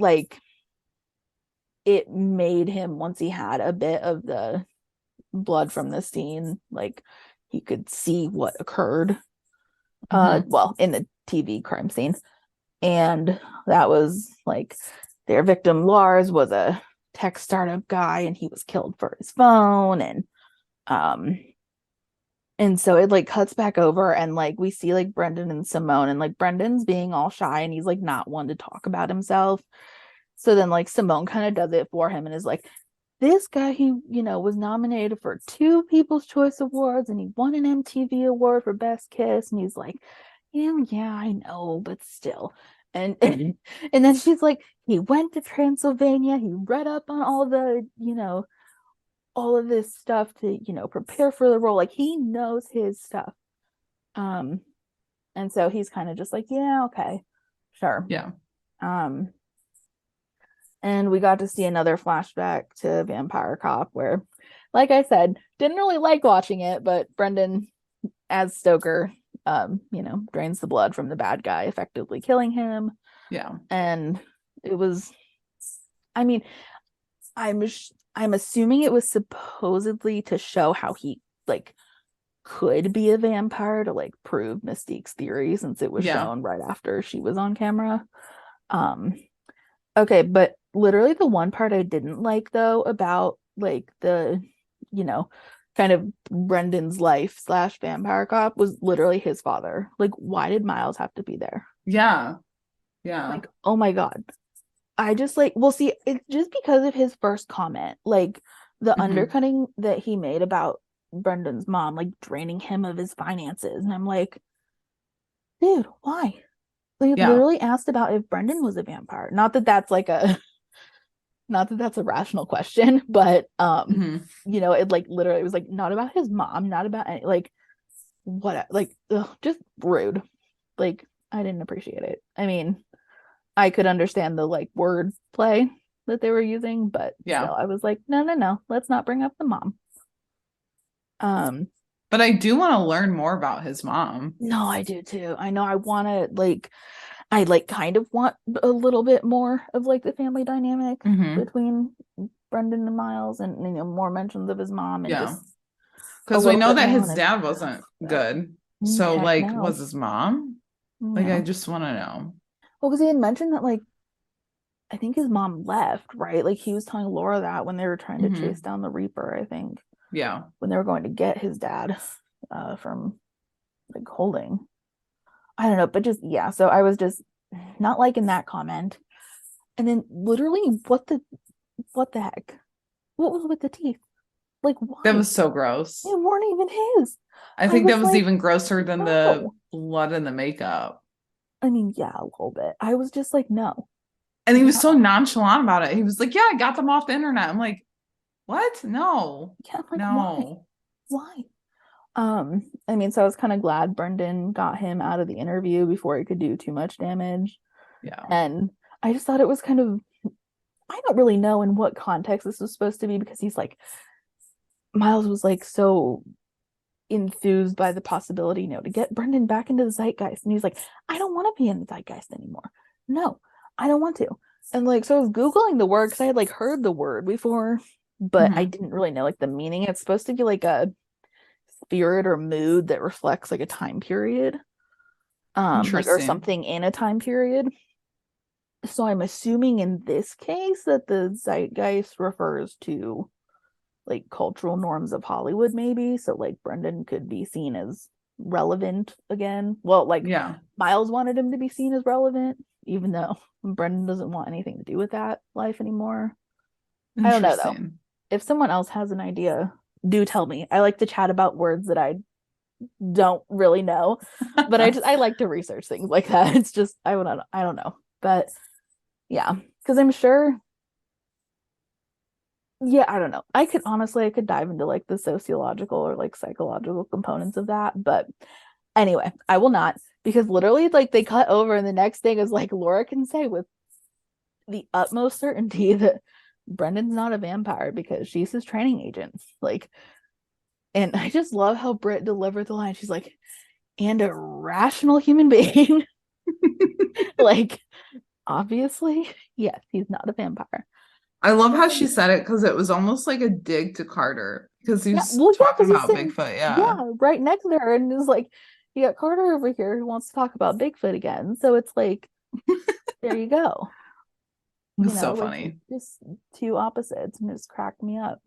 made him, once he had a bit of the blood from the scene, like he could see what occurred well in the TV crime scene. And that was like their victim Lars was a tech startup guy and he was killed for his phone. And so it like cuts back over and like we see like Brendan and Simone, and like Brendan's being all shy and he's like not one to talk about himself. So then like Simone kind of does it for him and is like, this guy, he, was nominated for 2 People's Choice Awards and he won an MTV award for Best Kiss. And he's like, yeah, I know, but still. And then she's like, he went to Transylvania, he read up on all the, all of this stuff to, prepare for the role. Like he knows his stuff. And so he's kind of just like, yeah, okay, sure. Yeah. And we got to see another flashback to Vampire Cop where, like I said, didn't really like watching it, but Brendan as Stoker, drains the blood from the bad guy, effectively killing him. Yeah. And it was, I mean, I'm assuming it was supposedly to show how he like could be a vampire to like prove Mystique's theory, since it was shown right after she was on camera. Okay, but literally the one part I didn't like though about like the, you know, kind of Brendan's life slash vampire cop was literally his father. Like, why did Miles have to be there? Yeah. Yeah. Like, oh my God. I just like, well, see, it's just because of his first comment, like the undercutting that he made about Brendan's mom, like draining him of his finances. And I'm like, dude, why? Like, Yeah. literally asked about if Brendan was a vampire. Not that that's like a not that that's a rational question, but you know, it like literally was like not about his mom, not about any, like what, like ugh, just rude. Like I didn't appreciate it. I mean, I could understand the like word play that they were using, but Yeah. still, I was like, no, no, no, let's not bring up the mom. But I do want to learn more about his mom. No, I do too. I know I want to like I like kind of want a little bit more of like the family dynamic between Brendan and Miles, and you know more mentions of his mom, and Yeah. just a Because we little know bit that more on his his dad past, wasn't but good. So, heck like, no. was his mom? Like, I Yeah. just want to know. Well, because he had mentioned that like I think his mom left, right? Like he was telling Laura that when they were trying to chase down the Reaper, I think. Yeah. When they were going to get his dad from like holding. I don't know, but just yeah, so I was just not liking that comment. And then literally what the heck? What was with the teeth? Like why? That was so gross. They weren't even his. I think that was like, even grosser than the no. blood and the makeup. I mean, yeah, a little bit. I was just like, no. And he was so nonchalant about it. He was like, yeah, I got them off the internet. I'm like, what? No. Yeah, I'm like, No. why? I mean, so I was kind of glad Brendan got him out of the interview before he could do too much damage. Yeah. And I just thought it was kind of, I don't really know in what context this was supposed to be, because he's like, Miles was like so enthused by the possibility, you know, to get Brendan back into the zeitgeist. And he's like, I don't want to be in the zeitgeist anymore. No, I don't want to. And like, so I was Googling the word because I had like heard the word before, but I didn't really know like the meaning. It's supposed to be like a spirit or mood that reflects like a time period, like or something in a time period. So I'm assuming in this case that the zeitgeist refers to like cultural norms of Hollywood, maybe. So like Brendan could be seen as relevant again. Well, like Yeah. Miles wanted him to be seen as relevant, even though Brendan doesn't want anything to do with that life anymore. I don't know though. If someone else has an idea, do tell me. I like to chat about words that I don't really know, but I like to research things like that. It's just I don't know. But yeah, because I'm sure. Yeah, I don't know. I could dive into like the sociological or like psychological components of that, but anyway, I will not, because literally like they cut over and the next thing is like Laura can say with the utmost certainty that Brendan's not a vampire because she's his training agent. Like, and I just love how Britt delivered the line. She's like, and a rational human being. Like, obviously, yes, he's not a vampire. I love how she said it because it was almost like a dig to Carter because he's talking about Bigfoot. Yeah, right next to her, and is like, you got Carter over here who wants to talk about Bigfoot again. So it's like, there you go. It's so funny. Just two opposites, and it just cracked me up.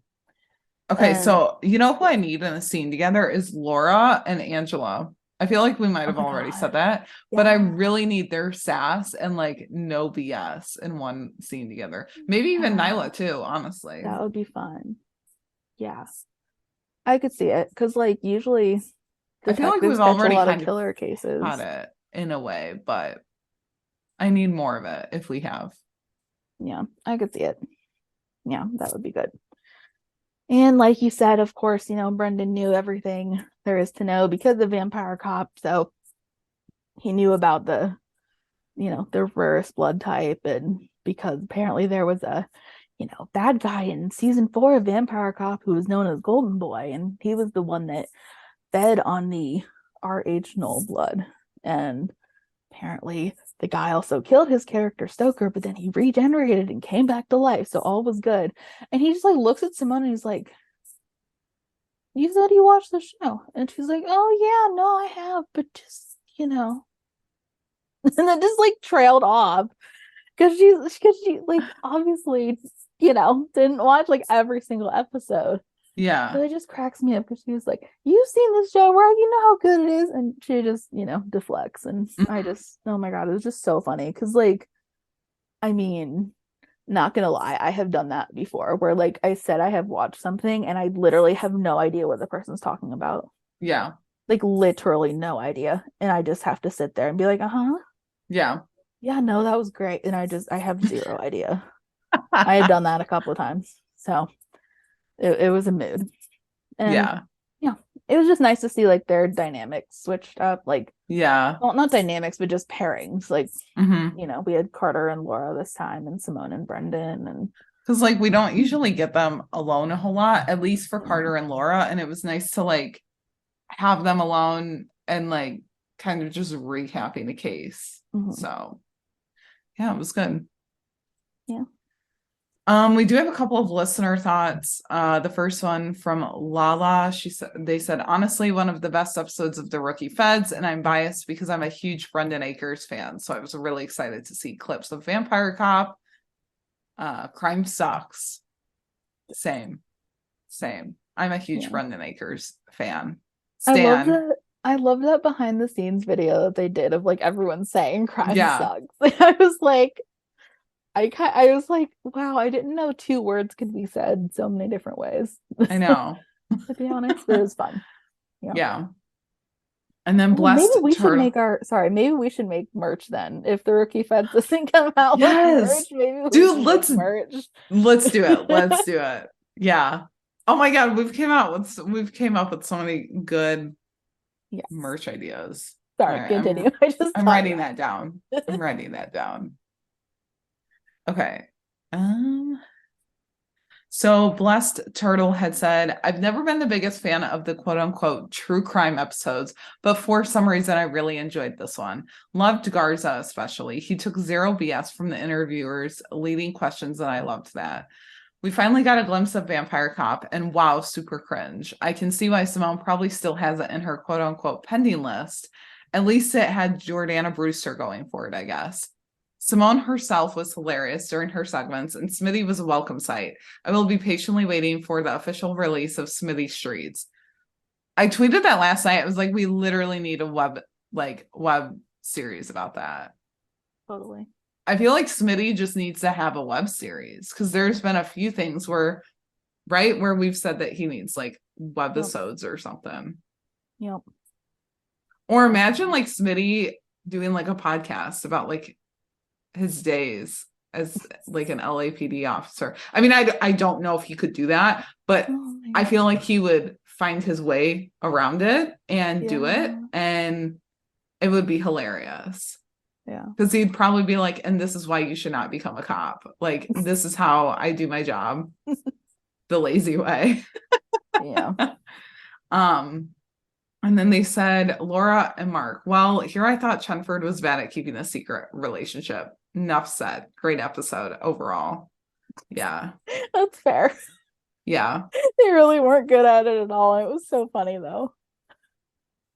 Okay, so you know who I need in a scene together is Laura and Angela. I feel like we might have already said that, but I really need their sass and like no BS in one scene together. Maybe even Nyla too, honestly. That would be fun. Yeah. I could see it because like usually I feel like we've already a lot kind of killer cases. Got it in a way, but I need more of it if we have. Yeah, I could see it. Yeah, that would be good. And like you said, of course, you know, Brendan knew everything there is to know because of Vampire Cop. So he knew about the, you know, the rarest blood type. And because apparently there was a, you know, bad guy in season 4 of Vampire Cop who was known as Golden Boy. And he was the one that fed on the RH null blood. And apparently the guy also killed his character Stoker, but then he regenerated and came back to life, so all was good. And he just like looks at Simone and he's like, you said you watched the show. And she's like, oh yeah, no, I have, but just, you know. And then just like trailed off. because she like obviously, didn't watch like every single episode. Yeah. But it just cracks me up because she was like, "You've seen this show, right? You know how good it is," and she just, deflects, and I just, oh my god, it was just so funny because, like, I mean, not gonna lie, I have done that before, where like I said I have watched something and I literally have no idea what the person's talking about, Yeah. like literally no idea, and I just have to sit there and be like, Yeah. yeah, no, that was great, and I have zero idea. I have done that a couple of times, so it was a mood. And Yeah. yeah, it was just nice to see like their dynamics switched up, like, Yeah. well, not dynamics, but just pairings. Like, Mm-hmm. we had Carter and Laura this time, and Simone and Brendan, and Because like we don't usually get them alone a whole lot, at least for No. Carter and Laura. And it was nice to like have them alone and like kind of just recapping the case. Mhm. So yeah, it was good. Yeah. We do have a couple of listener thoughts. The first one from Lala. They said, honestly, one of the best episodes of The Rookie Feds, and I'm biased because I'm a huge Brendan Akers fan. So I was really excited to see clips of Vampire Cop. Crime Sucks. Same. I'm a huge Brendan Akers fan. Stan. I love that behind the scenes video that they did of like everyone saying crime Yeah. sucks. I was like, wow, I didn't know two words could be said so many different ways. I know. To be honest, it was fun. Yeah. And then Maybe Blessed we should Turtle. maybe we should make merch then. If the Rookie Feds doesn't come out with merch, maybe we Dude, should let's make merch. let's do it. Let's do it. Yeah. Oh my god, we've came up with so many good merch ideas. Sorry, All right, continue. I'm writing that down. I'm writing that down. Okay. So Blessed Turtle had said, I've never been the biggest fan of the quote unquote true crime episodes, but for some reason I really enjoyed this one. Loved Garza especially. He took zero BS from the interviewers, leading questions, and I loved that. We finally got a glimpse of Vampire Cop, and wow, super cringe. I can see why Simone probably still has it in her quote unquote pending list. At least it had Jordana Brewster going for it, I guess. Simone herself was hilarious during her segments, and Smitty was a welcome sight. I will be patiently waiting for the official release of Smitty Streets. I tweeted that last night. It was like, we literally need a web series about that. Totally. I feel like Smitty just needs to have a web series because there's been a few things where we've said that he needs like webisodes or something. Yep. Or imagine like Smitty doing like a podcast about like his days as like an LAPD officer. I mean, I don't know if he could do that, but I feel like he would find his way around it and do it, and it would be hilarious. Yeah. Because he'd probably be like, and this is why you should not become a cop. Like, this is how I do my job. The lazy way. Yeah. And then they said, Laura and Mark, well, here I thought Chenford was bad at keeping a secret relationship. Enough said. Great episode overall. Yeah. That's fair. Yeah. They really weren't good at it at all. It was so funny though.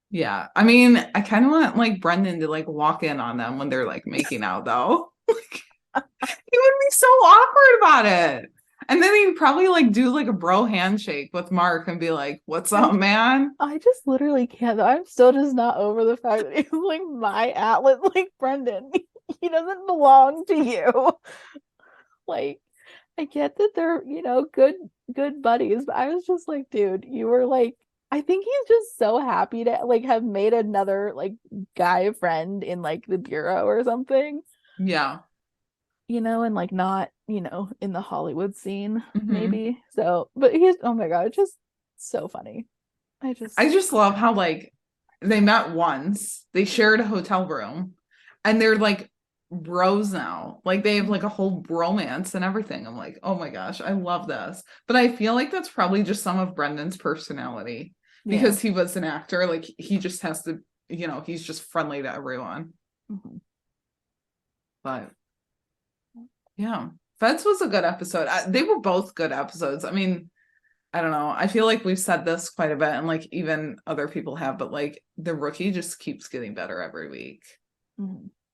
Yeah. I mean, I kind of want like Brendan to like walk in on them when they're like making out though. Like, he would be so awkward about it. And then he'd probably like do like a bro handshake with Mark and be like, what's up, man? I just literally can't. I'm still just not over the fact that he's like my atlas, like Brendan. He doesn't belong to you. Like, I get that they're, good buddies, but I was just like, dude, you were like, I think he's just so happy to like have made another like guy friend in like the bureau or something. Yeah. And like not, in the Hollywood scene, maybe. So, but he's, oh my God, it's just so funny. I just love how like they met once, they shared a hotel room, and they're like bros now. Like they have like a whole bromance and everything. I'm like, oh my gosh, I love this. But I feel like that's probably just some of Brendan's personality because he was an actor. Like he just has to, he's just friendly to everyone. But yeah, Feds was a good episode. They were both good episodes. I mean, I don't know. I feel like we've said this quite a bit, and like even other people have, but like the Rookie just keeps getting better every week.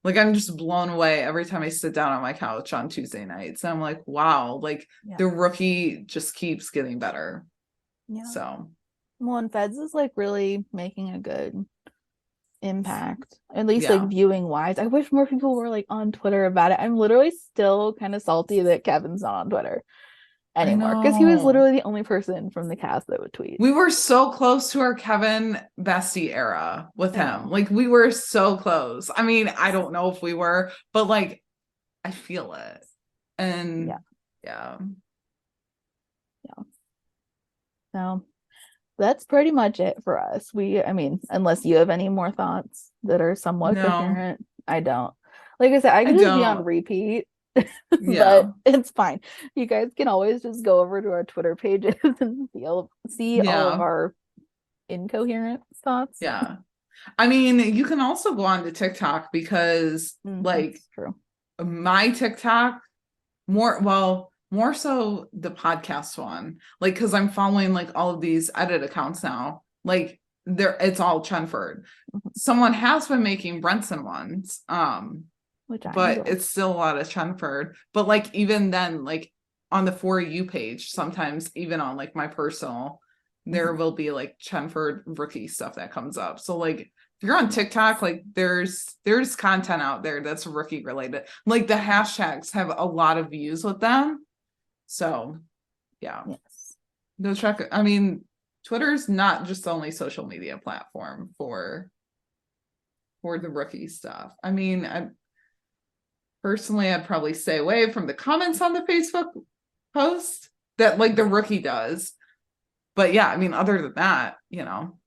Like, I'm just blown away every time I sit down on my couch on Tuesday nights. And I'm like, wow, like Yeah. the rookie just keeps getting better. Yeah. So, Well, and Feds is like really making a good impact, at least yeah. like viewing wise. I wish more people were like on Twitter about it. I'm literally still kind of salty that Kevin's not on Twitter I anymore because he was know. literally the only person from the cast that would tweet. We were so close to our Kevin bestie era with I him. know. Like, we were so close. I mean, I don't know if we were, but like, I feel it. And yeah. So that's pretty much it for us. I mean, unless you have any more thoughts that are somewhat No. coherent, I don't. Like I said, I could just be on don't. repeat, Yeah. but it's fine. You guys can always just go over to our Twitter pages and see all of our incoherent thoughts. Yeah. I mean, you can also go on to TikTok because like That's true. my TikTok more so the podcast one. Like, because I'm following like all of these edit accounts now. Like it's all Chenford. Someone has been making Brenson ones. Which I but enjoy. it's still a lot of Chenford. But like even then, like on the For You page, sometimes even on like my personal, there will be like Chenford rookie stuff that comes up. So like if you're on TikTok, like there's content out there that's rookie related. Like the hashtags have a lot of views with them. So yeah. Yes. Go check it. I mean, Twitter's not just the only social media platform for the rookie stuff. I mean, personally, I'd probably stay away from the comments on the Facebook post that like the rookie does. But yeah, I mean, other than that, you know,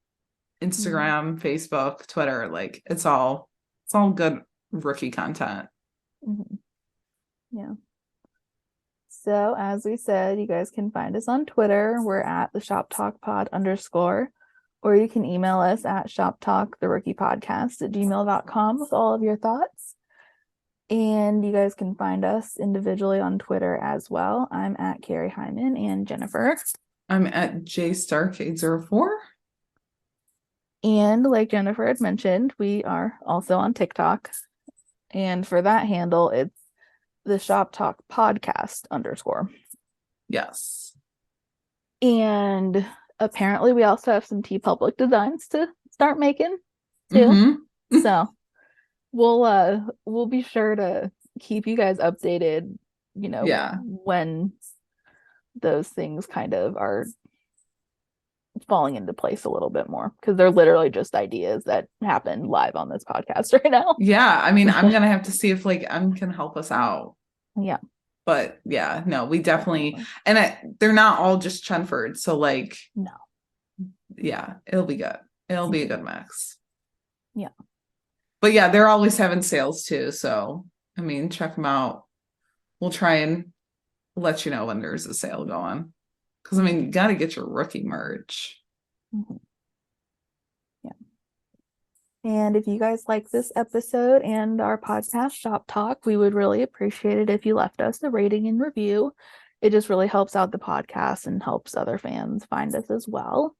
Instagram, Facebook, Twitter, like it's all good rookie content. Yeah. So as we said, you guys can find us on Twitter. We're at the Shop Talk Pod _, or you can email us at shoptalktherookiepodcast@gmail.com with all of your thoughts. And you guys can find us individually on Twitter as well. I'm at Kari Hyman and Jennifer. I'm at JStark804. And like Jennifer had mentioned, we are also on TikTok. And for that handle, it's the Shop Talk Podcast _ Yes. And apparently we also have some TeePublic designs to start making too. So we'll be sure to keep you guys updated, you know, when those things kind of are falling into place a little bit more, because they're literally just ideas that happen live on this podcast right now. Yeah, I mean, I'm gonna have to see if like M can help us out. Yeah. But yeah, no, we definitely and they're not all just Chenford, so like no. Yeah, it'll be good. It'll be a good mix. Yeah. But yeah, they're always having sales too, so I mean, check them out. We'll try and let you know when there's a sale going. Because I mean, you got to get your rookie merch. Yeah. And if you guys like this episode and our podcast, Shop Talk, we would really appreciate it if you left us a rating and review. It just really helps out the podcast and helps other fans find us as well.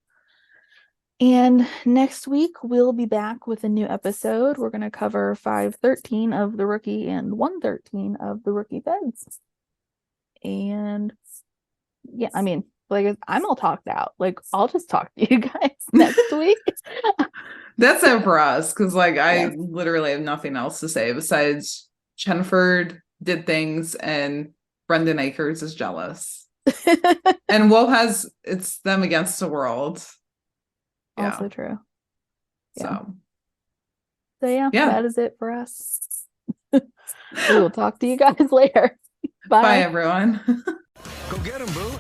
And next week, we'll be back with a new episode. We're going to cover 513 of the rookie and 113 of the rookie Feds. And yeah, I mean, like, I'm all talked out. Like, I'll just talk to you guys next week. That's it for us, because like I literally have nothing else to say besides Chenford did things and Brendan Akers is jealous. And it's them against the world. Also true. Yeah. So yeah, that is it for us. We will talk to you guys later. Bye. Bye, everyone. Go get him, boo.